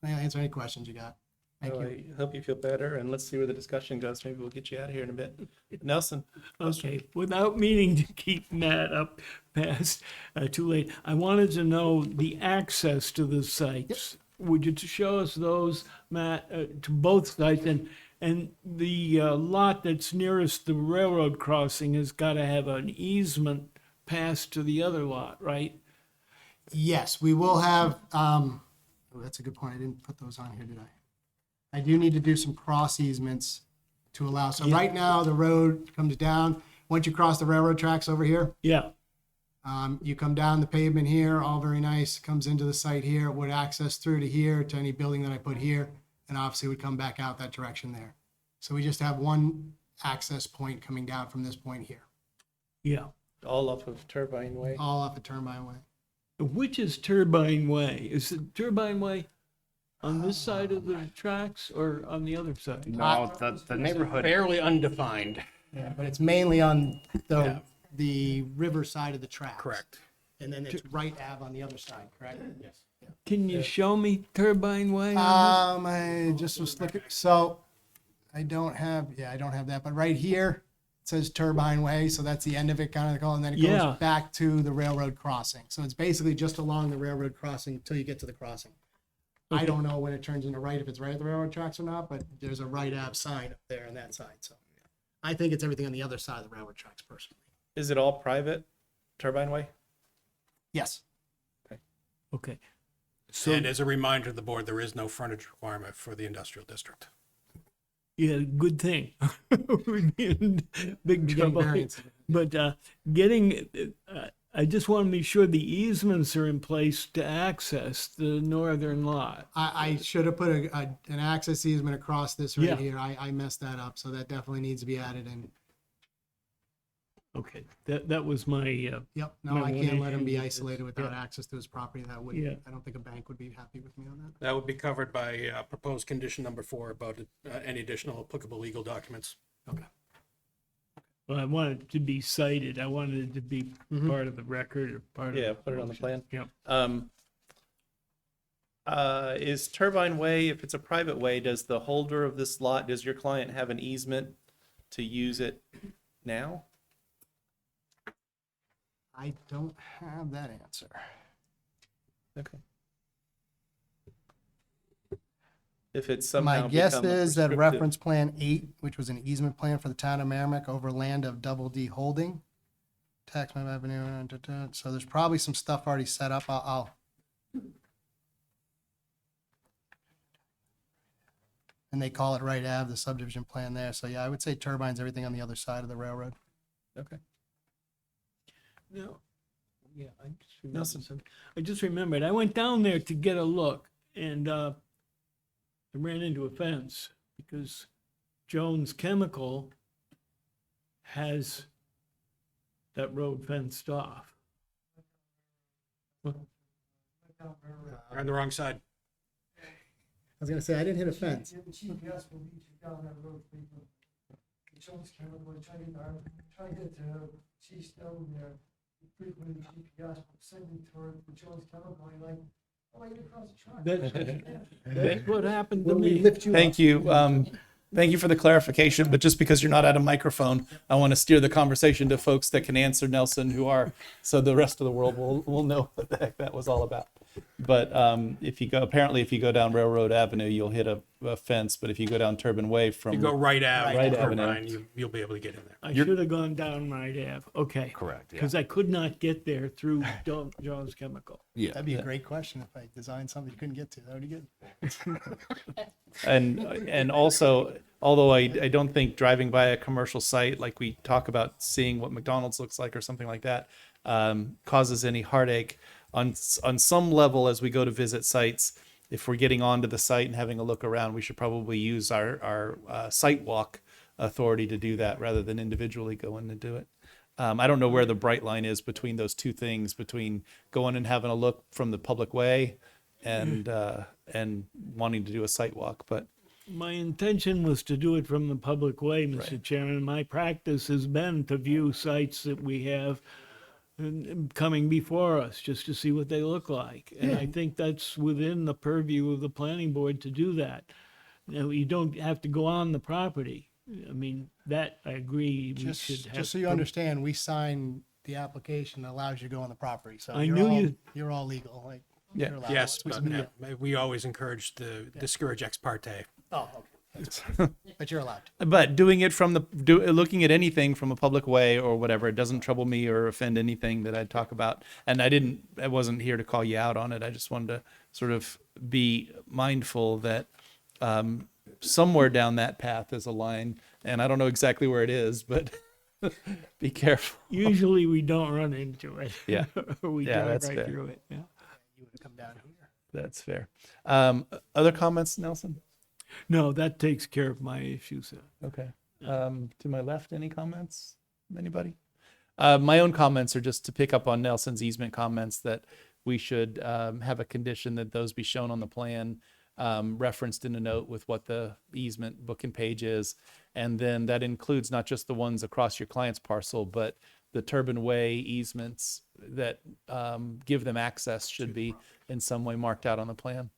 [SPEAKER 14] answer any questions you got. Thank
[SPEAKER 1] Well,
[SPEAKER 14] you.
[SPEAKER 1] I hope you feel better, and let's see where the discussion goes. Maybe we'll get you out of here in a bit. Nelson?
[SPEAKER 5] Okay, without meaning to keep Matt up past too late, I wanted to know the access to the sites. Would you show us those, Matt, to both sites? And the lot that's nearest the railroad crossing has got to have an easement passed to the other lot, right?
[SPEAKER 14] Yes, we will have, oh, that's a good point. I didn't put those on here, did I? I do need to do some cross easements to allow. So right now, the road comes down. Once you cross the railroad tracks over here,
[SPEAKER 5] Yeah.
[SPEAKER 14] you come down the pavement here, all very nice, comes into the site here, would access through to here, to any building that I put here, and obviously would come back out that direction there. So we just have one access point coming down from this point here,
[SPEAKER 5] Yeah.
[SPEAKER 1] All off of Turbine Way.
[SPEAKER 14] all off of Turbine Way.
[SPEAKER 5] Which is Turbine Way? Is it Turbine Way on this side of the tracks or on the other side?
[SPEAKER 12] No, the neighborhood.
[SPEAKER 2] Fairly undefined.
[SPEAKER 14] Yeah, but it's mainly on the river side of the tracks.
[SPEAKER 2] Correct.
[SPEAKER 14] And then it's right Ave on the other side, correct? Yes.
[SPEAKER 5] Can you show me Turbine Way? on
[SPEAKER 14] I just was looking, so I don't have that, but right here, it says Turbine Way, so that's the end of it, kind of, and then it
[SPEAKER 5] Yeah.
[SPEAKER 14] goes back to the railroad crossing. So it's basically just along the railroad crossing until you get to the crossing. I don't know when it turns into right, if it's right at the railroad tracks or not, but there's a right Ave sign up there on that side, so. I think it's everything on the other side of the railroad tracks personally.
[SPEAKER 1] Is it all private, Turbine Way?
[SPEAKER 14] Yes.
[SPEAKER 5] Okay. So,
[SPEAKER 11] And as a reminder to the board, there is no frontage requirement for the industrial district.
[SPEAKER 5] yeah, good thing. We'd be in big
[SPEAKER 14] Getting
[SPEAKER 5] trouble.
[SPEAKER 14] variance.
[SPEAKER 5] But I just want to be sure the easements are in place to access the northern lot.
[SPEAKER 14] I should have put an access easement across this right
[SPEAKER 5] Yeah.
[SPEAKER 14] here. I messed that up, so that definitely needs to be added in.
[SPEAKER 5] Okay, that was my,
[SPEAKER 14] Yep, no,
[SPEAKER 5] My
[SPEAKER 14] I
[SPEAKER 5] one
[SPEAKER 14] can't let him
[SPEAKER 5] issue
[SPEAKER 14] be
[SPEAKER 5] with this,
[SPEAKER 14] isolated without
[SPEAKER 5] yeah.
[SPEAKER 14] access to his property. That would,
[SPEAKER 5] Yeah.
[SPEAKER 14] I don't think a bank would be happy with me on that.
[SPEAKER 11] That would be covered by proposed condition number 4 about any additional applicable legal documents.
[SPEAKER 14] Okay.
[SPEAKER 5] well, I wanted it to be cited. I wanted it to be
[SPEAKER 14] Mhm.
[SPEAKER 5] part of the record or part of.
[SPEAKER 1] Yeah, put it on the plan.
[SPEAKER 5] Yep.
[SPEAKER 1] Is Turbine Way, if it's a private way, does the holder of this lot, does your client have an easement to use it now?
[SPEAKER 14] I don't have that answer.
[SPEAKER 1] Okay. If it's somehow
[SPEAKER 14] My guess
[SPEAKER 1] become a
[SPEAKER 14] is that
[SPEAKER 1] prescriptive-
[SPEAKER 14] reference plan 8, which was an easement plan for the town of Merrimack over land of Double D Holding, tax map avenue, so there's probably some stuff already set up. I'll and they call it Right Ave, the subdivision plan there. So yeah, I would say turbines, everything on the other side of the railroad.
[SPEAKER 1] Okay.
[SPEAKER 5] No. Yeah, I just remembered
[SPEAKER 1] Nelson.
[SPEAKER 5] something. I just remembered, I went down there to get a look and I ran into a fence because Jones Chemical has that road fenced off.
[SPEAKER 11] You're on the wrong side.
[SPEAKER 14] I was gonna say, I didn't hit a fence.
[SPEAKER 5] Yeah, That's what happened to
[SPEAKER 14] When we
[SPEAKER 5] me.
[SPEAKER 14] lift you up.
[SPEAKER 1] Thank you. Thank you for the clarification, but just because you're not at a microphone, I want to steer the conversation to folks that can answer, Nelson, who are, so the rest of the world will know what the heck that was all about. But if you go down Railroad Avenue, you'll hit a fence, but if you go down Turbine Way from.
[SPEAKER 11] You go right Ave,
[SPEAKER 1] Right
[SPEAKER 11] to
[SPEAKER 1] Avenue.
[SPEAKER 11] Turbine, you'll be able to get in there.
[SPEAKER 5] I should have gone down Right Ave. Okay.
[SPEAKER 12] Correct, yeah.
[SPEAKER 5] Because I could not get there through Jones Chemical.
[SPEAKER 14] That'd be a great question if I designed something you couldn't get to. That would be good.
[SPEAKER 1] And also, although I don't think driving by a commercial site, like we talk about seeing what McDonald's looks like or something like that, causes any heartache on some level as we go to visit sites. If we're getting onto the site and having a look around, we should probably use our site walk authority to do that rather than individually go in and do it. I don't know where the bright line is between those two things, between going and having a look from the public way and wanting to do a site walk, but
[SPEAKER 5] My intention was to do it from the public way, Mr. Chairman. My practice has been to view sites that we have coming before us, just to see what they look like. And I think that's within the purview of the planning board to do that. You know, you don't have to go on the property. I mean, that I agree, we should have.
[SPEAKER 14] Just so you understand, we signed the application that allows you to go on the property. So
[SPEAKER 5] I
[SPEAKER 14] you're
[SPEAKER 5] knew
[SPEAKER 14] all,
[SPEAKER 5] you-
[SPEAKER 14] you're all legal. Like,
[SPEAKER 1] Yeah.
[SPEAKER 14] you're allowed.
[SPEAKER 11] Yes,
[SPEAKER 14] We
[SPEAKER 11] but
[SPEAKER 14] submitted it.
[SPEAKER 11] we always encourage discourage ex parte.
[SPEAKER 14] Oh, okay. But you're allowed.
[SPEAKER 1] But doing it from looking at anything from a public way or whatever, it doesn't trouble me or offend anything that I talk about. And I wasn't here to call you out on it. I just wanted to sort of be mindful that somewhere down that path is a line, and I don't know exactly where it is, but be careful.
[SPEAKER 5] Usually we don't run into it.
[SPEAKER 1] Yeah.
[SPEAKER 5] Or we
[SPEAKER 1] Yeah,
[SPEAKER 5] drive
[SPEAKER 1] that's
[SPEAKER 5] right
[SPEAKER 1] fair.
[SPEAKER 5] through it, yeah.
[SPEAKER 14] You would come down here.
[SPEAKER 1] That's fair. Other comments, Nelson?
[SPEAKER 5] No, that takes care of my issues.
[SPEAKER 1] Okay. To my left, any comments? Anybody? My own comments are just to pick up on Nelson's easement comments that we should have a condition that those be shown on the plan, referenced in a note with what the easement book and page is. And then that includes not just the ones across your client's parcel, but the Turbine Way easements that give them access should be in some way marked out on the plan.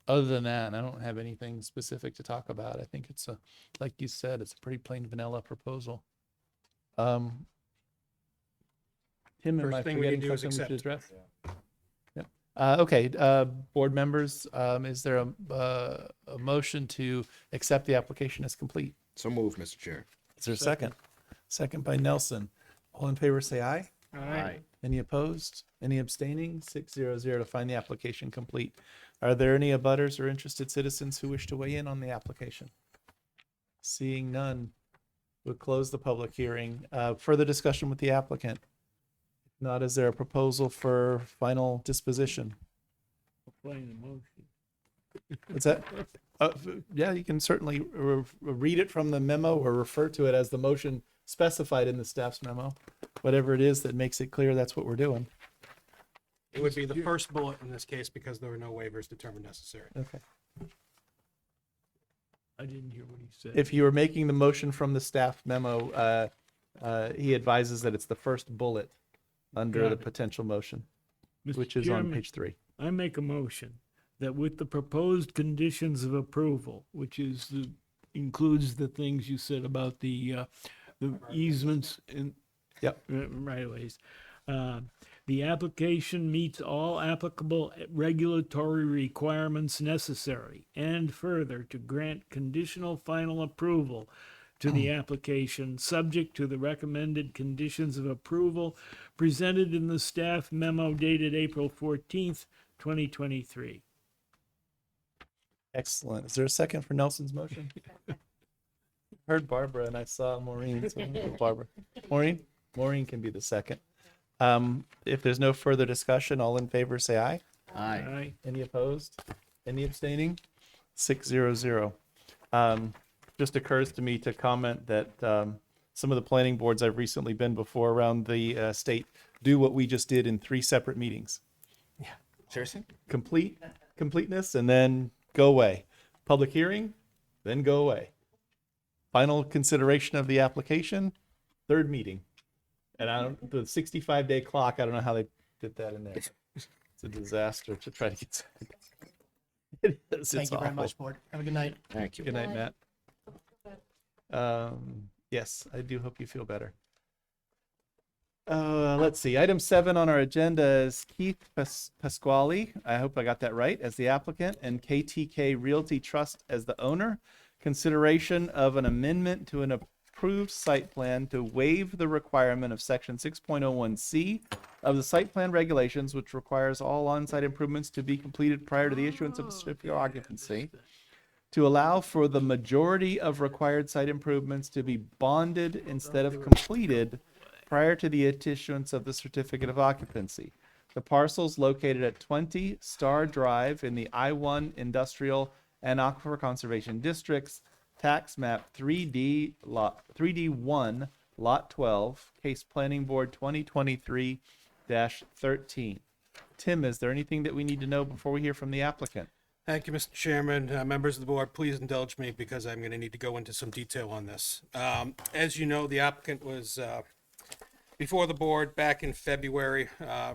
[SPEAKER 1] Other than that, I don't have anything specific to talk about. I think it's like you said, it's a pretty plain vanilla proposal. Tim, am
[SPEAKER 11] First
[SPEAKER 1] I
[SPEAKER 11] thing we
[SPEAKER 1] forgetting
[SPEAKER 11] need to do is
[SPEAKER 1] something we should
[SPEAKER 11] accept.
[SPEAKER 1] address? Yep. Okay, board members, is there a motion to accept the application as complete?
[SPEAKER 12] So moved, Mr. Chair.
[SPEAKER 1] Is there a second? Second by Nelson. All in favor, say aye.
[SPEAKER 12] Aye.
[SPEAKER 1] Any opposed? Any abstaining? 600 to find the application complete. Are there any abutters or interested citizens who wish to weigh in on the application? Seeing none, we'll close the public hearing. Further discussion with the applicant? If not, is there a proposal for final disposition?
[SPEAKER 5] Playing the motion.
[SPEAKER 1] What's that? Yeah, you can certainly read it from the memo or refer to it as the motion specified in the staff's memo. Whatever it is that makes it clear, that's what we're doing.
[SPEAKER 2] It would be the first bullet in this case because there were no waivers determined necessary.
[SPEAKER 1] Okay.
[SPEAKER 5] I didn't hear what he said.
[SPEAKER 1] If you were making the motion from the staff memo, he advises that it's the first bullet under
[SPEAKER 5] Got
[SPEAKER 1] the
[SPEAKER 5] it.
[SPEAKER 1] potential motion,
[SPEAKER 5] Mr.
[SPEAKER 1] which is on
[SPEAKER 5] Chairman,
[SPEAKER 1] page 3.
[SPEAKER 5] I make a motion that with the proposed conditions of approval, which is includes the things you said about the easements and
[SPEAKER 1] Yep.
[SPEAKER 5] right-of-ways, the application meets all applicable regulatory requirements necessary, and further, to grant conditional final approval to the application, subject to the recommended conditions of approval presented in the staff memo dated April 14th, 2023.
[SPEAKER 1] Excellent. Is there a second for Nelson's motion? Heard Barbara and I saw Maureen. So I'm gonna go Barbara. Maureen can be the second. If there's no further discussion, all in favor say aye.
[SPEAKER 12] Aye.
[SPEAKER 5] Aye.
[SPEAKER 1] Any opposed? Any abstaining? 600. Just occurs to me to comment that some of the planning boards I've recently been before around the state do what we just did in 3 separate meetings.
[SPEAKER 12] Seriously?
[SPEAKER 1] Completeness, and then go away. Public hearing, then go away. Final consideration of the application, 3rd meeting. And the 65-day clock, I don't know how they did that in there. It's a disaster to try to get. It is.
[SPEAKER 14] Thank
[SPEAKER 1] It's
[SPEAKER 14] you very
[SPEAKER 1] awful.
[SPEAKER 14] much, board. Have a good night.
[SPEAKER 12] Thank you.
[SPEAKER 1] Good night, Matt. Yes, I do hope you feel better. Let's see. Item 7 on our agenda is Keith Pasquale. I hope I got that right, as the applicant, and KTK Realty Trust as the owner. Consideration of an amendment to an approved site plan to waive the requirement of section 6.01C of the site plan regulations, which requires all on-site improvements to be completed prior to the issuance of a certificate of occupancy, to allow for the majority of required site improvements to be bonded instead of completed prior to the issuance of the certificate of occupancy. The parcel's located at 20 Star Drive in the I-1 Industrial and Aquifer Conservation Districts, tax map 3D1, lot 12, case planning board 2023-13. Tim, is there anything that we need to know before we hear from the applicant?
[SPEAKER 2] Thank you, Mr. Chairman. Members of the board, please indulge me because I'm going to need to go into some detail on this. As you know, the applicant was before the board back in February,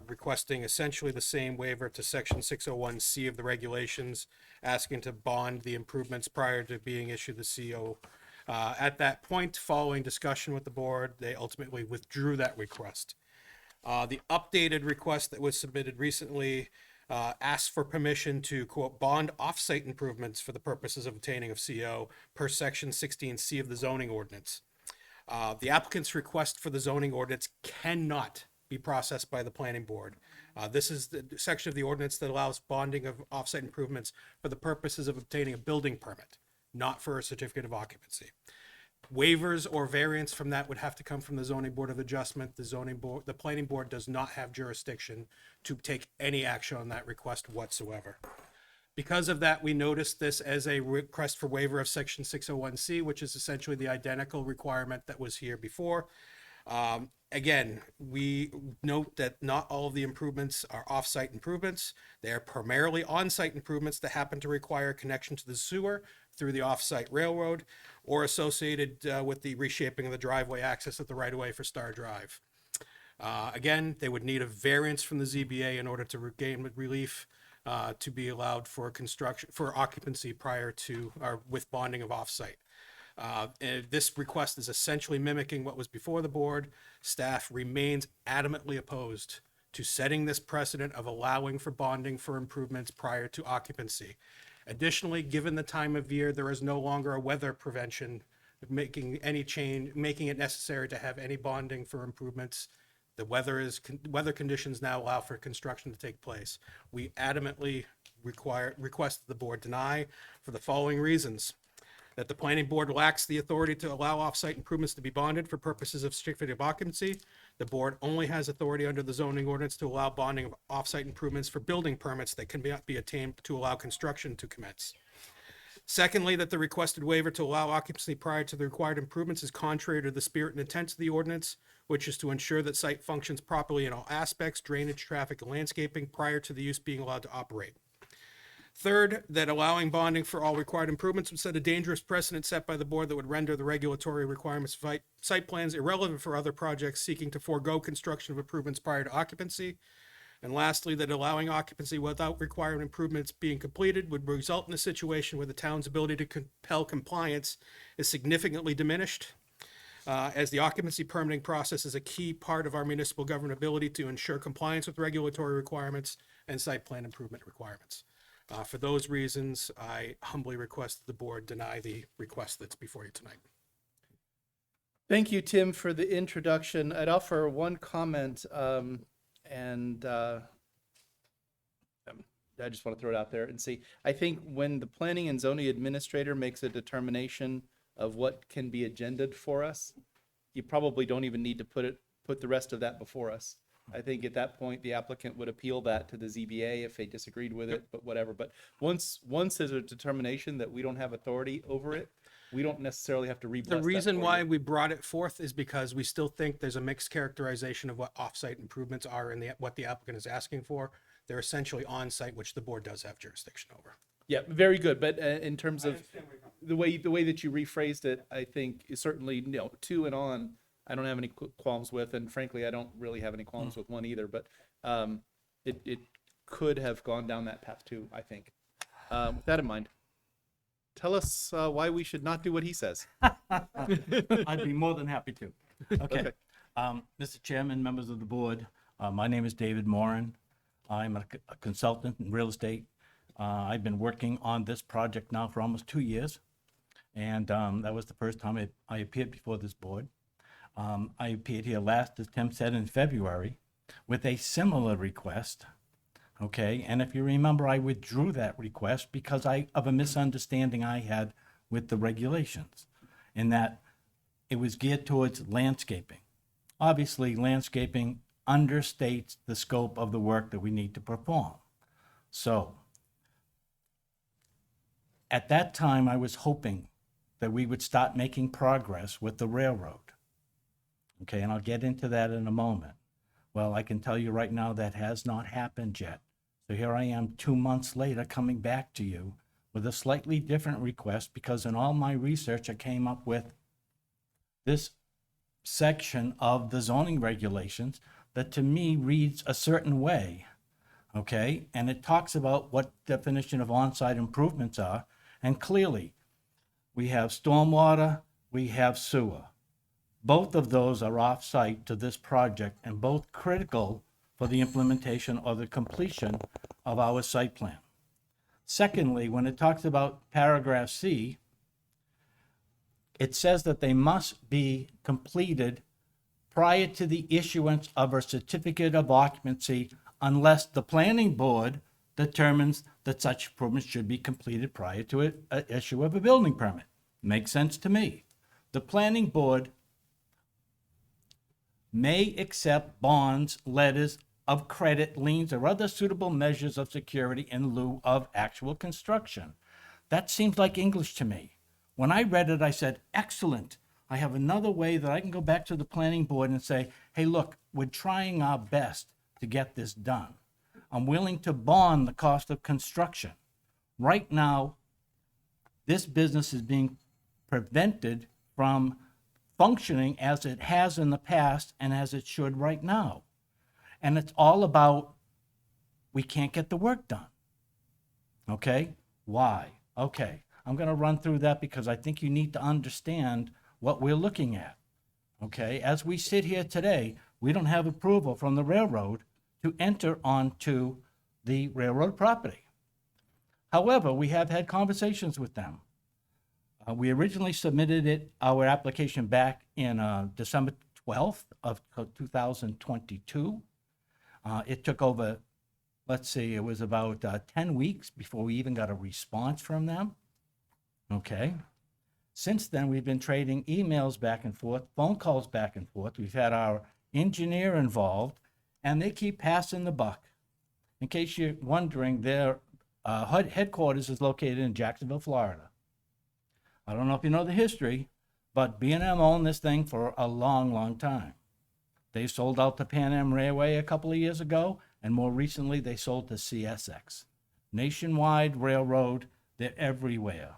[SPEAKER 2] requesting essentially the same waiver to section 601C of the regulations, asking to bond the improvements prior to being issued the CO. At that point, following discussion with the board, they ultimately withdrew that request. The updated request that was submitted recently asked for permission to, quote, bond off-site improvements for the purposes of obtaining of CO per section 16C of the zoning ordinance. The applicant's request for the zoning ordinance cannot be processed by the planning board. This is the section of the ordinance that allows bonding of off-site improvements for the purposes of obtaining a building permit, not for a certificate of occupancy. Waivers or variance from that would have to come from the zoning board of adjustment. The planning board does not have jurisdiction to take any action on that request whatsoever. Because of that, we noticed this as a request for waiver of section 601C, which is essentially the identical requirement that was here before. Again, we note that not all of the improvements are off-site improvements. They are primarily on-site improvements that happen to require connection to the sewer through the off-site railroad or associated with the reshaping of the driveway access at the right-of-way for Star Drive. Again, they would need a variance from the ZBA in order to regain relief to be allowed for occupancy prior to or with bonding of off-site. And this request is essentially mimicking what was before the board. Staff remains adamantly opposed to setting this precedent of allowing for bonding for improvements prior to occupancy. Additionally, given the time of year, there is no longer a weather prevention making it necessary to have any bonding for improvements. The weather conditions now allow for construction to take place. We adamantly request that the board deny for the following reasons: that the planning board lacks the authority to allow off-site improvements to be bonded for purposes of certificate of occupancy. The board only has authority under the zoning ordinance to allow bonding of off-site improvements for building permits that can be attained to allow construction to commence. Secondly, that the requested waiver to allow occupancy prior to the required improvements is contrary to the spirit and intent of the ordinance, which is to ensure that site functions properly in all aspects, drainage, traffic, and landscaping, prior to the use being allowed to operate. Third, that allowing bonding for all required improvements would set a dangerous precedent set by the board that would render the regulatory requirements of site plans irrelevant for other projects seeking to forego construction of improvements prior to occupancy. And lastly, that allowing occupancy without required improvements being completed would result in a situation where the town's ability to compel compliance is significantly diminished, as the occupancy permitting process is a key part of our municipal government ability to ensure compliance with regulatory requirements and site plan improvement requirements. For those reasons, I humbly request that the board deny the request that's before you tonight.
[SPEAKER 1] Thank you, Tim, for the introduction. I'd offer one comment, and I just want to throw it out there and see. I think when the planning and zoning administrator makes a determination of what can be agended for us, you probably don't even need to put the rest of that before us. I think at that point, the applicant would appeal that to the ZBA if they disagreed with it, but whatever. But once there's a determination that we don't have authority over it, we don't necessarily have to re-bless
[SPEAKER 2] The reason
[SPEAKER 1] that for
[SPEAKER 2] why
[SPEAKER 1] you.
[SPEAKER 2] we brought it forth is because we still think there's a mixed characterization of what off-site improvements are and what the applicant is asking for. They're essentially on-site, which the board does have jurisdiction over.
[SPEAKER 1] Yeah, very good. But in terms of the way that you rephrased it, I think is certainly, to and on, I don't have any qualms with, and frankly, I don't really have any qualms with one either. But it could have gone down that path too, I think. With that in mind, tell us why we should not do what he says.
[SPEAKER 16] I'd be more than happy to. Okay. Mr. Chairman, members of the board, my name is David Moran. I'm a consultant in real estate. I've been working on this project now for almost 2 years, and that was the first time I appeared before this board. I appeared here last, as Tim said, in February with a similar request. Okay, and if you remember, I withdrew that request because of a misunderstanding I had with the regulations, in that it was geared towards landscaping. Obviously, landscaping understates the scope of the work that we need to perform. So, at that time, I was hoping that we would start making progress with the railroad. Okay, and I'll get into that in a moment. Well, I can tell you right now that has not happened yet. So here I am 2 months later coming back to you with a slightly different request, because in all my research I came up with this section of the zoning regulations that to me reads a certain way. Okay, and it talks about what definition of on-site improvements are, and clearly we have stormwater, we have sewer. Both of those are off-site to this project and both critical for the implementation or the completion of our site plan. Secondly, when it talks about paragraph C, it says that they must be completed prior to the issuance of a certificate of occupancy unless the planning board determines that such improvements should be completed prior to an issue of a building permit. Makes sense to me. The planning board may accept bonds, letters of credit, liens, or other suitable measures of security in lieu of actual construction. That seems like English to me. When I read it, I said, excellent. I have another way that I can go back to the planning board and say, hey, look, we're trying our best to get this done. I'm willing to bond the cost of construction. Right now, this business is being prevented from functioning as it has in the past and as it should right now. And it's all about, we can't get the work done. Okay? Why? Okay, I'm going to run through that because I think you need to understand what we're looking at. Okay? As we sit here today, we don't have approval from the railroad to enter onto the railroad property. However, we have had conversations with them. We originally submitted our application back in December 12th of 2022. It took over, let's see, it was about 10 weeks before we even got a response from them. Okay. Since then, we've been trading emails back and forth, phone calls back and forth. We've had our engineer involved, and they keep passing the buck. In case you're wondering, their headquarters is located in Jacksonville, Florida. I don't know if you know the history, but B&M owned this thing for a long, long time. They sold out to Pan Am Railway a couple of years ago, and more recently they sold to CSX. Nationwide railroad, they're everywhere.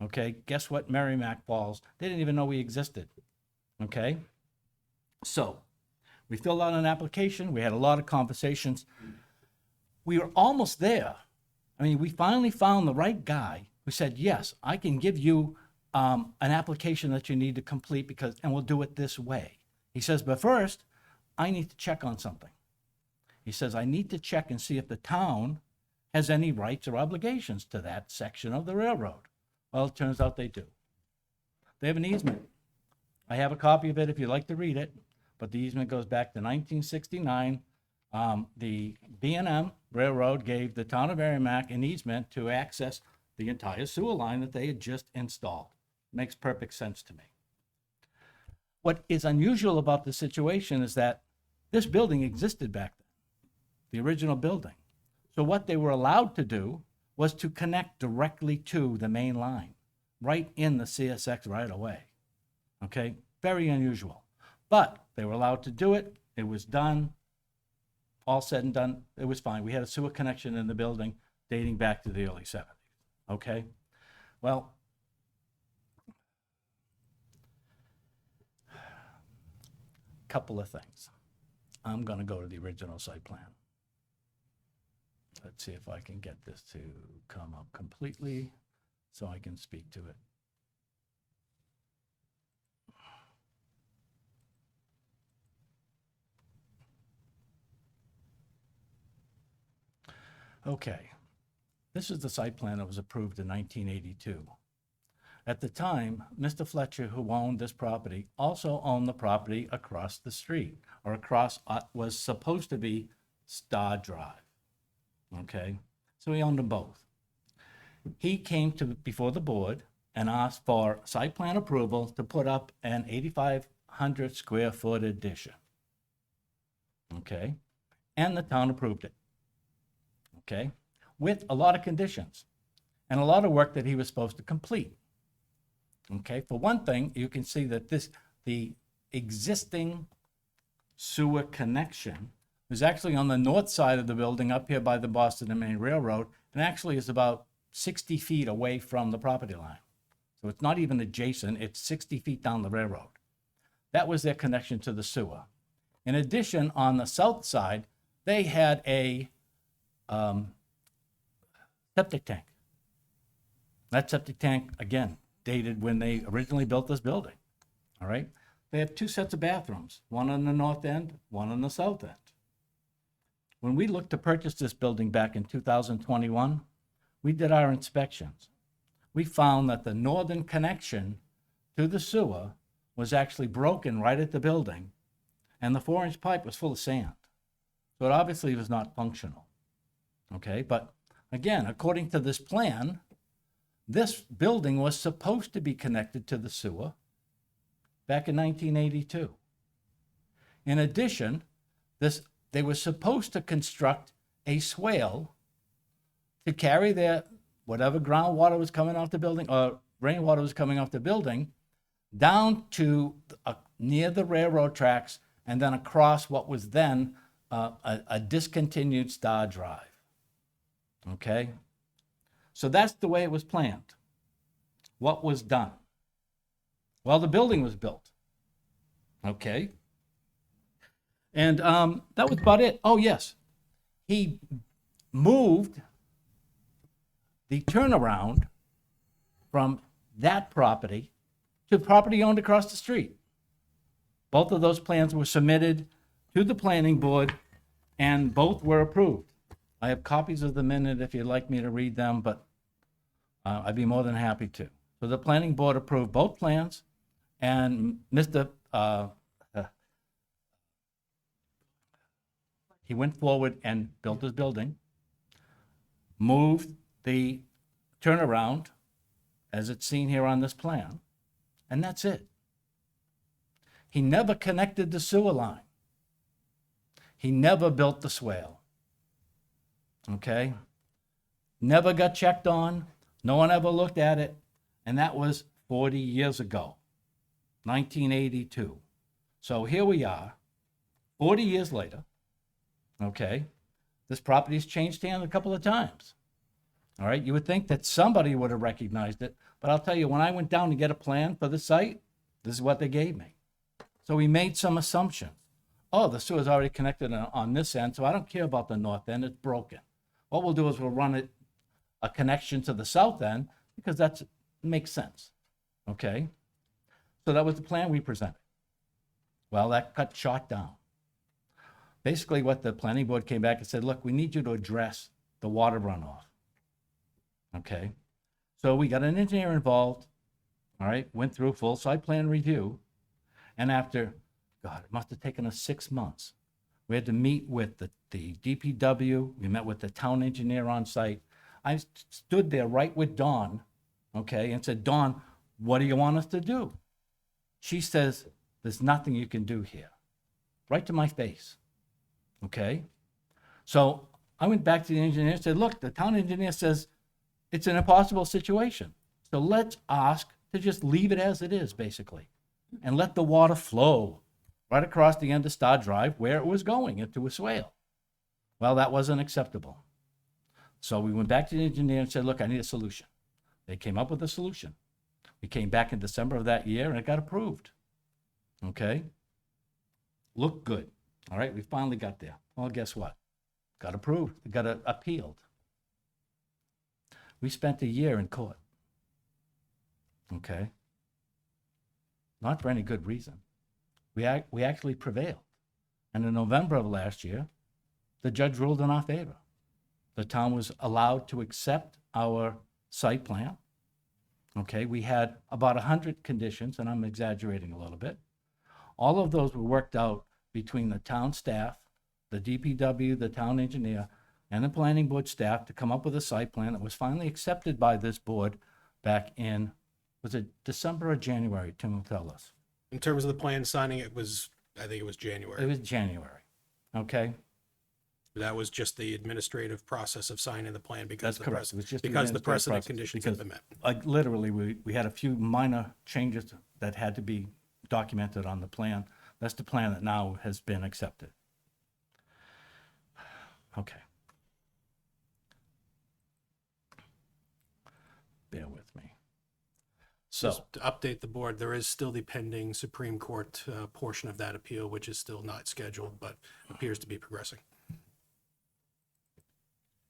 [SPEAKER 16] Okay, guess what, Merrimack Falls? They didn't even know we existed. Okay, so we filled out an application. We had a lot of conversations. We were almost there. I mean, we finally found the right guy who said, yes, I can give you an application that you need to complete and we'll do it this way. He says, but first, I need to check on something. He says, I need to check and see if the town has any rights or obligations to that section of the railroad. Well, it turns out they do. They have an easement. I have a copy of it if you'd like to read it, but the easement goes back to 1969. The B&M Railroad gave the town of Merrimack an easement to access the entire sewer line that they had just installed. Makes perfect sense to me. What is unusual about the situation is that this building existed back then, the original building. So what they were allowed to do was to connect directly to the main line, right in the CSX right away. Okay, very unusual. But they were allowed to do it. It was done. All said and done, it was fine. We had a sewer connection in the building dating back to the early 70s. Okay, well, couple of things. I'm going to go to the original site plan. Let's see if I can get this to come up completely so I can speak to it. Okay, this is the site plan that was approved in 1982. At the time, Mr. Fletcher, who owned this property, also owned the property across the street, or across what was supposed to be Star Drive. Okay, so he owned them both. He came before the board and asked for site plan approval to put up an 8,500 square foot addition. Okay, and the town approved it. Okay, with a lot of conditions and a lot of work that he was supposed to complete. Okay, for one thing, you can see that the existing sewer connection is actually on the north side of the building up here by the Boston and Maine Railroad, and actually is about 60 feet away from the property line. So it's not even adjacent, it's 60 feet down the railroad. That was their connection to the sewer. In addition, on the south side, they had a septic tank. That septic tank, again, dated when they originally built this building, all right? They have two sets of bathrooms, one on the north end, one on the south end. When we looked to purchase this building back in 2021, we did our inspections. We found that the northern connection to the sewer was actually broken right at the building, and the 4-inch pipe was full of sand. So it obviously was not functional, okay? But again, according to this plan, this building was supposed to be connected to the sewer back in 1982. In addition, they were supposed to construct a swale to carry their whatever groundwater was coming off the building or rainwater was coming off the building down to near the railroad tracks and then across what was then a discontinued Star Drive. Okay? So that's the way it was planned. What was done? Well, the building was built. Okay? And that was about it. Oh, yes. He moved the turnaround from that property to property owned across the street. Both of those plans were submitted to the planning board and both were approved. I have copies of the minute if you'd like me to read them, but I'd be more than happy to. So the planning board approved both plans, and Mr. He went forward and built his building, moved the turnaround as it's seen here on this plan, and that's it. He never connected the sewer line. He never built the swale. Okay? Never got checked on. No one ever looked at it. And that was 40 years ago, 1982. So here we are, 40 years later. Okay? This property's changed hands a couple of times. All right? You would think that somebody would have recognized it. But I'll tell you, when I went down to get a plan for the site, this is what they gave me. So we made some assumptions. Oh, the sewer's already connected on this end, so I don't care about the north end, it's broken. What we'll do is we'll run it a connection to the south end because that makes sense, okay? So that was the plan we presented. Well, that got shot down. Basically what the planning board came back and said, look, we need you to address the water runoff, okay? So we got an engineer involved, all right, went through full site plan review, and after, God, it must have taken us 6 months. We had to meet with the DPW. We met with the town engineer on site. I stood there right with Dawn, okay, and said, Dawn, what do you want us to do? She says, there's nothing you can do here. Right to my face, okay? So I went back to the engineer and said, look, the town engineer says it's an impossible situation. So let's ask to just leave it as it is, basically, and let the water flow right across the end of Star Drive where it was going, into a swale. Well, that wasn't acceptable. So we went back to the engineer and said, look, I need a solution. They came up with a solution. We came back in December of that year and it got approved. Okay? Looked good. All right, we finally got there. Well, guess what? Got approved. It got appealed. We spent a year in court. Okay? Not for any good reason. We actually prevailed. And in November of last year, the judge ruled in our favor. The town was allowed to accept our site plan. Okay, we had about 100 conditions, and I'm exaggerating a little bit. All of those were worked out between the town staff, the DPW, the town engineer, and the planning board staff to come up with a site plan that was finally accepted by this board back in, was it December or January? Tim will tell us.
[SPEAKER 2] In terms of the plan signing, I think it was January.
[SPEAKER 16] It was January, okay?
[SPEAKER 2] That was just the administrative process of signing the plan because
[SPEAKER 16] That's correct. It was just
[SPEAKER 2] because the
[SPEAKER 16] administrative
[SPEAKER 2] precedent
[SPEAKER 16] process,
[SPEAKER 2] conditions
[SPEAKER 16] because,
[SPEAKER 2] have been met.
[SPEAKER 16] like, literally, we had a few minor changes that had to be documented on the plan. That's the plan that now has been accepted. Okay. Bear with me. So,
[SPEAKER 2] Just to update the board, there is still the pending Supreme Court portion of that appeal, which is still not scheduled, but appears to be progressing.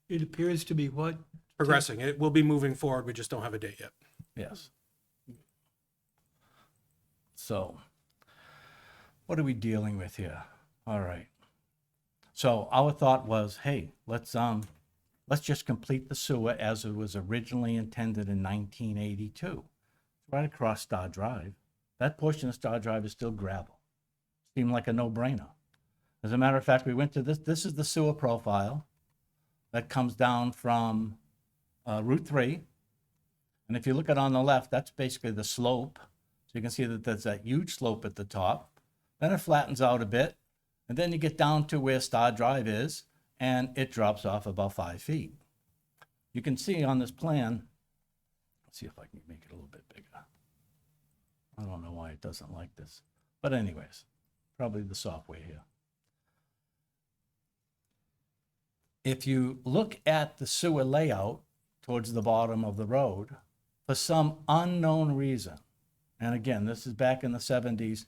[SPEAKER 5] It appears to be what?
[SPEAKER 2] Progressing. It will be moving forward. We just don't have a date yet.
[SPEAKER 16] yes. So, what are we dealing with here? All right. So our thought was, hey, let's just complete the sewer as it was originally intended in 1982. Right across Star Drive. That portion of Star Drive is still gravel. Seemed like a no-brainer. As a matter of fact, we went to this is the sewer profile that comes down from Route 3. And if you look at on the left, that's basically the slope. So you can see that there's that huge slope at the top. Then it flattens out a bit. And then you get down to where Star Drive is, and it drops off about 5 feet. You can see on this plan, let's see if I can make it a little bit bigger. I don't know why it doesn't like this. But anyways, probably the software here. If you look at the sewer layout towards the bottom of the road, for some unknown reason, and again, this is back in the 70s,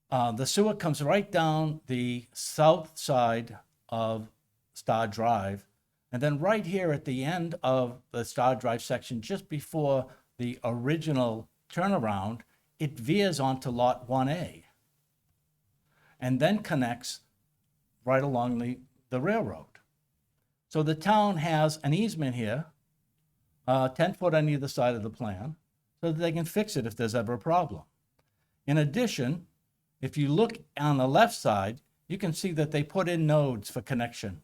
[SPEAKER 16] the sewer comes right down the south side of Star Drive, and then right here at the end of the Star Drive section, just before the original turnaround, it veers onto Lot 1A, and then connects right along the railroad. So the town has an easement here, 10 foot on either side of the plan, so that they can fix it if there's ever a problem. In addition, if you look on the left side, you can see that they put in nodes for connection.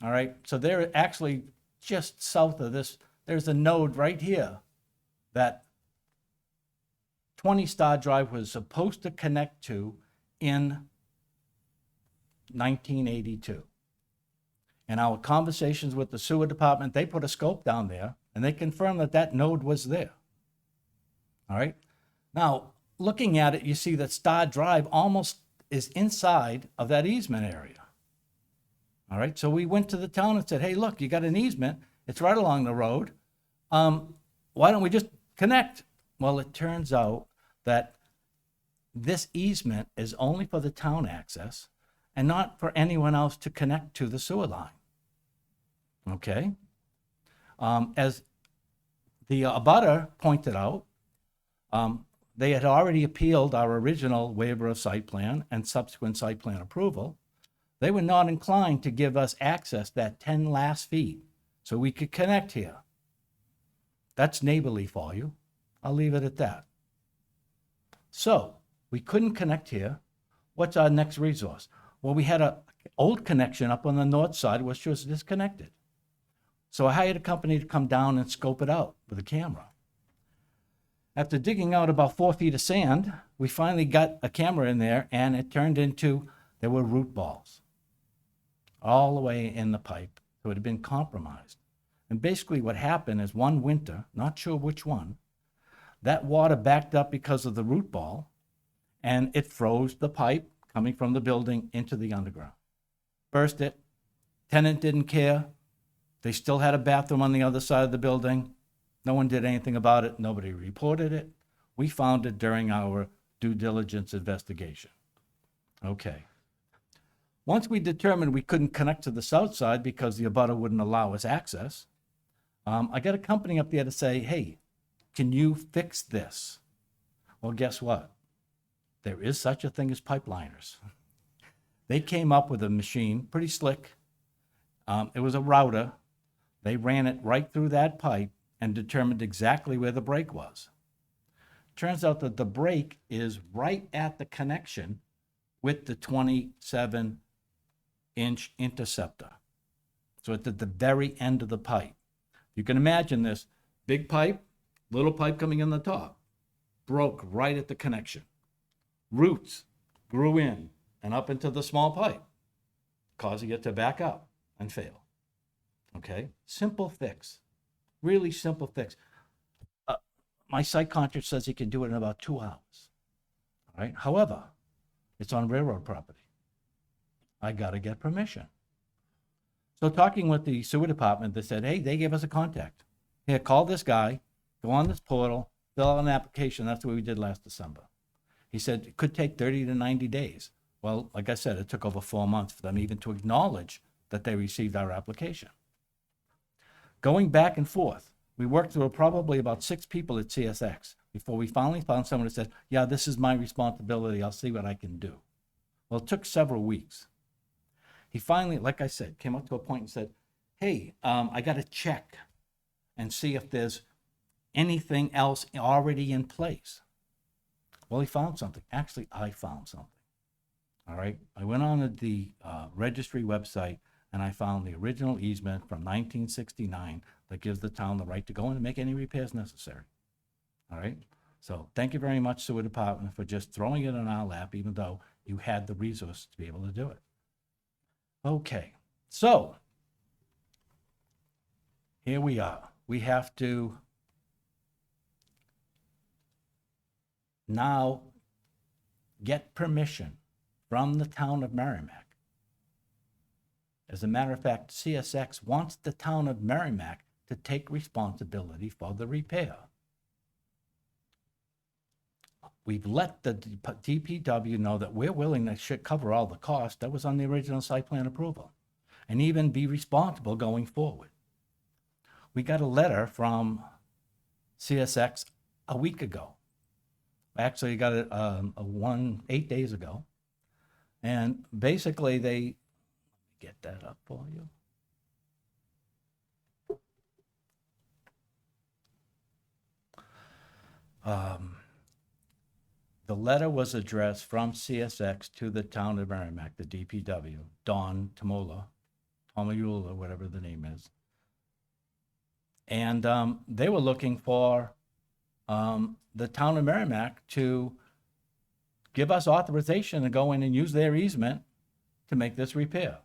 [SPEAKER 16] All right, so they're actually just south of this. There's a node right here that 20 Star Drive was supposed to connect to in 1982. In our conversations with the sewer department, they put a scope down there and they confirmed that that node was there. All right. Now, looking at it, you see that Star Drive almost is inside of that easement area. All right. So we went to the town and said, hey, look, you got an easement. It's right along the road. Why don't we just connect? Well, it turns out that this easement is only for the town access and not for anyone else to connect to the sewer line. Okay? As the abutter pointed out, they had already appealed our original waiver of site plan and subsequent site plan approval. They were not inclined to give us access that 10 last feet so we could connect here. That's neighborly for you. I'll leave it at that. So we couldn't connect here. What's our next resource? Well, we had an old connection up on the north side which was disconnected. So I hired a company to come down and scope it out with a camera. After digging out about 4 feet of sand, we finally got a camera in there and it turned into, there were root balls all the way in the pipe. So it had been compromised. And basically what happened is one winter, not sure which one, that water backed up because of the root ball and it froze the pipe coming from the building into the underground. Burst it. Tenant didn't care. They still had a bathroom on the other side of the building. No one did anything about it. Nobody reported it. We found it during our due diligence investigation. Okay. Once we determined we couldn't connect to the south side because the abutter wouldn't allow us access, I got a company up there to say, hey, can you fix this? Well, guess what? There is such a thing as pipeliners. They came up with a machine, pretty slick. It was a router. They ran it right through that pipe and determined exactly where the break was. Turns out that the break is right at the connection with the 27-inch interceptor. So it's at the very end of the pipe. You can imagine this big pipe, little pipe coming in the top, broke right at the connection. Roots grew in and up into the small pipe, causing it to back up and fail. Okay, simple fix, really simple fix. My site contractor says he can do it in about 2 hours. All right, however, it's on railroad property. I got to get permission. So talking with the sewer department, they said, hey, they gave us a contact. Here, call this guy, go on this portal, fill out an application. That's what we did last December. He said it could take 30 to 90 days. Well, like I said, it took over 4 months for them even to acknowledge that they received our application. Going back and forth, we worked through probably about 6 people at CSX before we finally found someone who said, yeah, this is my responsibility. I'll see what I can do. Well, it took several weeks. He finally, like I said, came up to a point and said, hey, I got to check and see if there's anything else already in place. Well, he found something. Actually, I found something. All right. I went on the registry website and I found the original easement from 1969 that gives the town the right to go in and make any repairs necessary. All right. So thank you very much, Sewer Department, for just throwing it in our lap, even though you had the resource to be able to do it. Okay. So here we are. We have to now get permission from the town of Merrimack. As a matter of fact, CSX wants the town of Merrimack to take responsibility for the repair. We've let the DPW know that we're willing to cover all the costs that was on the original site plan approval and even be responsible going forward. We got a letter from CSX a week ago. Actually, got it 8 days ago. And basically, they get that up for you. The letter was addressed from CSX to the town of Merrimack, the DPW, Don Tomola, Tomola, whatever the name is. And they were looking for the town of Merrimack to give us authorization to go in and use their easement to make this repair.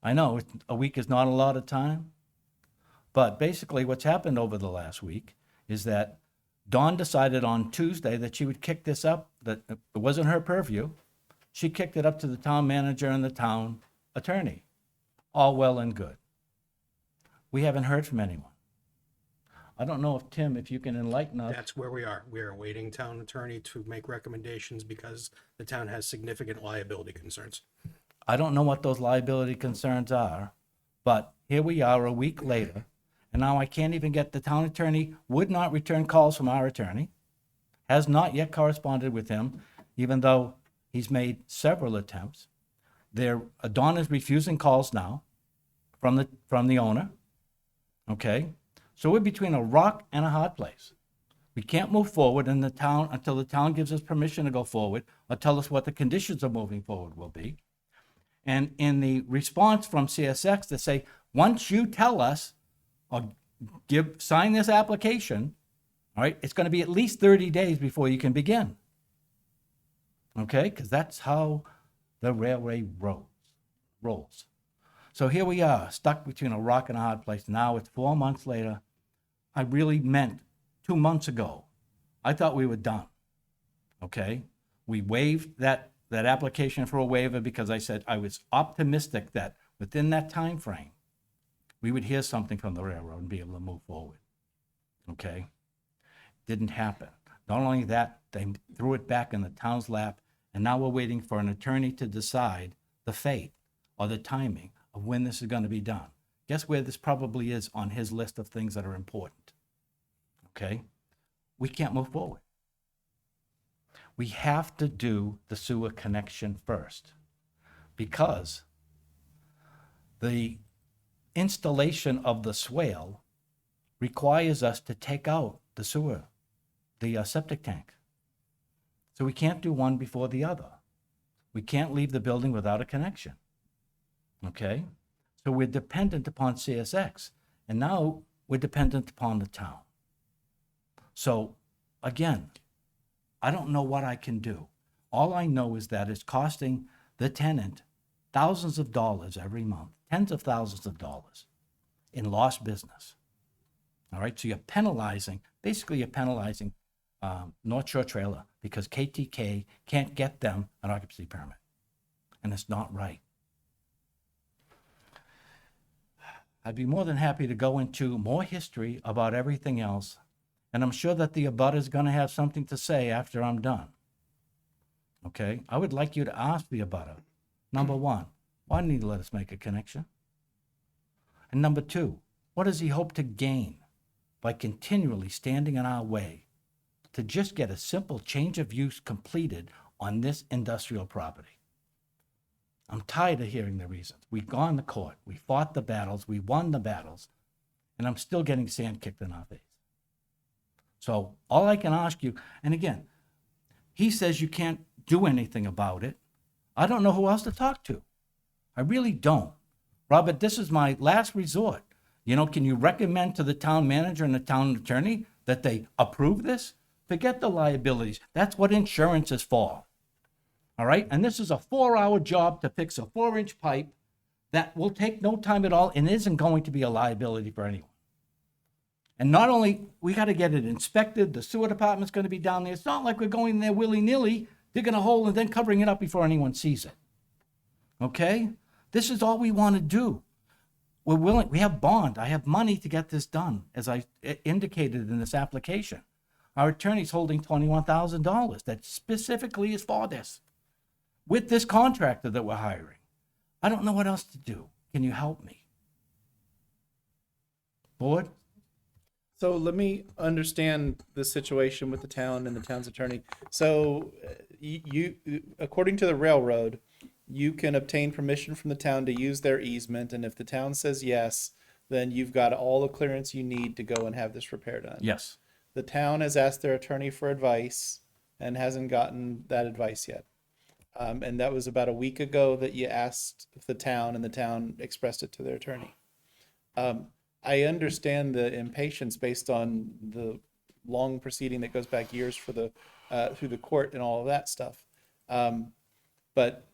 [SPEAKER 16] I know a week is not a lot of time, but basically what's happened over the last week is that Dawn decided on Tuesday that she would kick this up, that it wasn't her purview. She kicked it up to the town manager and the town attorney. All well and good. We haven't heard from anyone. I don't know if, Tim, if you can enlighten us.
[SPEAKER 2] That's where we are. We are awaiting town attorney to make recommendations because the town has significant liability concerns.
[SPEAKER 16] I don't know what those liability concerns are, but here we are a week later, and now I can't even get the town attorney, would not return calls from our attorney, has not yet corresponded with him, even though he's made several attempts. Dawn is refusing calls now from the owner, okay? So we're between a rock and a hard place. We can't move forward in the town until the town gives us permission to go forward or tell us what the conditions of moving forward will be. And in the response from CSX, they say, once you tell us or sign this application, all right, it's going to be at least 30 days before you can begin. Okay, because that's how the railway rolls. So here we are, stuck between a rock and a hard place. Now it's 4 months later. I really meant 2 months ago, I thought we were done. Okay, we waived that application for a waiver because I said I was optimistic that within that time frame, we would hear something from the railroad and be able to move forward. Okay? Didn't happen. Not only that, they threw it back in the town's lap, and now we're waiting for an attorney to decide the fate or the timing of when this is going to be done. Guess where this probably is on his list of things that are important? Okay? We can't move forward. We have to do the sewer connection first because the installation of the swale requires us to take out the sewer, the septic tank. So we can't do one before the other. We can't leave the building without a connection. Okay? So we're dependent upon CSX, and now we're dependent upon the town. So again, I don't know what I can do. All I know is that it's costing the tenant thousands of dollars every month, tens of thousands of dollars in lost business. All right, so you're penalizing North Shore Trailer because KTK can't get them an occupancy permit. And it's not right. I'd be more than happy to go into more history about everything else, and I'm sure that the abutter is going to have something to say after I'm done. Okay? I would like you to ask the abutter, number one, why didn't he let us make a connection? And number two, what does he hope to gain by continually standing in our way to just get a simple change of use completed on this industrial property? I'm tired of hearing the reasons. We've gone to court. We fought the battles. We won the battles. And I'm still getting sand kicked in our face. So all I can ask you, and again, he says you can't do anything about it. I don't know who else to talk to. I really don't. Robert, this is my last resort. You know, can you recommend to the town manager and the town attorney that they approve this? Forget the liabilities. That's what insurance is for. All right? And this is a 4-hour job to fix a 4-inch pipe that will take no time at all and isn't going to be a liability for anyone. And not only, we got to get it inspected, the sewer department's going to be down there. It's not like we're going there willy-nilly, digging a hole and then covering it up before anyone sees it. Okay? This is all we want to do. We're willing, we have bond. I have money to get this done, as I indicated in this application. Our attorney's holding $21,000 that specifically is for this, with this contractor that we're hiring. I don't know what else to do. Can you help me? Board?
[SPEAKER 1] So let me understand the situation with the town and the town's attorney. So you according to the railroad, you can obtain permission from the town to use their easement, and if the town says yes, then you've got all the clearance you need to go and have this repair done.
[SPEAKER 16] Yes.
[SPEAKER 1] The town has asked their attorney for advice and hasn't gotten that advice yet. And that was about a week ago that you asked the town, and the town expressed it to their attorney. I understand the impatience based on the long proceeding that goes back years for the through the court and all of that stuff. But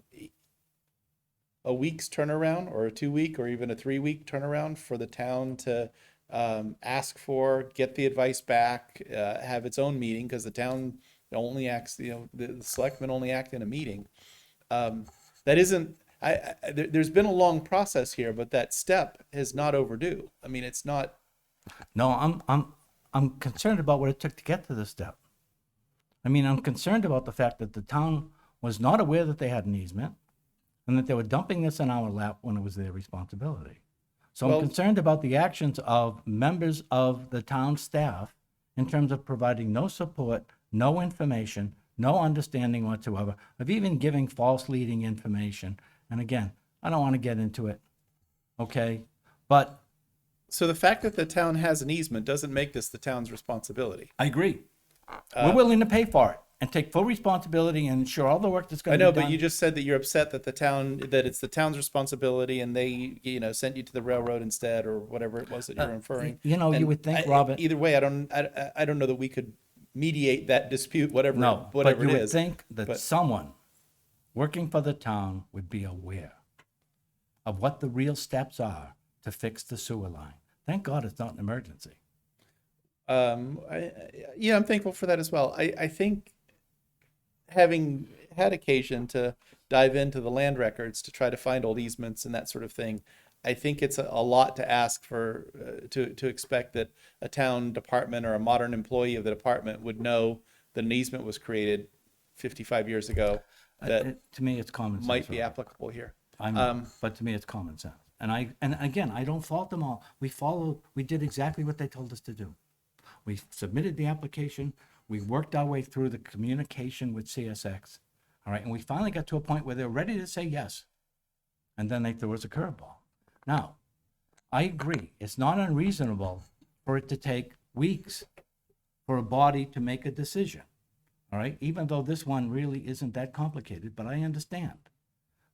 [SPEAKER 1] a week's turnaround, or a 2-week, or even a 3-week turnaround for the town to ask for, get the advice back, have its own meeting, because the town only acts, the selectmen only act in a meeting. That isn't, there's been a long process here, but that step is not overdue. I mean, it's not.
[SPEAKER 16] No, I'm concerned about what it took to get to this step. I mean, I'm concerned about the fact that the town was not aware that they had an easement and that they were dumping this in our lap when it was their responsibility. So
[SPEAKER 1] Well-
[SPEAKER 16] I'm concerned about the actions of members of the town staff in terms of providing no support, no information, no understanding whatsoever, of even giving false leading information. And again, I don't want to get into it, okay? But
[SPEAKER 1] So the fact that the town has an easement doesn't make this the town's responsibility.
[SPEAKER 16] I agree. We're willing to pay for it and take full responsibility and ensure all the work that's
[SPEAKER 1] I
[SPEAKER 16] going to
[SPEAKER 1] know,
[SPEAKER 16] be done.
[SPEAKER 1] but you just said that you're upset that that it's the town's responsibility, and they, sent you to the railroad instead, or whatever it was that you're inferring.
[SPEAKER 16] you
[SPEAKER 1] And
[SPEAKER 16] would think, Robert.
[SPEAKER 1] Either way, I don't know that we could mediate that dispute, whatever
[SPEAKER 16] No,
[SPEAKER 1] whatever
[SPEAKER 16] but you
[SPEAKER 1] it
[SPEAKER 16] would
[SPEAKER 1] is.
[SPEAKER 16] think that
[SPEAKER 1] But-
[SPEAKER 16] someone working for the town would be aware of what the real steps are to fix the sewer line. Thank God it's not an emergency.
[SPEAKER 1] I'm thankful for that as well. I think, having had occasion to dive into the land records to try to find old easements and that sort of thing, I think it's a lot to ask for, to expect that a town department or a modern employee of the department would know that an easement was created 55 years ago that
[SPEAKER 16] To me, it's common sense.
[SPEAKER 1] might be
[SPEAKER 16] Robert.
[SPEAKER 1] applicable here.
[SPEAKER 16] I know, but to me, it's common sense. And again, I don't fault them all. We did exactly what they told us to do. We submitted the application, we worked our way through the communication with CSX, all right, and we finally got to a point where they were ready to say yes. And then they threw us a curveball. Now, I agree, it's not unreasonable for it to take weeks for a body to make a decision, all right? Even though this one really isn't that complicated, but I understand,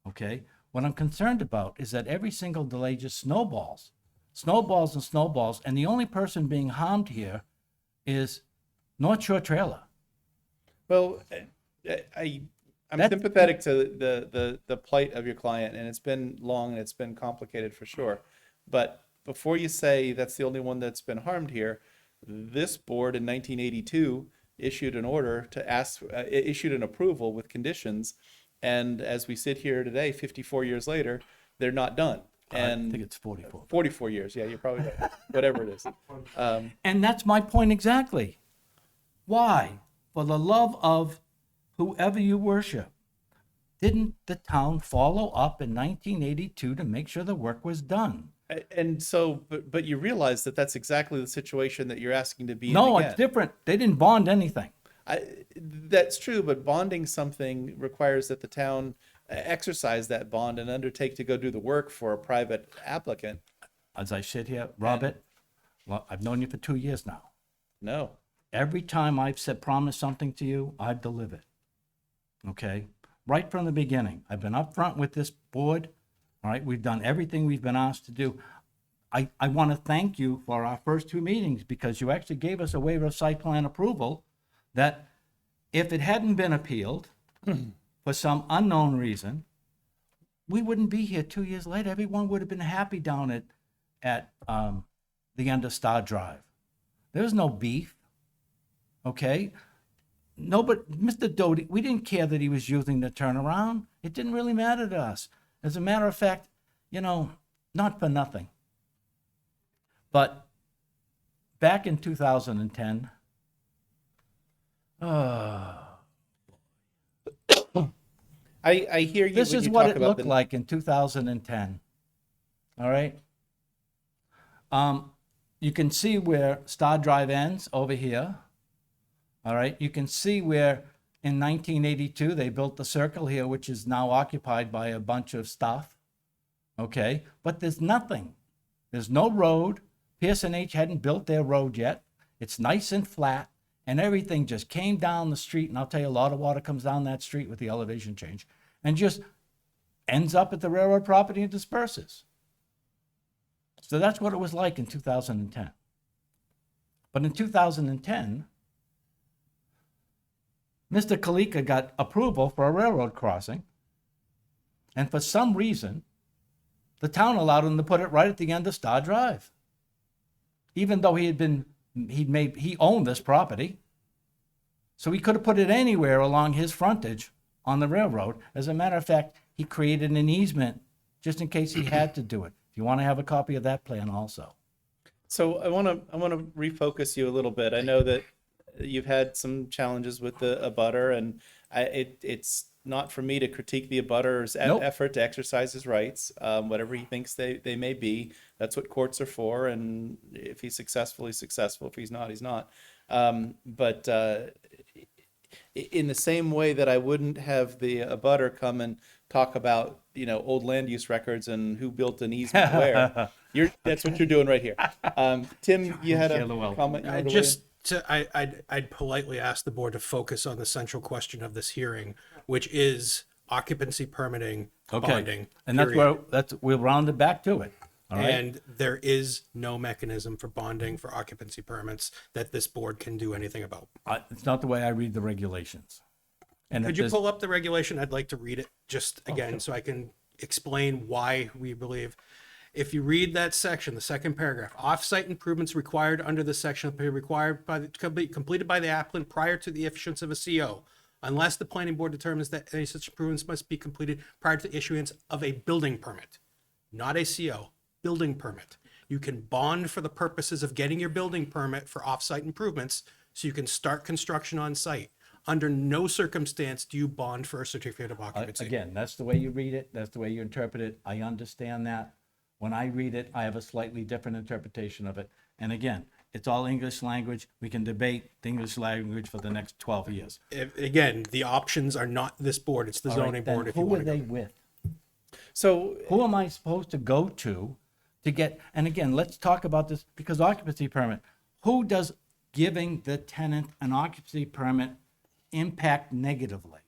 [SPEAKER 16] okay? What I'm concerned about is that every single delay just snowballs, and the only person being harmed here is North Shore Trailer.
[SPEAKER 1] Well, I'm sympathetic to the plight of your client, and it's been long and it's been complicated for sure. But before you say that's the only one that's been harmed here, this board in 1982 issued an order to issued an approval with conditions, and as we sit here today, 54 years later, they're not done. And
[SPEAKER 16] I think it's 44.
[SPEAKER 1] 44 years, yeah, you're probably right. Whatever it is.
[SPEAKER 16] And that's my point exactly. Why? For the love of whoever you worship, didn't the town follow up in 1982 to make sure the work was done?
[SPEAKER 1] And so, but you realize that that's exactly the situation that you're asking to be in
[SPEAKER 16] No,
[SPEAKER 1] again.
[SPEAKER 16] it's different. They didn't bond anything.
[SPEAKER 1] That's true, but bonding something requires that the town exercise that bond and undertake to go do the work for a private applicant.
[SPEAKER 16] As I sit here, Robert, well, I've known you for 2 years now.
[SPEAKER 1] No.
[SPEAKER 16] Every time I've promised something to you, I've delivered. Okay? Right from the beginning. I've been upfront with this board. All right? We've done everything we've been asked to do. I want to thank you for our first 2 meetings, because you actually gave us a waiver of site plan approval that, if it hadn't been appealed for some unknown reason, we wouldn't be here 2 years later. Everyone would have been happy down at the end of Star Drive. There was no beef. Okay? No, but Mr. Doty, we didn't care that he was using the turnaround. It didn't really matter to us. As a matter of fact, not for nothing. But back in 2010,
[SPEAKER 1] I hear you.
[SPEAKER 16] this
[SPEAKER 1] when
[SPEAKER 16] is
[SPEAKER 1] you
[SPEAKER 16] what
[SPEAKER 1] talk
[SPEAKER 16] it
[SPEAKER 1] about
[SPEAKER 16] looked like in 2010. All right? You can see where Star Drive ends over here. All right? You can see where In 1982, they built the circle here, which is now occupied by a bunch of stuff. Okay, but there's nothing. There's no road. Pearson H hadn't built their road yet. It's nice and flat, and everything just came down the street. And I'll tell you, a lot of water comes down that street with the elevation change, and just ends up at the railroad property and disperses. So that's what it was like in 2010. But in 2010, Mr. Kalika got approval for a railroad crossing, and for some reason, the town allowed him to put it right at the end of Star Drive. Even though he owned this property. So he could have put it anywhere along his frontage on the railroad. As a matter of fact, he created an easement just in case he had to do it. If you want to have a copy of that plan also.
[SPEAKER 1] So I want to refocus you a little bit. I know that you've had some challenges with the abutter, and it's not for me to critique the abutter's
[SPEAKER 16] Nope.
[SPEAKER 1] effort to exercise his rights, whatever he thinks they may be. That's what courts are for, and if he's successful, he's successful. If he's not, he's not. But in the same way that I wouldn't have the abutter come and talk about, old land use records and who built an easement where. That's what you're doing right here. Tim, you had a comment? You wanted to weigh in?
[SPEAKER 2] I'd politely ask the board to focus on the central question of this hearing, which is occupancy permitting, bonding.
[SPEAKER 16] And that's
[SPEAKER 2] period.
[SPEAKER 16] we'll round it back to it. All right.
[SPEAKER 2] And there is no mechanism for bonding for occupancy permits that this board can do anything about.
[SPEAKER 16] It's not the way I read the regulations. And
[SPEAKER 2] Could
[SPEAKER 16] if
[SPEAKER 2] you
[SPEAKER 16] there's-
[SPEAKER 2] pull up the regulation? I'd like to read it just again so I can explain why we believe. If you read that section, the second paragraph, off-site improvements required under this section will be required completed by the applicant prior to the issuance of a CO, unless the planning board determines that any such improvements must be completed prior to the issuance of a building permit, not a CO, building permit. You can bond for the purposes of getting your building permit for off-site improvements so you can start construction on site. Under no circumstance do you bond for a certificate of occupancy.
[SPEAKER 16] Again, that's the way you read it. That's the way you interpret it. I understand that. When I read it, I have a slightly different interpretation of it. And again, it's all English language. We can debate the English language for the next 12 years.
[SPEAKER 2] Again, the options are not this board, it's the
[SPEAKER 16] All right,
[SPEAKER 2] zoning
[SPEAKER 16] then
[SPEAKER 2] board if you
[SPEAKER 16] who
[SPEAKER 2] want
[SPEAKER 16] are
[SPEAKER 2] to
[SPEAKER 16] they
[SPEAKER 2] go.
[SPEAKER 16] with?
[SPEAKER 1] So
[SPEAKER 16] Who am I supposed to go to get, and again, let's talk about this because occupancy permit. Who does giving the tenant an occupancy permit impact negatively?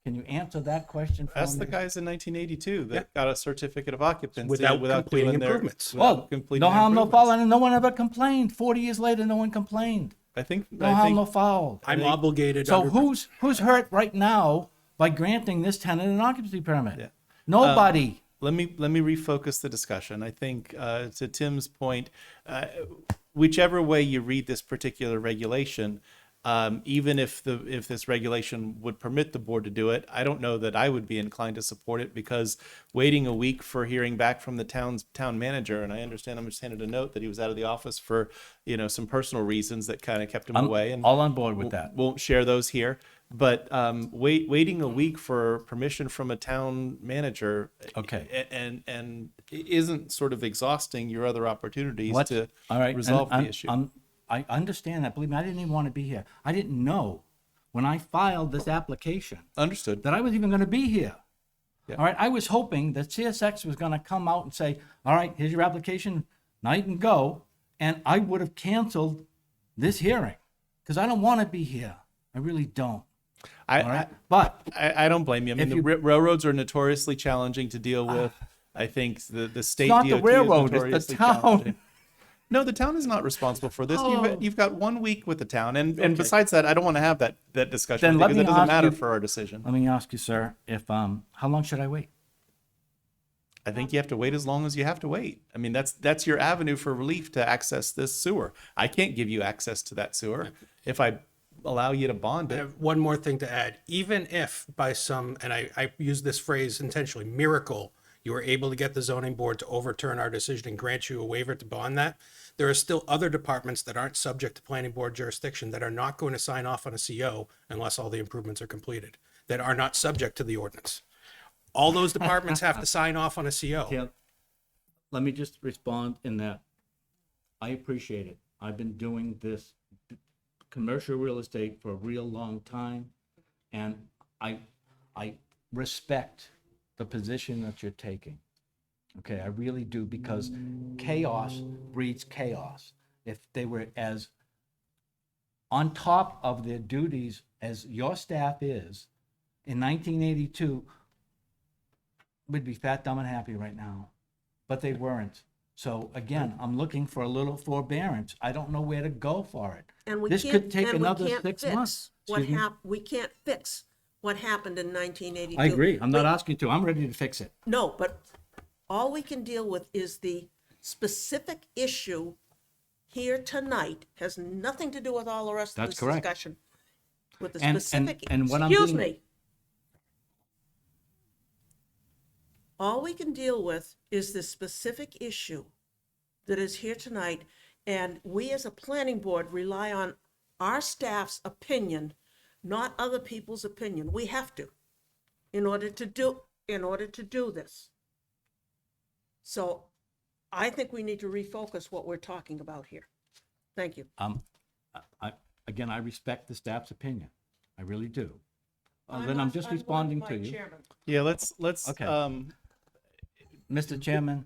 [SPEAKER 16] Can you answer that question for
[SPEAKER 1] Ask
[SPEAKER 16] me?
[SPEAKER 1] the guys in 1982 that got a certificate of occupancy
[SPEAKER 2] Without completing
[SPEAKER 1] doing their-
[SPEAKER 2] improvements.
[SPEAKER 1] without
[SPEAKER 16] Well,
[SPEAKER 1] completing
[SPEAKER 16] no
[SPEAKER 1] their
[SPEAKER 16] harm, no
[SPEAKER 1] improvements.
[SPEAKER 16] foul, and no one ever complained. 40 years later, no one complained.
[SPEAKER 1] I think
[SPEAKER 16] No harm, no
[SPEAKER 1] think
[SPEAKER 16] foul.
[SPEAKER 2] I'm obligated
[SPEAKER 16] So
[SPEAKER 2] under.
[SPEAKER 16] who's hurt right now by granting this tenant an occupancy permit?
[SPEAKER 1] Yeah.
[SPEAKER 16] Nobody.
[SPEAKER 1] let me refocus the discussion. I think to Tim's point, whichever way you read this particular regulation, even if this regulation would permit the board to do it, I don't know that I would be inclined to support it because waiting a week for hearing back from the town manager, and I understand I'm just handed a note that he was out of the office for some personal reasons that kind of kept him
[SPEAKER 16] I'm
[SPEAKER 1] away, and
[SPEAKER 16] all on board with that.
[SPEAKER 1] won't share those here. But waiting a week for permission from a town manager,
[SPEAKER 16] Okay.
[SPEAKER 1] and isn't sort of exhausting your other opportunities
[SPEAKER 16] What?
[SPEAKER 1] to
[SPEAKER 16] All right.
[SPEAKER 1] resolve
[SPEAKER 16] and
[SPEAKER 1] the issue.
[SPEAKER 16] I understand that. Believe me, I didn't even want to be here. I didn't know when I filed this application
[SPEAKER 1] Understood.
[SPEAKER 16] that I was even going to be here.
[SPEAKER 1] Yeah.
[SPEAKER 16] All right. I was hoping that CSX was going to come out and say, all right, here's your application. Now you can go. And I would have canceled this hearing because I don't want to be here. I really don't. All right. But
[SPEAKER 1] I don't blame you. I mean,
[SPEAKER 16] If
[SPEAKER 1] the
[SPEAKER 16] you-
[SPEAKER 1] railroads are notoriously challenging to deal with. I think the state
[SPEAKER 16] not
[SPEAKER 1] DOT
[SPEAKER 16] the railroad,
[SPEAKER 1] is
[SPEAKER 16] it's the
[SPEAKER 1] notoriously
[SPEAKER 16] town.
[SPEAKER 1] challenging. No, the town is not responsible for this.
[SPEAKER 16] Oh.
[SPEAKER 1] You've got 1 week with the town, and
[SPEAKER 16] Okay.
[SPEAKER 1] besides that, I don't want to have that discussion
[SPEAKER 16] Then let
[SPEAKER 1] because
[SPEAKER 16] me
[SPEAKER 1] it doesn't
[SPEAKER 16] ask
[SPEAKER 1] matter
[SPEAKER 16] you-
[SPEAKER 1] for our decision.
[SPEAKER 16] let me ask you, sir, if how long should I wait?
[SPEAKER 1] I think you have to wait as long as you have to wait. I mean, that's your avenue for relief to access this sewer. I can't give you access to that sewer if I allow you to bond
[SPEAKER 2] I
[SPEAKER 1] it.
[SPEAKER 2] have one more thing to add. Even if by some, and I use this phrase intentionally, miracle, you were able to get the zoning board to overturn our decision and grant you a waiver to bond that, there are still other departments that aren't subject to planning board jurisdiction that are not going to sign off on a CO unless all the improvements are completed, that are not subject to the ordinance. All those departments have to sign off on a CO.
[SPEAKER 16] Tim, let me just respond in that I appreciate it. I've been doing this commercial real estate for a real long time. And I respect the position that you're taking. Okay, I really do, because chaos breeds chaos. If they were as on top of their duties as your staff is, in 1982, we'd be fat, dumb, and happy right now. But they weren't. So again, I'm looking for a little forbearance. I don't know where to go for it.
[SPEAKER 7] And we
[SPEAKER 16] This
[SPEAKER 7] can't,
[SPEAKER 16] could take
[SPEAKER 7] and we
[SPEAKER 16] another
[SPEAKER 7] can't
[SPEAKER 16] 6
[SPEAKER 7] fix
[SPEAKER 16] months.
[SPEAKER 7] what
[SPEAKER 16] Excuse me?
[SPEAKER 7] we can't fix what happened in 1982.
[SPEAKER 16] I agree. I'm not
[SPEAKER 7] We-
[SPEAKER 16] asking to. I'm ready to fix it.
[SPEAKER 7] No, but all we can deal with is the specific issue here tonight. Has nothing to do with all the rest of
[SPEAKER 16] That's
[SPEAKER 7] this
[SPEAKER 16] correct.
[SPEAKER 7] discussion. With the
[SPEAKER 16] And-
[SPEAKER 7] specific,
[SPEAKER 16] and what I'm
[SPEAKER 7] excuse
[SPEAKER 16] being-
[SPEAKER 7] me. All we can deal with is the specific issue that is here tonight, and we as a planning board rely on our staff's opinion, not other people's opinion. We have to, in order to do this. So I think we need to refocus what we're talking about here. Thank you.
[SPEAKER 16] Again, I respect the staff's opinion. I really do.
[SPEAKER 7] I'm
[SPEAKER 16] Then I'm
[SPEAKER 7] off-
[SPEAKER 16] just
[SPEAKER 7] I'm going
[SPEAKER 16] responding
[SPEAKER 7] with
[SPEAKER 16] to
[SPEAKER 7] my
[SPEAKER 16] you.
[SPEAKER 7] chairman.
[SPEAKER 1] Yeah, let's,
[SPEAKER 16] Okay. Mr. Chairman,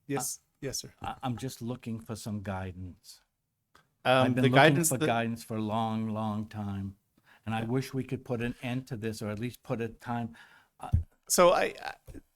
[SPEAKER 1] yes, yes, sir.
[SPEAKER 16] I'm just looking for some guidance. I've been
[SPEAKER 1] The
[SPEAKER 16] looking
[SPEAKER 1] guidance
[SPEAKER 16] for
[SPEAKER 1] that,
[SPEAKER 16] guidance for a long, long time. And I wish we could put an end to this, or at least put a time.
[SPEAKER 1] so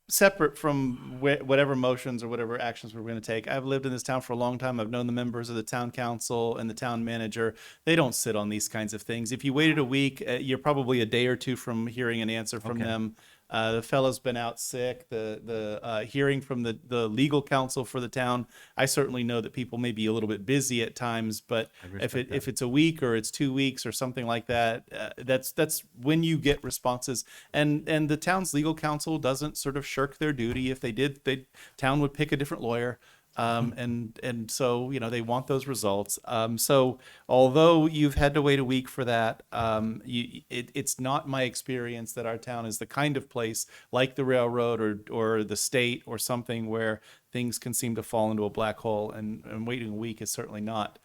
[SPEAKER 1] separate from whatever motions or whatever actions we're going to take, I've lived in this town for a long time. I've known the members of the town council and the town manager. They don't sit on these kinds of things. If you waited a week, you're probably a day or two from hearing an answer from
[SPEAKER 16] Okay.
[SPEAKER 1] them. The fellow's been out sick. The hearing from the legal counsel for the town. I certainly know that people may be a little bit busy at times, but if it's a week or it's 2 weeks or something like that, that's when you get responses. And the town's legal counsel doesn't sort of shirk their duty. If they did, town would pick a different lawyer. And so, they want those results. So although you've had to wait a week for that, it's not my experience that our town is the kind of place like the railroad or the state or something where things can seem to fall into a black hole, and waiting a week is certainly not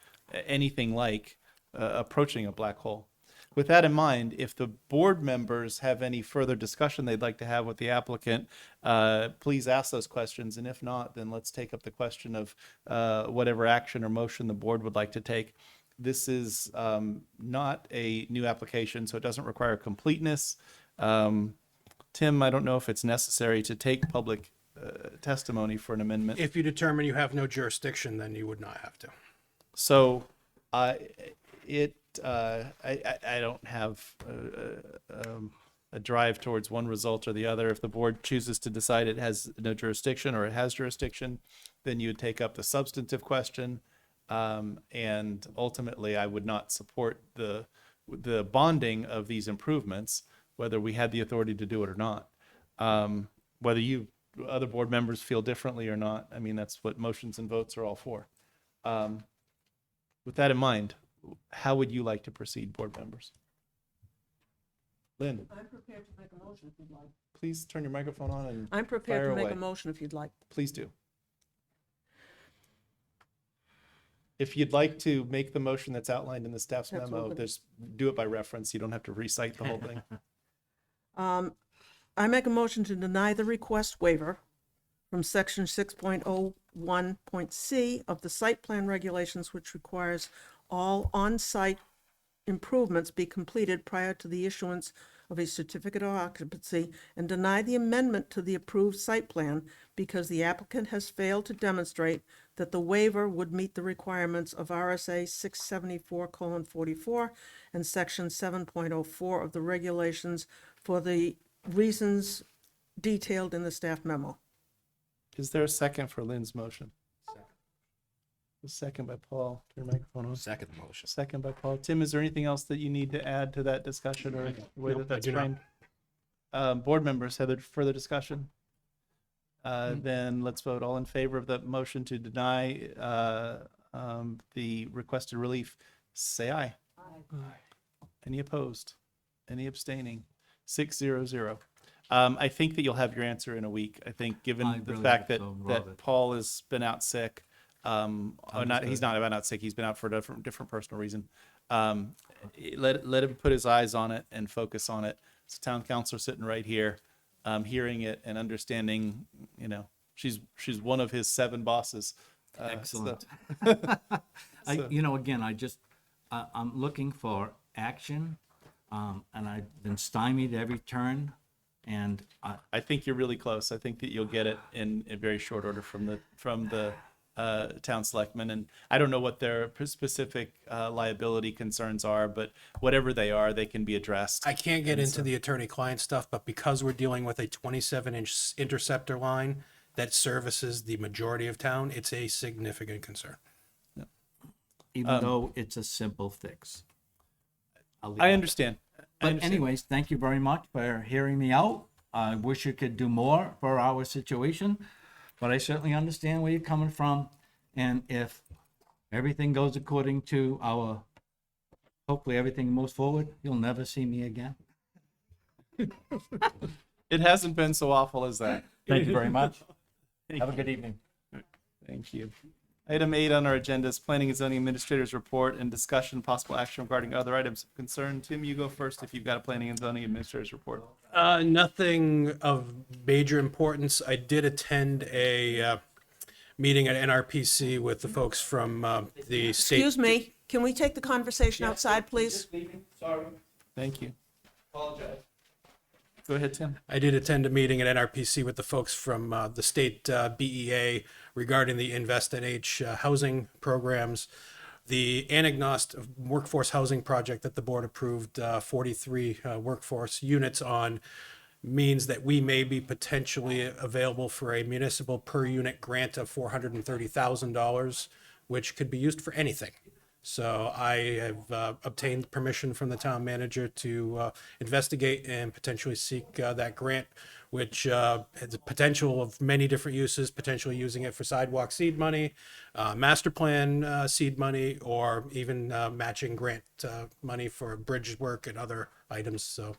[SPEAKER 1] anything like approaching a black hole. With that in mind, if the board members have any further discussion they'd like to have with the applicant, please ask those questions. And if not, then let's take up the question of whatever action or motion the board would like to take. This is not a new application, so it doesn't require completeness. Tim, I don't know if it's necessary to take public testimony for an amendment.
[SPEAKER 2] If you determine you have no jurisdiction, then you would not have to.
[SPEAKER 1] So I don't have a drive towards one result or the other. If the board chooses to decide it has no jurisdiction or it has jurisdiction, then you would take up the substantive question. And ultimately, I would not support the bonding of these improvements, whether we had the authority to do it or not. Whether other board members feel differently or not, I mean, that's what motions and votes are all for. With that in mind, how would you like to proceed, board members? Lynn,
[SPEAKER 7] I'm prepared to make a motion if you'd like.
[SPEAKER 1] please turn your microphone on and
[SPEAKER 7] I'm prepared
[SPEAKER 1] fire
[SPEAKER 7] to make
[SPEAKER 1] away.
[SPEAKER 7] a motion if you'd like.
[SPEAKER 1] Please do. If you'd like to make the motion that's outlined in the staff's memo,
[SPEAKER 7] Absolutely.
[SPEAKER 1] just do it by reference. You don't have to recite the whole thing.
[SPEAKER 7] I make a motion to deny the request waiver from section 6.01.c of the site plan regulations, which requires all on-site improvements be completed prior to the issuance of a certificate of occupancy, and deny the amendment to the approved site plan because the applicant has failed to demonstrate that the waiver would meet the requirements of RSA 674:44 and section 7.04 of the regulations for the reasons detailed in the staff memo.
[SPEAKER 1] Is there a second for Lynn's motion? A second by Paul. Turn your microphone on.
[SPEAKER 12] Second motion.
[SPEAKER 1] Second by Paul. Tim, is there anything else that you need to add to that discussion or the way
[SPEAKER 2] Nope,
[SPEAKER 1] that
[SPEAKER 2] I
[SPEAKER 1] that's
[SPEAKER 2] do not.
[SPEAKER 1] framed? Board members, have there further discussion? Then let's vote. All in favor of the motion to deny the requested relief, say aye. Any opposed? Any abstaining? 6-0-0. I think that you'll have your answer in a week. I think, given
[SPEAKER 16] I
[SPEAKER 1] the
[SPEAKER 16] really
[SPEAKER 1] fact
[SPEAKER 16] hope
[SPEAKER 1] that,
[SPEAKER 16] so,
[SPEAKER 1] that
[SPEAKER 16] Robert.
[SPEAKER 1] Paul has been out sick, or not, he's
[SPEAKER 16] Understood.
[SPEAKER 1] not out sick. He's been out for a different personal reason. let him put his eyes on it and focus on it. So town councilor sitting right here, hearing it and understanding, you know, she's one of his 7 bosses.
[SPEAKER 16] Excellent.
[SPEAKER 1] So-
[SPEAKER 16] Again, I'm looking for action, and I've been stymied every turn, and
[SPEAKER 1] I think you're really close. I think that you'll get it in very short order from the town selectmen. And I don't know what their specific liability concerns are, but whatever they are, they can be addressed.
[SPEAKER 2] I can't get
[SPEAKER 1] And
[SPEAKER 2] into
[SPEAKER 1] so-
[SPEAKER 2] the attorney-client stuff, but because we're dealing with a 27-inch interceptor line that services the majority of town, it's a significant concern.
[SPEAKER 16] even though it's a simple fix. I'll leave
[SPEAKER 1] I
[SPEAKER 16] it.
[SPEAKER 1] understand.
[SPEAKER 16] But anyways, thank you very much for hearing me out. I wish you could do more for our situation, but I certainly understand where you're coming from. And if everything goes according to our, hopefully everything moves forward, you'll never see me again.
[SPEAKER 1] It hasn't been so awful as that.
[SPEAKER 16] Thank you very much. Have a good evening.
[SPEAKER 1] Thank you. Item 8 on our agenda is Planning and Zoning Administrator's Report and discussion possible action regarding other items of concern. Tim, you go first if you've got a Planning and Zoning Administrator's Report.
[SPEAKER 2] Nothing of major importance. I did attend a meeting at NRPC with the folks from the state.
[SPEAKER 7] Excuse me, can we take the conversation outside, please?
[SPEAKER 1] Sorry. Thank you. Apologize. Go ahead, Tim.
[SPEAKER 2] I did attend a meeting at NRPC with the folks from the state BEA regarding the Invest NH housing programs. The Anagnost Workforce Housing Project that the board approved 43 workforce units on means that we may be potentially available for a municipal per unit grant of $430,000, which could be used for anything. So I have obtained permission from the town manager to investigate and potentially seek that grant, which has the potential of many different uses, potentially using it for sidewalk seed money, master plan seed money, or even matching grant money for bridge work and other items. So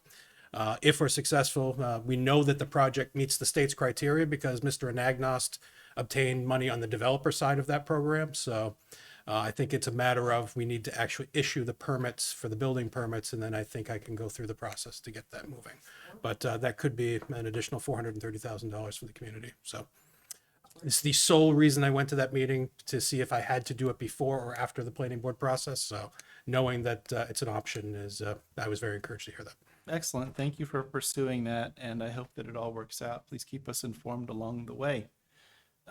[SPEAKER 2] if we're successful, we know that the project meets the state's criteria because Mr. Anagnost obtained money on the developer side of that program. So I think it's a matter of we need to actually issue the permits for the building permits, and then I think I can go through the process to get that moving. But that could be an additional $430,000 for the community. So it's the sole reason I went to that meeting, to see if I had to do it before or after the planning board process. So knowing that it's an option is, I was very encouraged to hear that.
[SPEAKER 1] Excellent. Thank you for pursuing that, and I hope that it all works out. Please keep us informed along the way.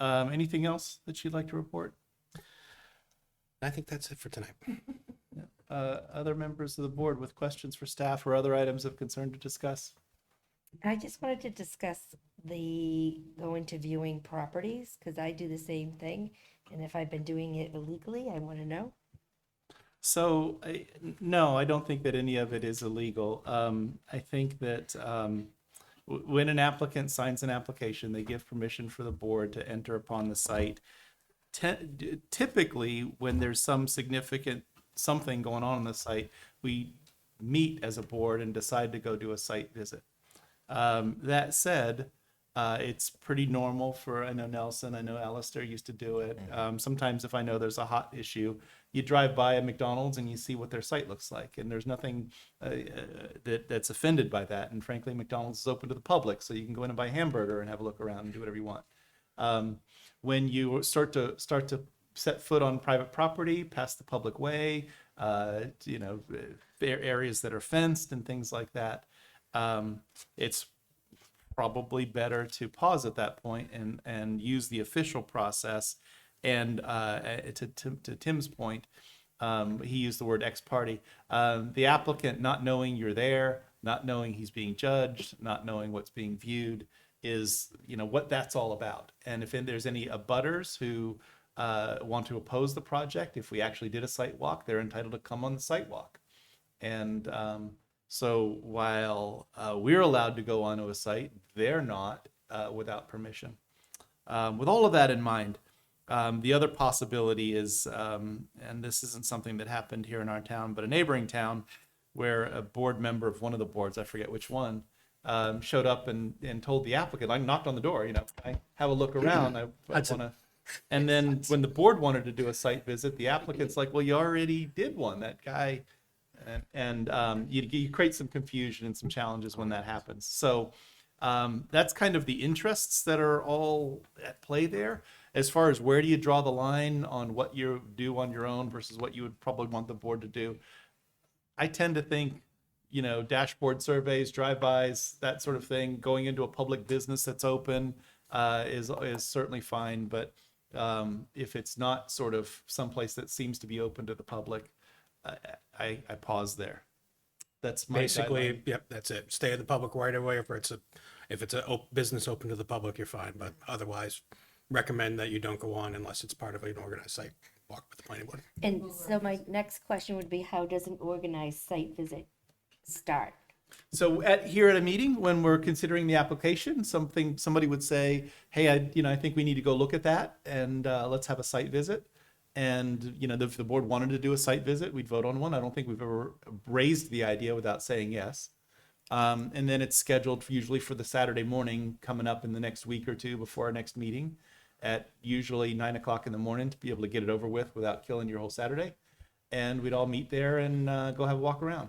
[SPEAKER 1] Anything else that you'd like to report?
[SPEAKER 2] I think that's it for tonight.
[SPEAKER 1] Other members of the board with questions for staff or other items of concern to discuss?
[SPEAKER 6] I just wanted to discuss the going to viewing properties, because I do the same thing. And if I've been doing it illegally, I want to know.
[SPEAKER 1] So, no, I don't think that any of it is illegal. I think that when an applicant signs an application, they give permission for the board to enter upon the site. Typically, when there's some significant something going on the site, we meet as a board and decide to go do a site visit. That said, it's pretty normal for, I know Nelson, I know Alistair used to do it. Sometimes if I know there's a hot issue, you drive by a McDonald's and you see what their site looks like. And there's nothing that's offended by that. And frankly, McDonald's is open to the public, so you can go in and buy a hamburger and have a look around and do whatever you want. When you start to set foot on private property, past the public way, areas that are fenced and things like that, it's probably better to pause at that point and use the official process. And to Tim's point, he used the word ex parte. The applicant not knowing you're there, not knowing he's being judged, not knowing what's being viewed is, what that's all about. And if there's any abutters who want to oppose the project, if we actually did a site walk, they're entitled to come on the site walk. And so while we're allowed to go onto a site, they're not without permission. With all of that in mind, the other possibility is, and this isn't something that happened here in our town, but a neighboring town where a board member of one of the boards, I forget which one, showed up and told the applicant, I knocked on the door, I have a look around, I want to. And then when the board wanted to do a site visit, the applicant's like, well, you already did one. That guy and you create some confusion and some challenges when that happens. So that's kind of the interests that are all at play there. As far as where do you draw the line on what you do on your own versus what you would probably want the board to do, I tend to think, dashboard surveys, drive-bys, that sort of thing, going into a public business that's open is certainly fine. But if it's not sort of someplace that seems to be open to the public, I pause there. That's my
[SPEAKER 2] Basically,
[SPEAKER 1] guideline.
[SPEAKER 2] yep, that's it. Stay in the public right away. If it's a business open to the public, you're fine. But otherwise, recommend that you don't go on unless it's part of an organized site walk with the planning board.
[SPEAKER 6] And so my next question would be, how does an organized site visit start?
[SPEAKER 1] So here at a meeting, when we're considering the application, somebody would say, hey, I think we need to go look at that, and let's have a site visit. And, if the board wanted to do a site visit, we'd vote on one. I don't think we've ever raised the idea without saying yes. And then it's scheduled usually for the Saturday morning coming up in the next week or two before our next meeting at usually 9 o'clock in the morning to be able to get it over with without killing your whole Saturday. And we'd all meet there and go have a walk around.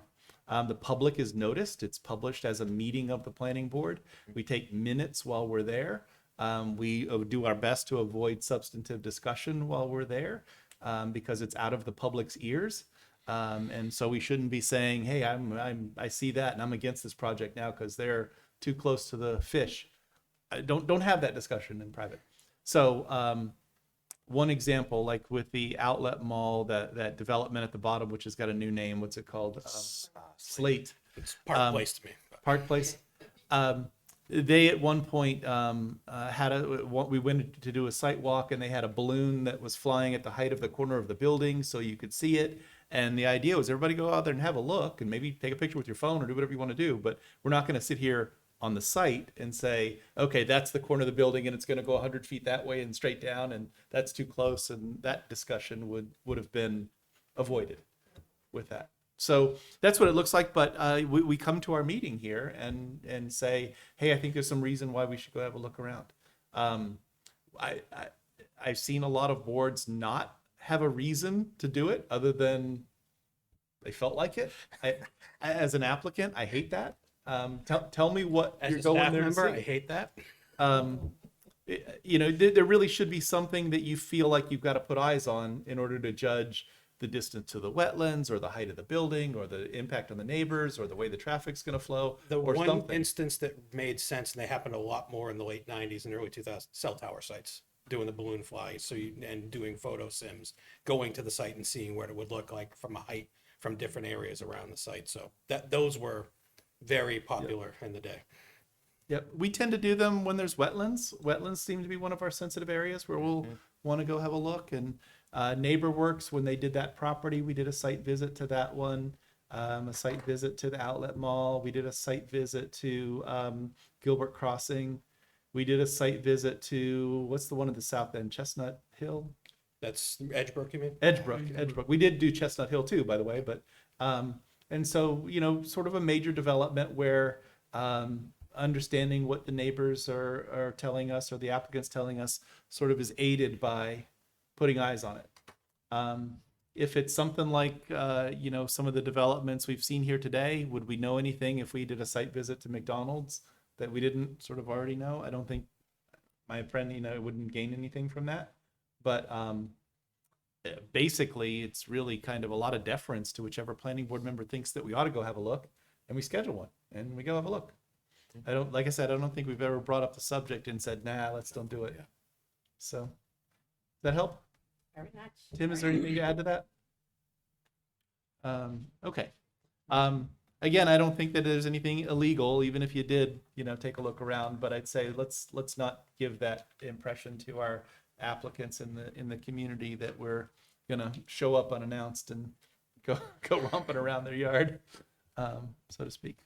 [SPEAKER 1] The public is noticed. It's published as a meeting of the planning board. We take minutes while we're there. We do our best to avoid substantive discussion while we're there because it's out of the public's ears. And so we shouldn't be saying, hey, I see that and I'm against this project now because they're too close to the fish. Don't have that discussion in private. So one example, like with the outlet mall, that development at the bottom, which has got a new name, what's it called? Slate.
[SPEAKER 2] It's Park Place to me.
[SPEAKER 1] Park Place. They at one point we went to do a site walk and they had a balloon that was flying at the height of the corner of the building so you could see it. And the idea was everybody go out there and have a look and maybe take a picture with your phone or do whatever you want to do. But we're not going to sit here on the site and say, okay, that's the corner of the building and it's going to go 100 feet that way and straight down and that's too close. And that discussion would have been avoided with that. So that's what it looks like. But we come to our meeting here and say, hey, I think there's some reason why we should go have a look around. I've seen a lot of boards not have a reason to do it other than they felt like it. As an applicant, I hate that. Tell me what
[SPEAKER 2] As
[SPEAKER 1] you're
[SPEAKER 2] a
[SPEAKER 1] going
[SPEAKER 2] staff
[SPEAKER 1] there
[SPEAKER 2] member,
[SPEAKER 1] to see.
[SPEAKER 2] I hate that.
[SPEAKER 1] There really should be something that you feel like you've got to put eyes on in order to judge the distance to the wetlands or the height of the building or the impact on the neighbors or the way the traffic's going to flow
[SPEAKER 2] The
[SPEAKER 1] or
[SPEAKER 2] one
[SPEAKER 1] something.
[SPEAKER 2] instance that made sense, and they happened a lot more in the late 90s and early 2000s, cell tower sites, doing the balloon fly, and doing photo sims, going to the site and seeing what it would look like from a height from different areas around the site. So those were very popular in the day.
[SPEAKER 1] Yep, we tend to do them when there's wetlands. Wetlands seem to be one of our sensitive areas where we'll want to go have a look. And NeighborWorks, when they did that property, we did a site visit to that one, a site visit to the outlet mall. We did a site visit to Gilbert Crossing. We did a site visit to, what's the one at the south end, Chestnut Hill?
[SPEAKER 2] That's Edgebrook, you mean?
[SPEAKER 1] Edgebrook. We did do Chestnut Hill too, by the way, but and so sort of a major development where understanding what the neighbors are telling us or the applicants telling us sort of is aided by putting eyes on it. If it's something like some of the developments we've seen here today, would we know anything if we did a site visit to McDonald's that we didn't sort of already know? I don't think my friend wouldn't gain anything from that. But basically, it's really kind of a lot of deference to whichever planning board member thinks that we ought to go have a look, and we schedule one, and we go have a look. Like I said, I don't think we've ever brought up the subject and said, nah, let's don't do it. So, does that help?
[SPEAKER 6] Very much.
[SPEAKER 1] Tim, is there anything to add to that? Okay. Again, I don't think that there's anything illegal, even if you did, take a look around. But I'd say let's not give that impression to our applicants in the community that we're gonna show up unannounced and go romping around their yard, so to speak.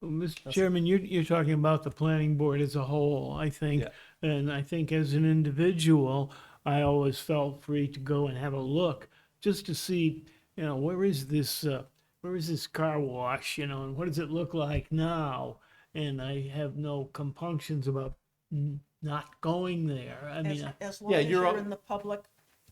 [SPEAKER 5] Well, Mr. Chairman, you're talking about the planning board as a whole, I think.
[SPEAKER 1] Yeah.
[SPEAKER 5] And I think as an individual, I always felt free to go and have a look just to see, where is this car wash, and what does it look like now? And I have no compunctions about not going there. I mean,
[SPEAKER 7] As long
[SPEAKER 1] yeah,
[SPEAKER 7] as
[SPEAKER 1] you're
[SPEAKER 7] you're
[SPEAKER 1] all-
[SPEAKER 7] in the public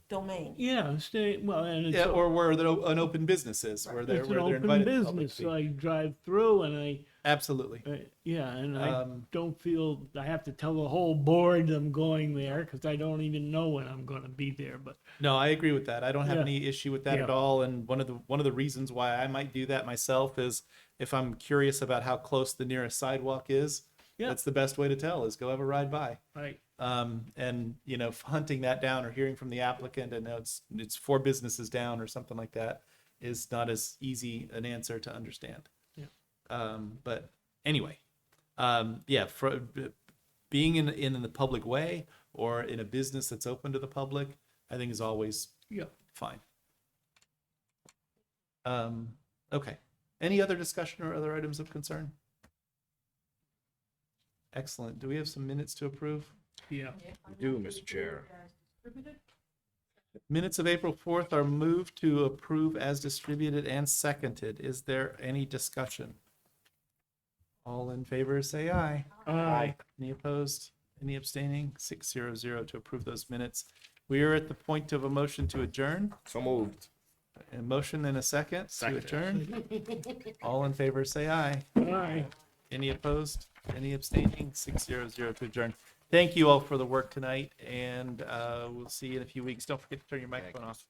[SPEAKER 7] domain.
[SPEAKER 5] Yeah, well, and it's.
[SPEAKER 1] Yeah, or where an open business is, where they're,
[SPEAKER 5] It's
[SPEAKER 1] where
[SPEAKER 5] an
[SPEAKER 1] they're
[SPEAKER 5] open
[SPEAKER 1] invited the public
[SPEAKER 5] business,
[SPEAKER 1] to
[SPEAKER 5] so
[SPEAKER 1] be.
[SPEAKER 5] I drive through and
[SPEAKER 1] Absolutely.
[SPEAKER 5] yeah, and I
[SPEAKER 1] Um,
[SPEAKER 5] don't feel I have to tell the whole board I'm going there, because I don't even know when I'm gonna be there, but.
[SPEAKER 1] No, I agree with that. I don't have
[SPEAKER 5] Yeah.
[SPEAKER 1] any issue with that at
[SPEAKER 5] Yeah.
[SPEAKER 1] all. And one of the reasons why I might do that myself is if I'm curious about how close the nearest sidewalk is,
[SPEAKER 5] Yeah.
[SPEAKER 1] that's the best way to tell is go have a ride by.
[SPEAKER 5] Right.
[SPEAKER 1] And hunting that down or hearing from the applicant and it's 4 businesses down or something like that is not as easy an answer to understand.
[SPEAKER 5] Yeah.
[SPEAKER 1] But anyway, yeah, for being in the public way or in a business that's open to the public, I think is always
[SPEAKER 5] Yeah.
[SPEAKER 1] fine. Okay. Any other discussion or other items of concern? Excellent. Do we have some minutes to approve?
[SPEAKER 5] Yeah.
[SPEAKER 12] Do, Mr. Chair.
[SPEAKER 1] Minutes of April 4th are moved to approve as distributed and seconded. Is there any discussion? All in favor, say aye.
[SPEAKER 5] Aye.
[SPEAKER 1] Any opposed? Any abstaining? 600 to approve those minutes. We are at the point of a motion to adjourn.
[SPEAKER 12] So moved.
[SPEAKER 1] A motion and a second to
[SPEAKER 12] Seconded.
[SPEAKER 1] adjourn. All in favor, say aye.
[SPEAKER 5] Aye.
[SPEAKER 1] Any opposed? Any abstaining? 600 to adjourn. Thank you all for the work tonight, and we'll see you in a few weeks. Don't forget to turn your microphone off.